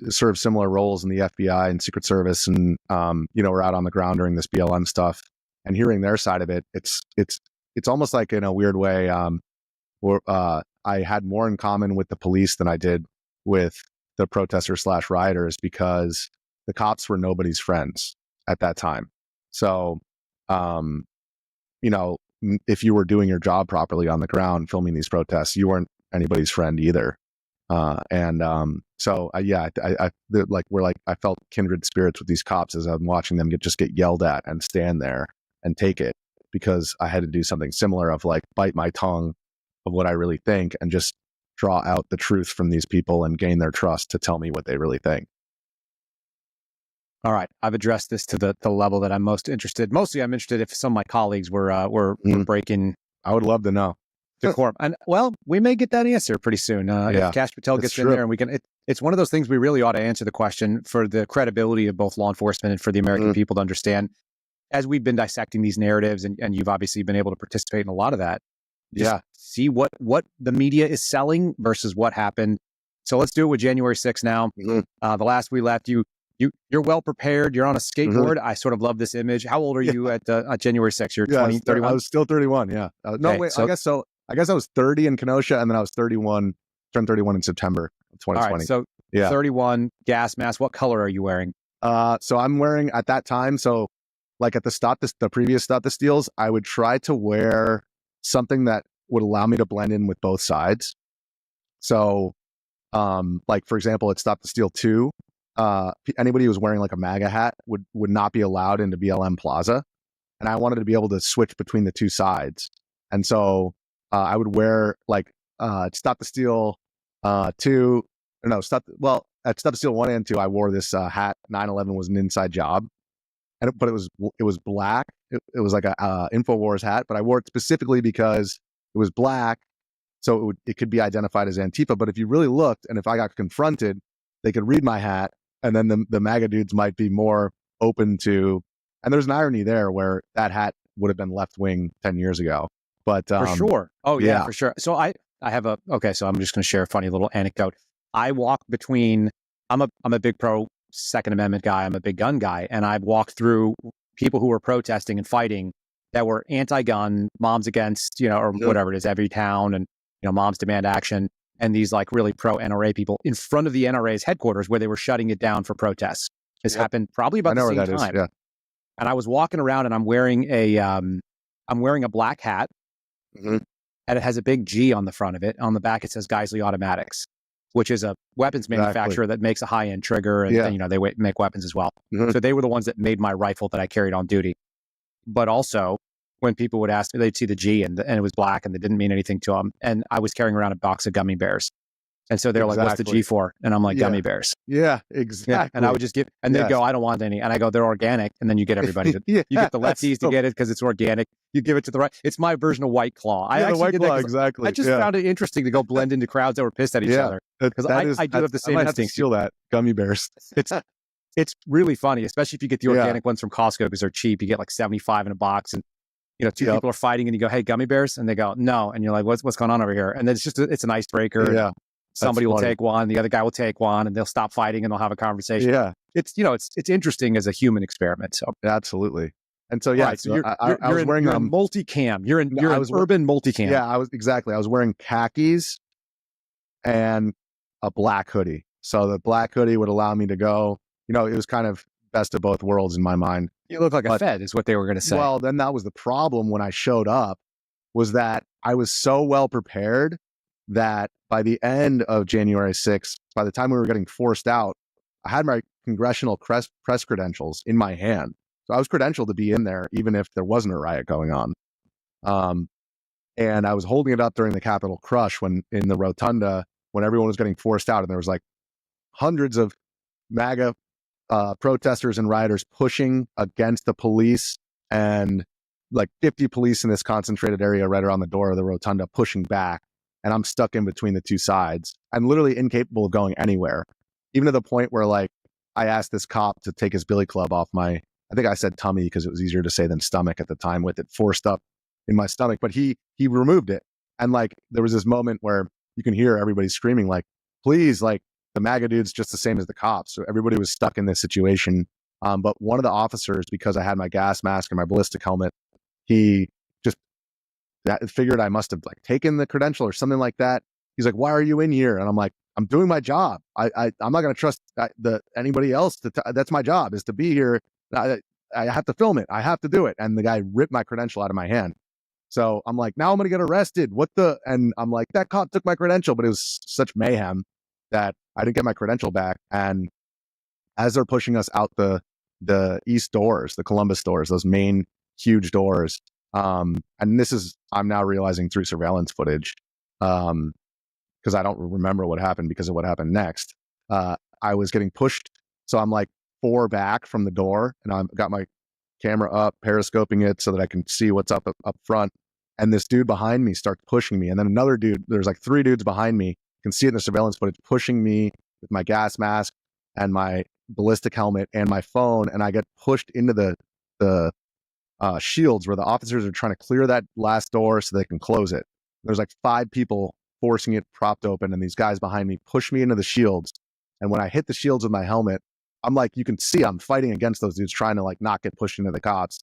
serve similar roles in the FBI and Secret Service, and we're out on the ground during this BLM stuff, and hearing their side of it, it's almost like, in a weird way, where I had more in common with the police than I did with the protesters / rioters, because the cops were nobody's friends at that time. So, if you were doing your job properly on the ground, filming these protests, you weren't anybody's friend either. I felt kindred spirits with these cops as I'm watching them get yelled at and stand there and take it, because I had to do something similar of like bite my tongue of what I really think and just draw out the truth from these people and gain their trust to tell me what they really think. All right, I've addressed this to the level that I'm most interested. Mostly, I'm interested if some of my colleagues were breaking. I would love to know. Decorum. And we may get that answer pretty soon. If Cash Patel gets in there, and we can. It's one of those things we really ought to answer the question for the credibility of both law enforcement and for the American people to understand. As we've been dissecting these narratives, and you've obviously been able to participate in a lot of that. See what the media is selling versus what happened. So let's do it with January 6th now. The last we left, you're well prepared. You're on a skateboard. I sort of love this image. How old are you at January 6th? You're 20, 31? I was still 31. Yeah. I guess so. I guess I was 30 in Kenosha, and then I was turned 31 in September of 2020. All right, so 31, gas mask. What color are you wearing? So I'm wearing at that time. So like at the previous Stop the Steals, I would try to wear something that would allow me to blend in with both sides. So, like for example, at Stop the Steal 2, anybody who was wearing like a MAGA hat would not be allowed into BLM Plaza. And I wanted to be able to switch between the two sides. And so I would wear like Stop the Steal 2. At Stop the Steal 1 and 2, I wore this hat. 9/11 was an inside job, but it was black. it was like a InfoWars hat, but I wore it specifically because it was black, so it could be identified as Antifa. But if you really looked, and if I got confronted, they could read my hat, and then the MAGA dudes might be more open to. And there's an irony there where that hat would have been left wing 10 years ago. But for sure. Oh yeah, yeah, for sure. So I have so I'm just going to share a funny little anecdote. I walk between. I'm a big pro Second Amendment guy. I'm a big gun guy, and I've walked through people who were protesting and fighting that were anti-gun, moms against, or whatever it is, every town, and moms demand action, and these like really pro NRA people in front of the NRA's headquarters where they were shutting it down for protests. This happened probably about the same time. Yeah. And I was walking around, and I'm wearing a black hat, and it has a big G on the front of it. On the back, it says Geisley Automatics, which is a weapons manufacturer that makes a high-end trigger, and they make weapons as well. So they were the ones that made my rifle that I carried on duty. But also, when people would ask me, they'd see the G and it was black and it didn't mean anything to them. And I was carrying around a box of gummy bears. And so they're like, what's the G for? And I'm like, gummy bears. Yeah, exactly. Yeah. And I would just give, and they'd go, I don't want any. And I go, they're organic. And then you get everybody to, you get the lefties to get it because it's organic. You give it to the right. It's my version of White Claw. The White Claw, exactly. I just found it interesting to go blend into crowds that were pissed at each other. Because I do have the same instinct. Steal that, gummy bears. It's really funny, especially if you get the organic ones from Costco because they're cheap. You get like 75 in a box, and two people are fighting, and you go, "Hey, gummy bears," and they go, "No," and you're like, "What's going on over here?" And then it's an icebreaker. Yeah, somebody will take one, the other guy will take one, and they'll stop fighting and they'll have a conversation. Yeah, it's interesting as a human experiment. So absolutely. And so so I was wearing a multicam. You're an urban multicam. Yeah, I was wearing khakis and a black hoodie. So the black hoodie would allow me to go. It was kind of best of both worlds in my mind. You look like a Fed is what they were going to say. Well, then that was the problem when I showed up, was that I was so well prepared that by the end of January 6th, by the time we were getting forced out, I had my congressional press credentials in my hand. So I was credentialed to be in there, even if there wasn't a riot going on. And I was holding it up during the Capitol crush when in the rotunda, when everyone was getting forced out, and there was like hundreds of MAGA protesters and rioters pushing against the police, and like 50 police in this concentrated area right around the door of the rotunda pushing back. And I'm stuck in between the two sides. I'm literally incapable of going anywhere, even to the point where like I asked this cop to take his billy club off I think I said tummy because it was easier to say than stomach at the time, with it forced up in my stomach, but he removed it. And like there was this moment where you can hear everybody screaming like, please, like, the MAGA dude's just the same as the cops. So everybody was stuck in this situation. But one of the officers, because I had my gas mask and my ballistic helmet, he just figured I must have like taken the credential or something like that. He's like, why are you in here? And I'm like, I'm doing my job. I'm not going to trust anybody else. That's my job, is to be here. I have to film it. I have to do it. And the guy ripped my credential out of my hand. So I'm like, now I'm going to get arrested. And I'm like, that cop took my credential, but it was such mayhem that I didn't get my credential back. And as they're pushing us out the east doors, the Columbus doors, those main huge doors. And this is, I'm now realizing through surveillance footage, because I don't remember what happened because of what happened next. I was getting pushed. So I'm like 4 back from the door, and I've got my camera up, periscoping it so that I can see what's up front. And this dude behind me starts pushing me. And then another dude, there's like 3 dudes behind me, can see it in the surveillance footage, pushing me with my gas mask and my ballistic helmet and my phone. And I get pushed into the shields where the officers are trying to clear that last door so they can close it. There's like 5 people forcing it propped open, and these guys behind me push me into the shields. And when I hit the shields with my helmet, I'm like, you can see I'm fighting against those dudes trying to like not get pushed into the cops.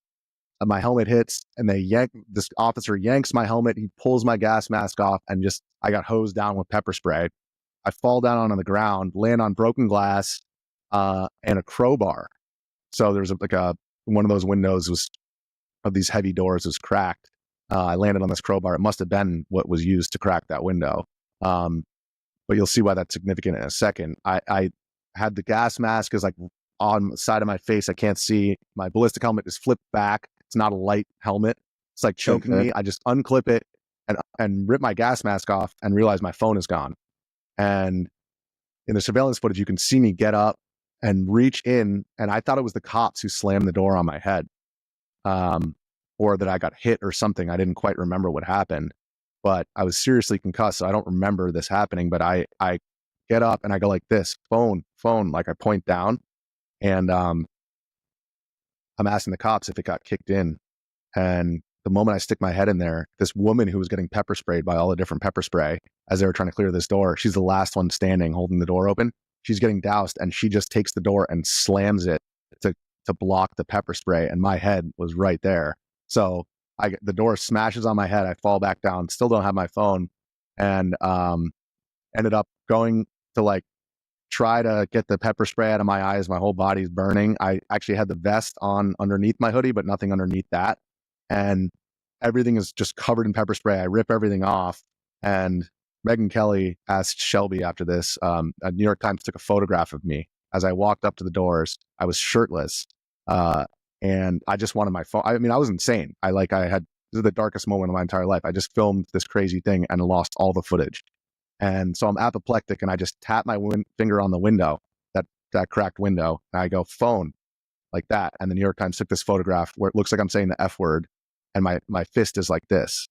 And my helmet hits, and this officer yanks my helmet. He pulls my gas mask off, and I got hosed down with pepper spray. I fall down on the ground, land on broken glass, and a crowbar. So there's one of those windows of these heavy doors was cracked. I landed on this crowbar. It must have been what was used to crack that window. But you'll see why that's significant in a second. I had the gas mask is like on the side of my face. I can't see. My ballistic helmet is flipped back. It's not a light helmet. It's like choking me. I just unclip it and rip my gas mask off and realize my phone is gone. And in the surveillance footage, you can see me get up and reach in. And I thought it was the cops who slammed the door on my head. or that I got hit or something. I didn't quite remember what happened, but I was seriously concussed. So I don't remember this happening, but I get up and I go like this, phone, like I point down, and I'm asking the cops if it got kicked in. And the moment I stick my head in there, this woman who was getting pepper sprayed by all the different pepper spray as they were trying to clear this door, she's the last one standing holding the door open. She's getting doused, and she just takes the door and slams it to block the pepper spray. And my head was right there. So the door smashes on my head. I fall back down, still don't have my phone, and ended up going to like try to get the pepper spray out of my eyes. My whole body's burning. I actually had the vest on underneath my hoodie, but nothing underneath that. And everything is just covered in pepper spray. I rip everything off. And Megyn Kelly asked Shelby after this, a New York Times took a photograph of me as I walked up to the doors. I was shirtless. And I just wanted my phone. I mean, I was insane. This is the darkest moment of my entire life. I just filmed this crazy thing and lost all the footage. And so I'm apoplectic, and I just tap my finger on the window, that cracked window, and I go, phone, like that. And the New York Times took this photograph where it looks like I'm saying the F word, and my fist is like this.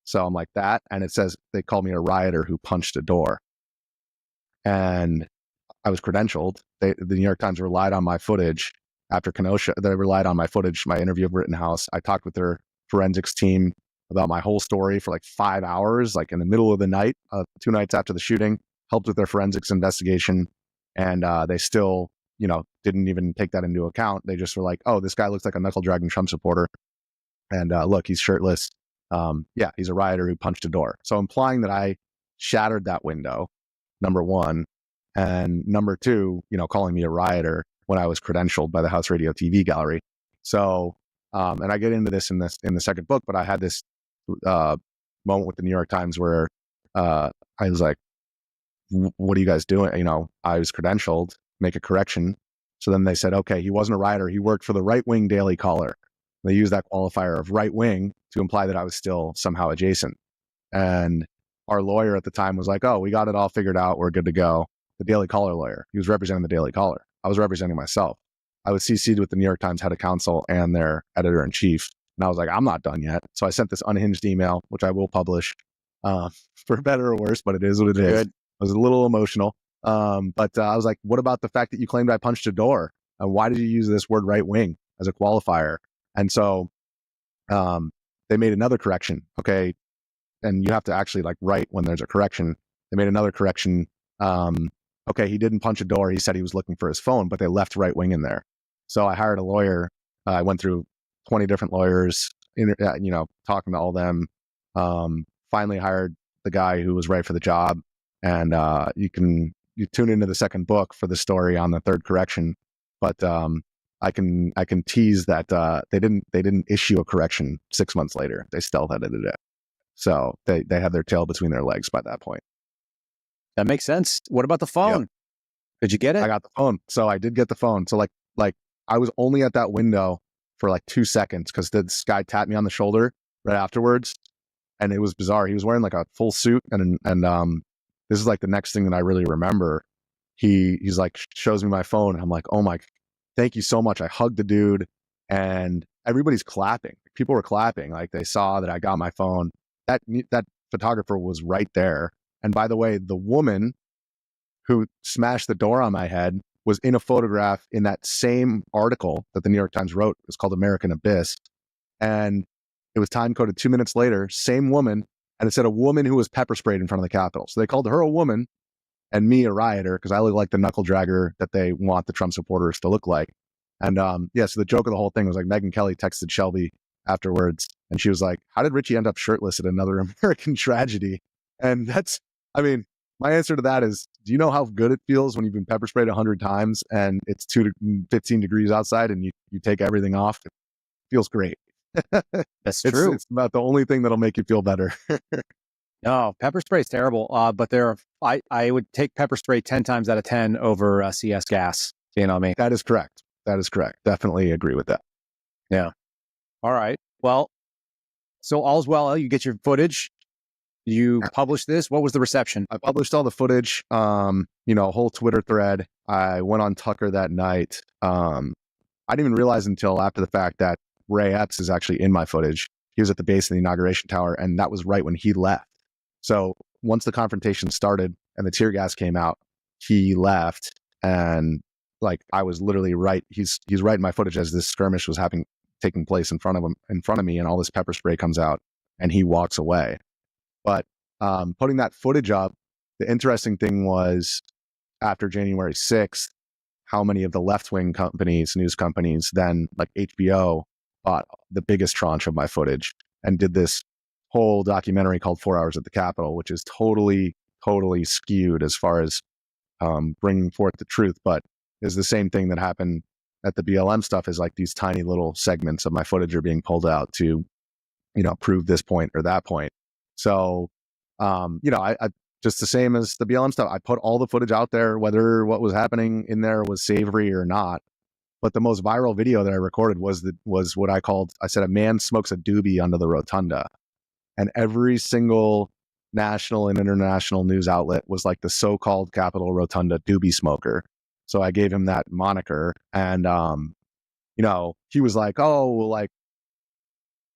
So I'm like that, and it says they called me a rioter who punched a door. And I was credentialed. The New York Times relied on my footage after Kenosha. They relied on my footage, my interview of Rittenhouse. I talked with their forensics team about my whole story for like 5 hours, like in the middle of the night, 2 nights after the shooting, helped with their forensics investigation. And they still, didn't even take that into account. They just were like, oh, this guy looks like a knuckle-dragging Trump supporter. And look, he's shirtless. Yeah, he's a rioter who punched a door. So implying that I shattered that window, number one. And number two, calling me a rioter when I was credentialed by the House Radio TV Gallery. So, and I get into this in the second book, but I had this moment with the New York Times where I was like, what are you guys doing? I was credentialed, make a correction. So then they said, okay, he wasn't a rioter. He worked for the right-wing Daily Caller. They used that qualifier of right-wing to imply that I was still somehow adjacent. And our lawyer at the time was like, oh, we got it all figured out. We're good to go. The Daily Caller lawyer, he was representing the Daily Caller. I was representing myself. I was CC'd with the New York Times head of counsel and their editor-in-chief. And I was like, I'm not done yet. So I sent this unhinged email, which I will publish for better or worse, but it is what it is. Good. I was a little emotional. But I was like, what about the fact that you claimed I punched a door? And why did you use this word right wing as a qualifier? And so they made another correction. Okay. And you have to actually write when there's a correction. They made another correction. Okay, he didn't punch a door. He said he was looking for his phone, but they left right wing in there. So I hired a lawyer. I went through 20 different lawyers, talking to all them. Finally hired the guy who was right for the job. And you tune into the second book for the story on the third correction. But I can tease that they didn't issue a correction 6 months later. They still edited it. So they had their tail between their legs by that point. That makes sense. What about the phone? Yep. Did you get it? I got the phone. So I did get the phone. So like I was only at that window for 2 seconds because this guy tapped me on the shoulder right afterwards. And it was bizarre. He was wearing a full suit. And this is the next thing that I really remember. He's shows me my phone. And I'm like, oh my, thank you so much. I hugged the dude and everybody's clapping. People were clapping. They saw that I got my phone. That photographer was right there. And by the way, the woman who smashed the door on my head was in a photograph in that same article that the New York Times wrote. It was called American Abyss. And it was time coded 2 minutes later, same woman. And it said a woman who was pepper sprayed in front of the Capitol. So they called her a woman and me a rioter because I look like the knuckle dragger that they want the Trump supporters to look like. And so the joke of the whole thing was Megyn Kelly texted Shelby afterwards. And she was like, how did Richie end up shirtless at another American tragedy? And my answer to that is, do you know how good it feels when you've been pepper sprayed 100 times and it's 15 degrees outside and you take everything off? It feels great. That's true. It's about the only thing that'll make you feel better. No, pepper spray is terrible. But I would take pepper spray 10 times out of 10 over CS gas. You know what I mean? That is correct. Definitely agree with that. Yeah. All right. Well, so all's well. You get your footage. You published this. What was the reception? I published all the footage, a whole Twitter thread. I went on Tucker that night. I didn't even realize until after the fact that Ray Epps is actually in my footage. He was at the base of the inauguration tower, and that was right when he left. So once the confrontation started and the tear gas came out, he left, and like I was literally right. He's right in my footage as this skirmish was taking place in front of me, and all this pepper spray comes out, and he walks away. But putting that footage up, the interesting thing was after January 6th, how many of the left-wing companies, news companies, then like HBO, bought the biggest tranche of my footage and did this whole documentary called 4 Hours at the Capitol, which is totally skewed as far as bringing forth the truth, but is the same thing that happened at the BLM stuff. Is like these tiny little segments of my footage are being pulled out to, prove this point or that point. So, I just the same as the BLM stuff, I put all the footage out there, whether what was happening in there was savory or not. But the most viral video that I recorded was what I said, a man smokes a doobie under the rotunda. And every single national and international news outlet was like the so-called Capitol Rotunda doobie smoker. So I gave him that moniker, and he was like, "Oh, like,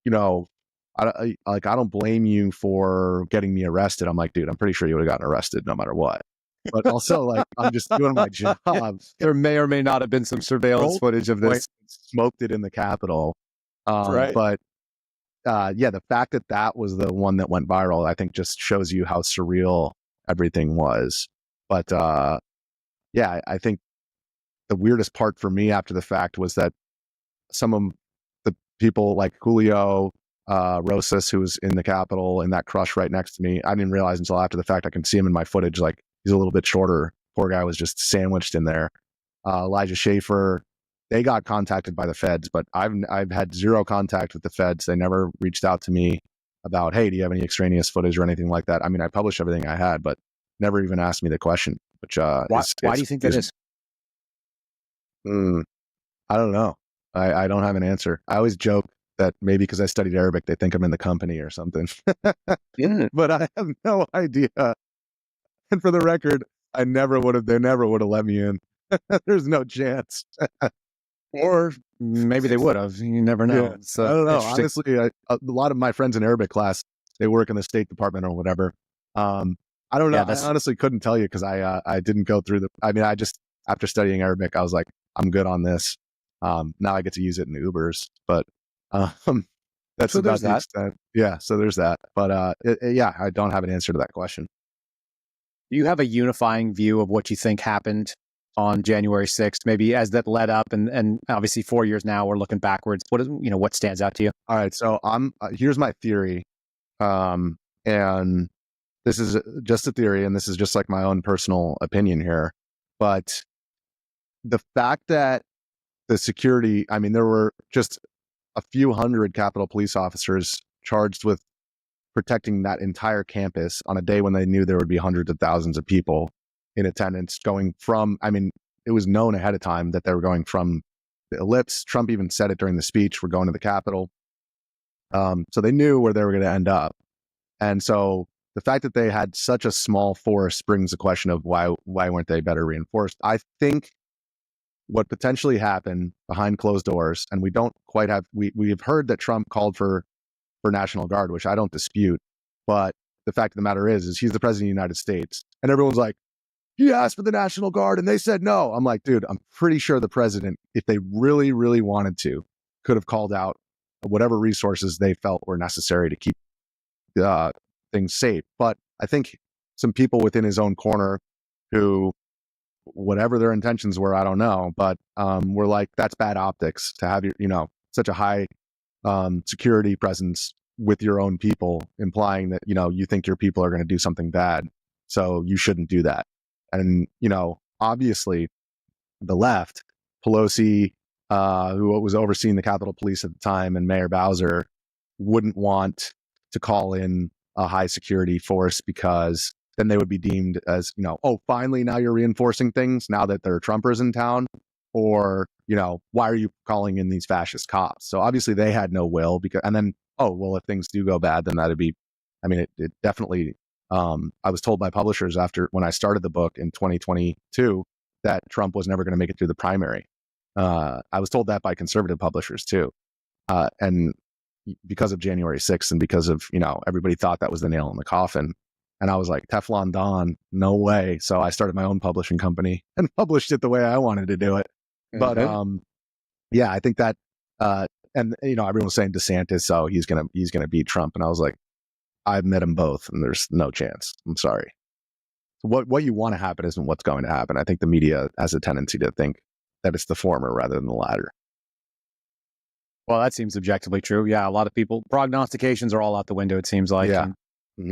I don't blame you for getting me arrested." I'm like, dude, I'm pretty sure you would have gotten arrested no matter what. But also, like, I'm just doing my job. There may or may not have been some surveillance footage of this. Smoked it in the Capitol, right? But the fact that was the one that went viral, I think, just shows you how surreal everything was. But I think the weirdest part for me after the fact was that some of the people like Julio Rosas, who was in the Capitol in that crush right next to me, I didn't realize until after the fact. I can see him in my footage. Like, he's a little bit shorter. Poor guy was just sandwiched in there. Elijah Schaefer, they got contacted by the feds, but I've had zero contact with the feds. They never reached out to me about, hey, do you have any extraneous footage or anything like that? I mean, I published everything I had, but never even asked me the question. Which why do you think that is? I don't know. I don't have an answer. I always joke that maybe because I studied Arabic, they think I'm in the company or something. But I have no idea. And for the record, they never would have let me in. There's no chance. Or maybe they would have. You never know. Yeah. I don't know. Honestly, a lot of my friends in Arabic class, they work in the State Department or whatever. I don't know. I honestly couldn't tell you because I didn't go through I just, after studying Arabic, I was like, I'm good on this. Now I get to use it in Ubers, but that's about the extent. Yeah, so there's that. But I don't have an answer to that question. Do you have a unifying view of what you think happened on January 6th, maybe as that led up, and obviously 4 years now, we're looking backwards. What stands out to you? All right, so here's my theory, and this is just a theory, and this is just like my own personal opinion here, but the fact that the security, I mean, there were just a few hundred Capitol police officers charged with protecting that entire campus on a day when they knew there would be hundreds of thousands of people in attendance going from, I mean, it was known ahead of time that they were going from the Ellipse. Trump even said it during the speech, we're going to the Capitol. So they knew where they were going to end up. And so the fact that they had such a small force brings the question of why weren't they better reinforced? I think what potentially happened behind closed doors, and we don't quite have, we've heard that Trump called for National Guard, which I don't dispute, but the fact of the matter is he's the president of the United States, and everyone's like, he asked for the National Guard and they said no. I'm like, dude, I'm pretty sure the president, if they really, really wanted to, could have called out whatever resources they felt were necessary to keep things safe. But I think some people within his own corner who, whatever their intentions were, I don't know, but were like, that's bad optics to have your, such a high security presence with your own people, implying that, you think your people are going to do something bad. So you shouldn't do that. And, obviously the left, Pelosi, who was overseeing the Capitol Police at the time, and Mayor Bowser wouldn't want to call in a high security force because then they would be deemed as, oh, finally, now you're reinforcing things now that there are Trumpers in town, or, why are you calling in these fascist cops? So obviously they had no will and then, oh, well, if things do go bad, then that'd be, it definitely, I was told by publishers when I started the book in 2022 that Trump was never going to make it through the primary. I was told that by conservative publishers too. And because of January 6th and because of, everybody thought that was the nail in the coffin. And I was like, Teflon Don, no way. So I started my own publishing company and published it the way I wanted to do it. But yeah, I think that, and everyone was saying DeSantis, so he's gonna beat Trump, and I was like, I've met them both, and there's no chance. I'm sorry. What you want to happen isn't what's going to happen. I think the media has a tendency to think that it's the former rather than the latter. Well, that seems objectively true. Yeah, a lot of people, prognostications are all out the window, it seems like. Yeah.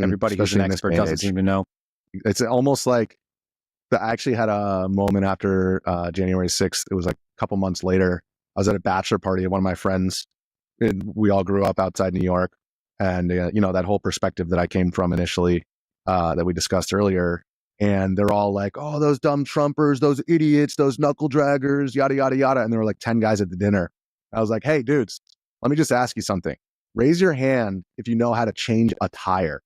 Everybody who's an expert doesn't seem to know. It's almost like, I actually had a moment after January 6th. It was like a couple months later. I was at a bachelor party of one of my friends. And we all grew up outside New York. And, that whole perspective that I came from initially that we discussed earlier. And they're all like, oh, those dumb Trumpers, those idiots, those knuckle draggers, yada, yada, yada. And there were like 10 guys at the dinner. I was like, hey, dudes, let me just ask you something. Raise your hand if you know how to change a tire.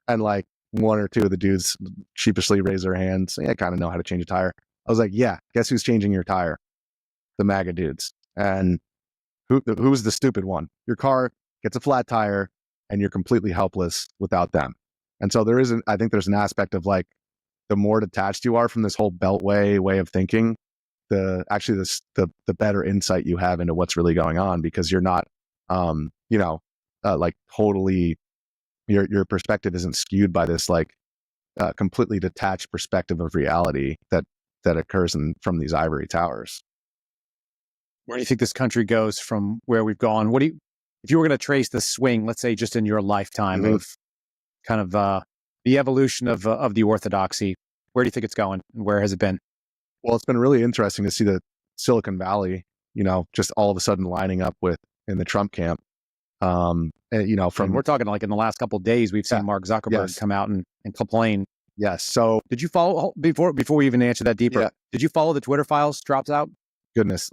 And like one or two of the dudes sheepishly raise their hands. I kind of know how to change a tire. I was like, yeah, guess who's changing your tire? The MAGA dudes. And who's the stupid one? Your car gets a flat tire and you're completely helpless without them. And so I think there's an aspect of like, the more detached you are from this whole beltway way of thinking, the better insight you have into what's really going on, because you're not, like totally, your perspective isn't skewed by this like completely detached perspective of reality that occurs from these ivory towers. Where do you think this country goes from where we've gone? If you were going to trace the swing, let's say just in your lifetime of kind of the evolution of the orthodoxy, where do you think it's going and where has it been? Well, it's been really interesting to see the Silicon Valley, just all of a sudden lining up in the Trump camp. And we're talking like in the last couple of days, we've seen Mark Zuckerberg come out and complain. Yes. So did you follow before we even answer that deeper? Yeah. Did you follow the Twitter files drops out? Goodness.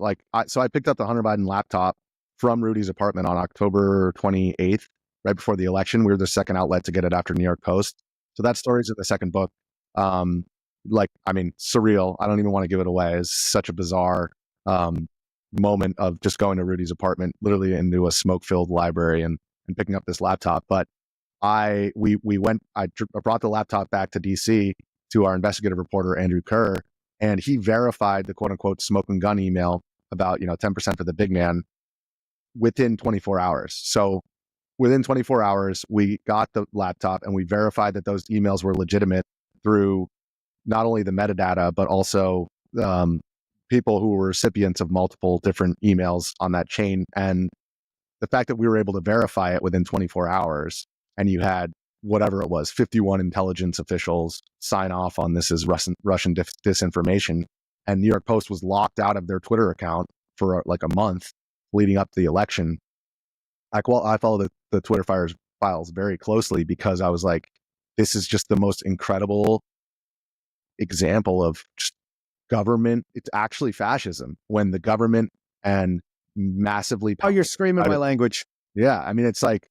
So I picked up the Hunter Biden laptop from Rudy's apartment on October 28th, right before the election. We were the second outlet to get it after New York Post. So that story's in the second book. Surreal. I don't even want to give it away. It's such a bizarre moment of just going to Rudy's apartment, literally into a smoke-filled library and picking up this laptop. But I brought the laptop back to DC to our investigative reporter, Andrew Kerr, and he verified the quote unquote smoke and gun email about, 10% for the big man within 24 hours. So within 24 hours, we got the laptop and we verified that those emails were legitimate through not only the metadata, but also people who were recipients of multiple different emails on that chain. And the fact that we were able to verify it within 24 hours and you had whatever it was, 51 intelligence officials sign off on this as Russian disinformation. And New York Post was locked out of their Twitter account for like a month leading up to the election. I follow the Twitter files very closely because I was like, this is just the most incredible example of just government. It's actually fascism when the government and massively. Oh, you're screaming my language. Yeah. I mean, it's like,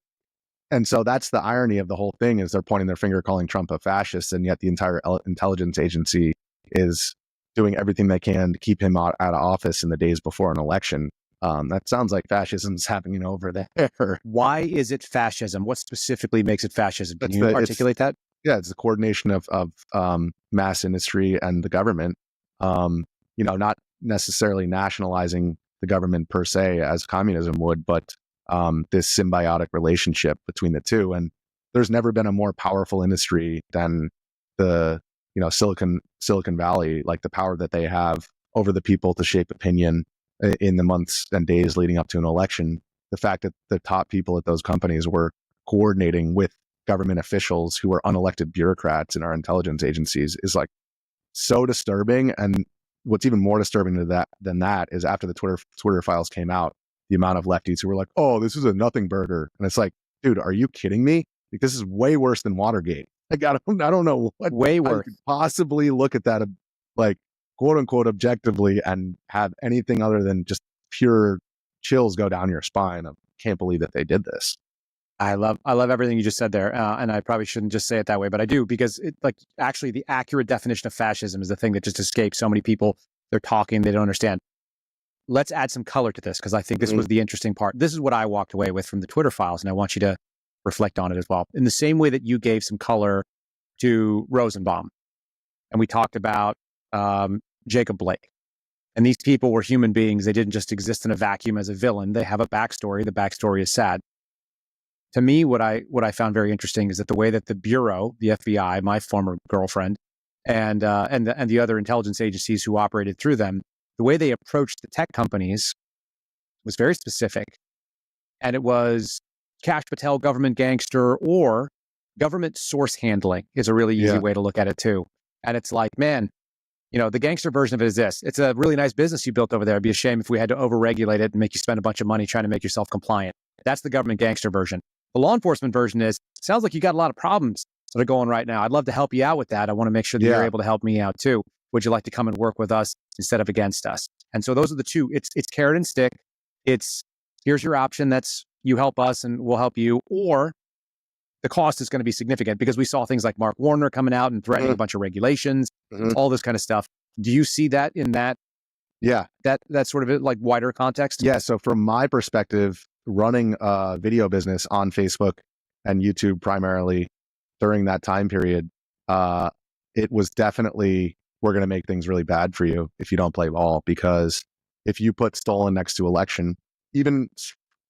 and so that's the irony of the whole thing is they're pointing their finger, calling Trump a fascist. And yet the entire intelligence agency is doing everything they can to keep him out of office in the days before an election. That sounds like fascism's happening over there. Why is it fascism? What specifically makes it fascism? Can you articulate that? Yeah, it's the coordination of mass industry and the government. Not necessarily nationalizing the government per se as communism would, but this symbiotic relationship between the two. And there's never been a more powerful industry than the Silicon Valley, like the power that they have over the people to shape opinion in the months and days leading up to an election. The fact that the top people at those companies were coordinating with government officials who are unelected bureaucrats in our intelligence agencies is like so disturbing. And what's even more disturbing than that is after the Twitter files came out, the amount of lefties who were like, oh, this is a nothing burger. And it's like, dude, are you kidding me? Like, this is way worse than Watergate. Like, I don't know what way worse could possibly look at that, like, quote unquote, objectively and have anything other than just pure chills go down your spine. I can't believe that they did this. I love everything you just said there. And I probably shouldn't just say it that way, but I do, because actually the accurate definition of fascism is the thing that just escapes so many people. They're talking, they don't understand. let's add some color to this, because I think this was the interesting part. This is what I walked away with from the Twitter files, and I want you to reflect on it as well. In the same way that you gave some color to Rosenbaum, and we talked about Jacob Blake. And these people were human beings. They didn't just exist in a vacuum as a villain. They have a backstory. The backstory is sad. To me, what I found very interesting is that the way that the Bureau, the FBI, my former girlfriend, and the other intelligence agencies who operated through them, the way they approached the tech companies was very specific. And it was Kash Patel, government gangster, or government source handling is a really easy way to look at it too. And it's like, man, you know, the gangster version of it is this. It's a really nice business you built over there. It'd be a shame if we had to overregulate it and make you spend a bunch of money trying to make yourself compliant. That's the government gangster version. The law enforcement version is, sounds like you got a lot of problems that are going right now. I'd love to help you out with that. I want to make sure that you're able to help me out too. Would you like to come and work with us instead of against us? And so those are the two. It's carrot and stick. It's, here's your option. That's, you help us and we'll help you. Or the cost is going to be significant, because we saw things like Mark Warner coming out and threatening a bunch of regulations, all this kind of stuff. Do you see that in that? Yeah. That sort of like wider context? Yeah. So from my perspective, running a video business on Facebook and YouTube primarily during that time period, it was definitely, we're going to make things really bad for you if you don't play ball. Because if you put stolen next to election, even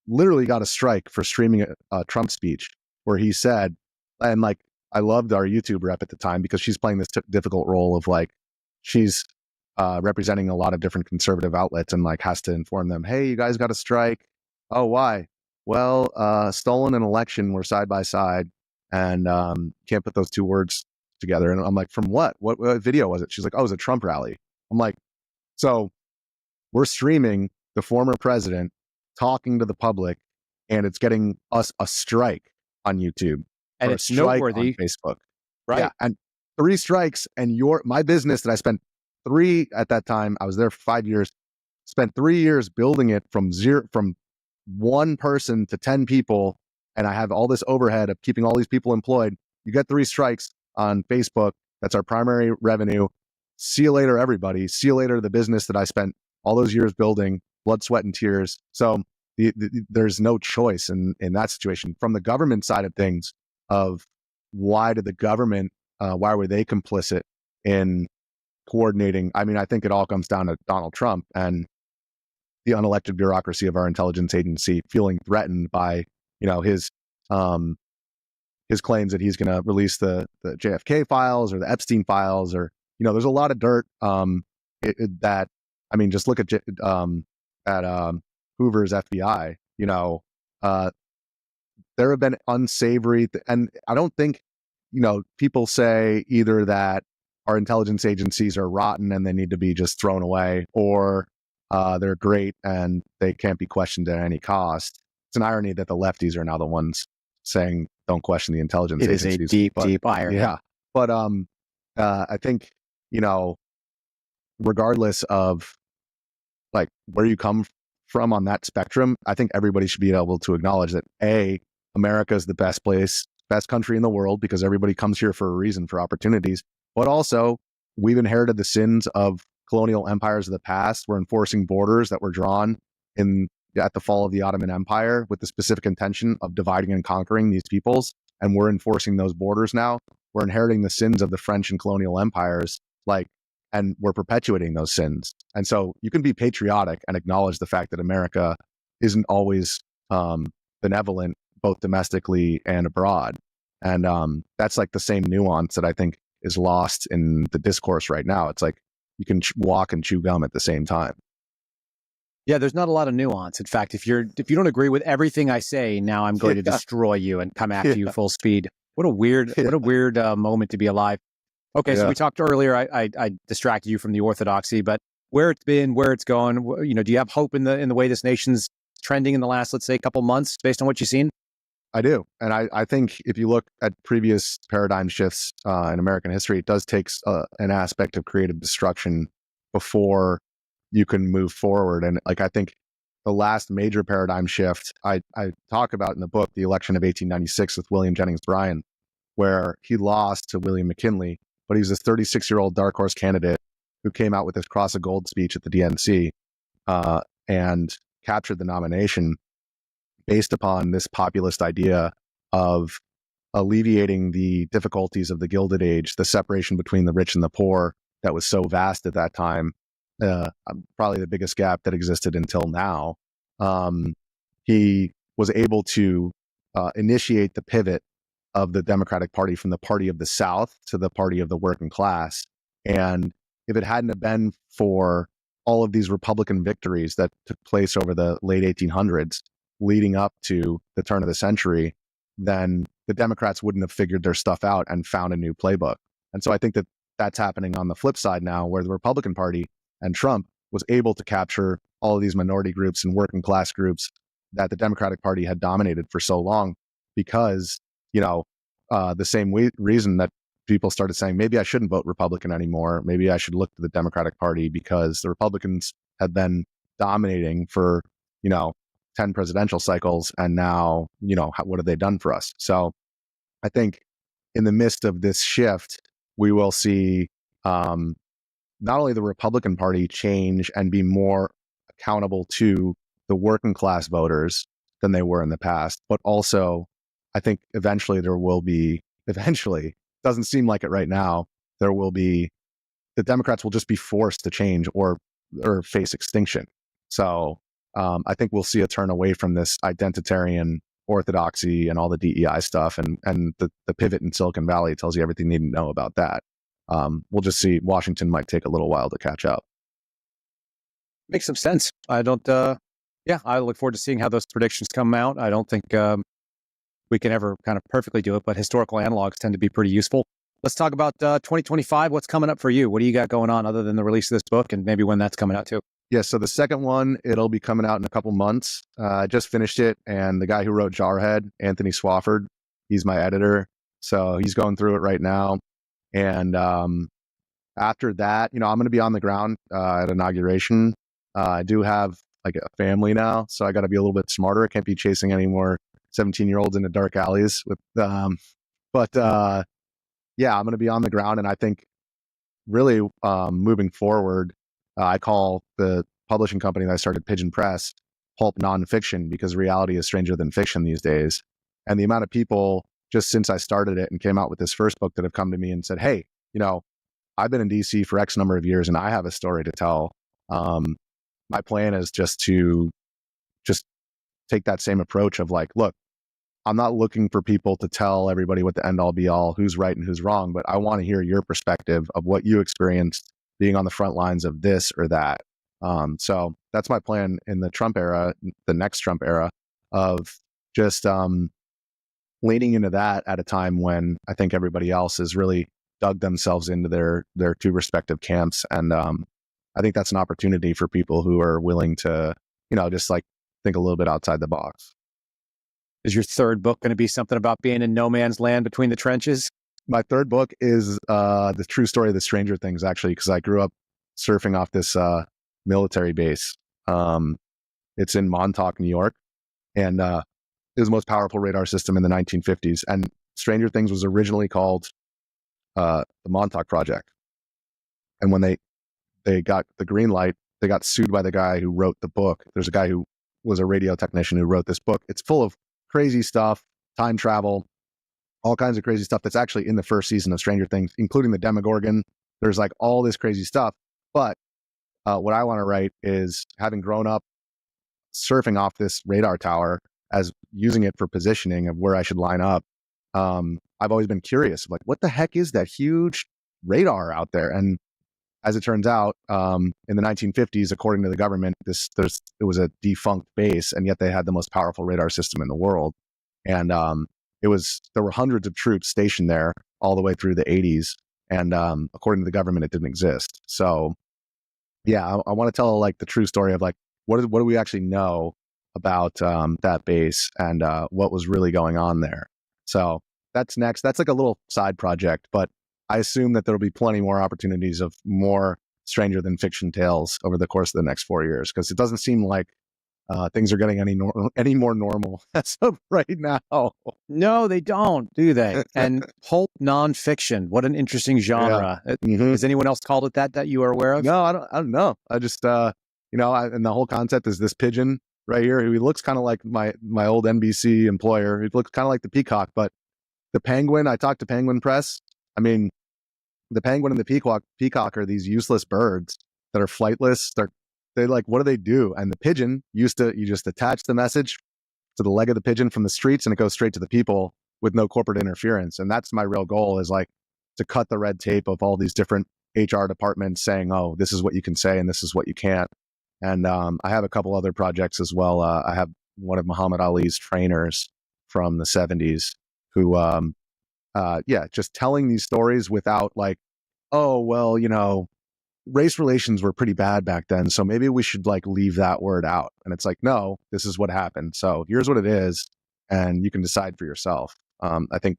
literally got a strike for streaming a Trump speech where he said, and like, I loved our YouTube rep at the time because she's playing this difficult role of like, she's representing a lot of different conservative outlets and like has to inform them, hey, you guys got a strike. Oh, why? Well, stolen an election, we're side by side, and can't put those two words together. And I'm like, from what? What video was it? She's like, oh, it was a Trump rally. I'm like, so we're streaming the former president talking to the public, and it's getting us a strike on YouTube. And it's noteworthy. On Facebook. Right. Yeah. And 3 strikes, and my business that I spent at that time, I was there for 5 years, spent 3 years building it from 1 person to 10 people. And I have all this overhead of keeping all these people employed. You get 3 strikes on Facebook. That's our primary revenue. See you later, everybody. See you later, the business that I spent all those years building, blood, sweat, and tears. So there's no choice in that situation. From the government side of things, of why did the government, why were they complicit in coordinating? I mean, I think it all comes down to Donald Trump and the unelected bureaucracy of our intelligence agency feeling threatened by, you know, his claims that he's going to release the JFK files or the Epstein files, or, you know, there's a lot of dirt that, I mean, just look at Hoover's FBI, you know, there have been unsavory, and I don't think, you know, people say either that our intelligence agencies are rotten and they need to be just thrown away, or they're great and they can't be questioned at any cost. It's an irony that the lefties are now the ones saying don't question the intelligence agencies. It is a deep irony. Yeah. But I think, you know, regardless of like where you come from on that spectrum, I think everybody should be able to acknowledge that America is the best place, best country in the world, because everybody comes here for a reason, for opportunities. But also, we've inherited the sins of colonial empires of the past. We're enforcing borders that were drawn at the fall of the Ottoman Empire with the specific intention of dividing and conquering these peoples. And we're enforcing those borders now. We're inheriting the sins of the French and colonial empires, and we're perpetuating those sins. And so you can be patriotic and acknowledge the fact that America isn't always benevolent, both domestically and abroad. And that's like the same nuance that I think is lost in the discourse right now. It's like you can walk and chew gum at the same time. Yeah, there's not a lot of nuance. In fact, if you don't agree with everything I say, now I'm going to destroy you and come after you full speed. What a weird moment to be alive. Okay, so we talked earlier. I distracted you from the orthodoxy, but where it's been, where it's going. You know, do you have hope in the way this nation's trending in the last, let's say, couple months, based on what you've seen? I do, and I think if you look at previous paradigm shifts in American history, it does take an aspect of creative destruction before you can move forward. And like I think the last major paradigm shift I talk about in the book, the election of 1896 with William Jennings Bryan, where he lost to William McKinley, but he was this 36-year-old dark horse candidate who came out with this cross of gold speech at the DNC. and captured the nomination based upon this populist idea of alleviating the difficulties of the Gilded Age, the separation between the rich and the poor that was so vast at that time, probably the biggest gap that existed until now. He was able to initiate the pivot of the Democratic Party from the party of the South to the party of the working class. And if it hadn't have been for all of these Republican victories that took place over the late 1800s, leading up to the turn of the century, then the Democrats wouldn't have figured their stuff out and found a new playbook. And so I think that that's happening on the flip side now, where the Republican Party and Trump was able to capture all of these minority groups and working class groups that the Democratic Party had dominated for so long, because, the same reason that people started saying, maybe I shouldn't vote Republican anymore. Maybe I should look to the Democratic Party because the Republicans had been dominating for, 10 presidential cycles. And now, what have they done for us? So I think in the midst of this shift, we will see not only the Republican Party change and be more accountable to the working class voters than they were in the past, but also I think eventually, doesn't seem like it right now, the Democrats will just be forced to change or face extinction. So I think we'll see a turn away from this identitarian orthodoxy and all the DEI stuff, and the pivot in Silicon Valley tells you everything you need to know about that. We'll just see. Washington might take a little while to catch up. Makes some sense. I don't, I look forward to seeing how those predictions come out. I don't think we can ever kind of perfectly do it, but historical analogs tend to be pretty useful. Let's talk about 2025. What's coming up for you? What do you got going on other than the release of this book, and maybe when that's coming out too? Yeah, so the second one, it'll be coming out in a couple months. I just finished it, and the guy who wrote Jarhead, Anthony Swafford, he's my editor. So he's going through it right now. And after that, I'm going to be on the ground at inauguration. I do have like a family now, so I got to be a little bit smarter. I can't be chasing any more 17-year-olds into dark alleys with, I'm going to be on the ground. And I think really moving forward, I call the publishing company that I started, Pigeon Press, pulp nonfiction, because reality is stranger than fiction these days. And the amount of people just since I started it and came out with this first book that have come to me and said, hey, I've been in DC for X number of years and I have a story to tell. My plan is just to take that same approach of like, look, I'm not looking for people to tell everybody what the end all be all, who's right and who's wrong, but I want to hear your perspective of what you experienced being on the front lines of this or that. So that's my plan in the Trump era, the next Trump era, of just leaning into that at a time when I think everybody else has really dug themselves into their two respective camps. And I think that's an opportunity for people who are willing to, just like think a little bit outside the box. Is your third book going to be something about being in no man's land between the trenches? My third book is the true story of the Stranger Things, actually, because I grew up surfing off this military base. It's in Montauk, New York, and it was the most powerful radar system in the 1950s. And Stranger Things was originally called the Montauk Project. And when they got the green light, they got sued by the guy who wrote the book. There's a guy who was a radio technician who wrote this book. It's full of crazy stuff, time travel, all kinds of crazy stuff that's actually in the first season of Stranger Things, including the Demogorgon. There's like all this crazy stuff. But what I want to write is, having grown up surfing off this radar tower as using it for positioning of where I should line up, I've always been curious, like, what the heck is that huge radar out there? And as it turns out, in the 1950s, according to the government, it was a defunct base, and yet they had the most powerful radar system in the world. And there were hundreds of troops stationed there all the way through the 80s. And according to the government, it didn't exist. So yeah, I want to tell like the true story of like, what do we actually know about that base and what was really going on there. So that's next. That's like a little side project, but I assume that there'll be plenty more opportunities of more stranger than fiction tales over the course of the next 4 years, because it doesn't seem like things are getting any more normal as of right now. No, they don't, do they? And pulp nonfiction, what an interesting genre. Yeah. Mm-hmm. Has anyone else called it that you are aware of? No, I don't know. I just, And the whole concept is this pigeon right here. He looks kind of like my old NBC employer. He looks kind of like the peacock, but the penguin, I talked to Penguin Press. I mean, the penguin and the peacock are these useless birds that are flightless. They like, what do they do? And the pigeon you just attach the message to the leg of the pigeon from the streets and it goes straight to the people with no corporate interference. And that's my real goal, is like to cut the red tape of all these different HR departments saying, oh, this is what you can say and this is what you can't. And I have a couple other projects as well. I have one of Muhammad Ali's trainers from the 70s who, just telling these stories without like, oh, well, race relations were pretty bad back then, so maybe we should like leave that word out. And it's like, no, this is what happened. So here's what it is, and you can decide for yourself. I think,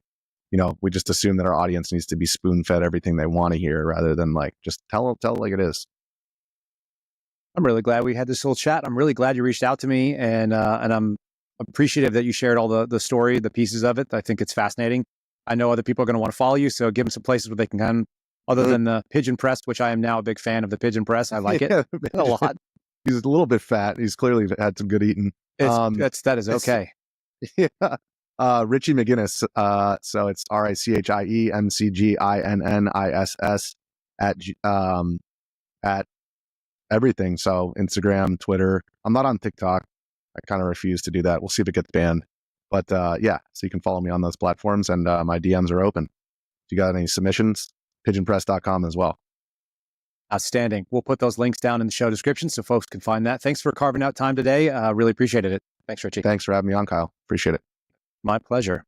we just assume that our audience needs to be spoon-fed everything they want to hear rather than like just tell it like it is. I'm really glad we had this little chat. I'm really glad you reached out to me, and I'm appreciative that you shared all the story, the pieces of it. I think it's fascinating. I know other people are going to want to follow you, so give them some places where they can come. Other than the Pigeon Press, which I am now a big fan of the Pigeon Press. I like it a lot. He's a little bit fat. He's clearly had some good eating. That is okay. Yeah. Richie McGinnis. So it's RichieMcGinniss at everything. So Instagram, Twitter. I'm not on TikTok. I kind of refuse to do that. We'll see if it gets banned. But so you can follow me on those platforms, and my DMs are open. If you got any submissions, pigeonpress.com as well. Outstanding. We'll put those links down in the show description so folks can find that. Thanks for carving out time today. Really appreciated it. Thanks, Richie. Thanks for having me on, Kyle. Appreciate it. My pleasure.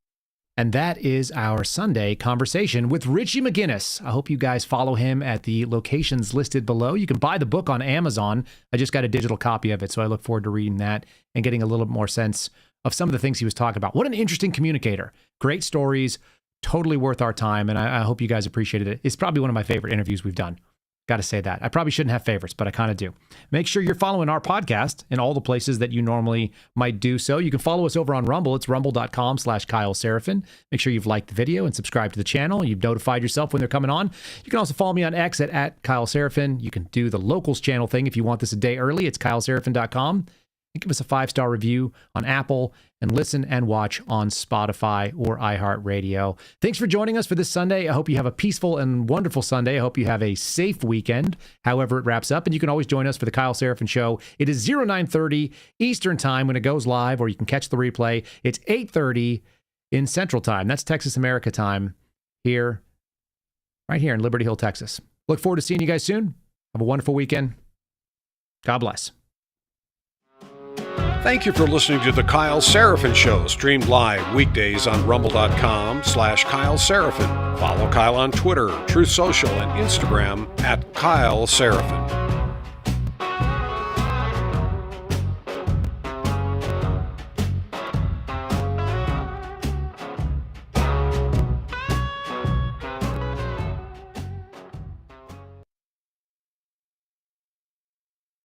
And that is our Sunday conversation with Richie McGinnis. I hope you guys follow him at the locations listed below. You can buy the book on Amazon. I just got a digital copy of it, so I look forward to reading that and getting a little more sense of some of the things he was talking about. What an interesting communicator. Great stories. Totally worth our time, and I hope you guys appreciated it. It's probably one of my favorite interviews we've done. Got to say that. I probably shouldn't have favorites, but I kind of do. Make sure you're following our podcast in all the places that you normally might do so. You can follow us over on Rumble. It's rumble.com/Kyle Seraphin. Make sure you've liked the video and subscribed to the channel. You've notified yourself when they're coming on. You can also follow me on X at Kyle Seraphin. You can do the locals channel thing if you want this a day early. It's kyleseraphin.com. Give us a 5-star review on Apple, and listen and watch on Spotify or iHeartRadio. Thanks for joining us for this Sunday. I hope you have a peaceful and wonderful Sunday. I hope you have a safe weekend, however it wraps up. And you can always join us for the Kyle Seraphin Show. It is 0930 Eastern Time when it goes live, or you can catch the replay. It's 8:30 in Central Time. That's Texas America time right here in Liberty Hill, Texas. Look forward to seeing you guys soon. Have a wonderful weekend. God bless. Thank you for listening to the Kyle Seraphin Show, streamed live weekdays on rumble.com/Kyle Seraphin. Follow Kyle on Twitter, Truth Social, and Instagram at Kyle Seraphin.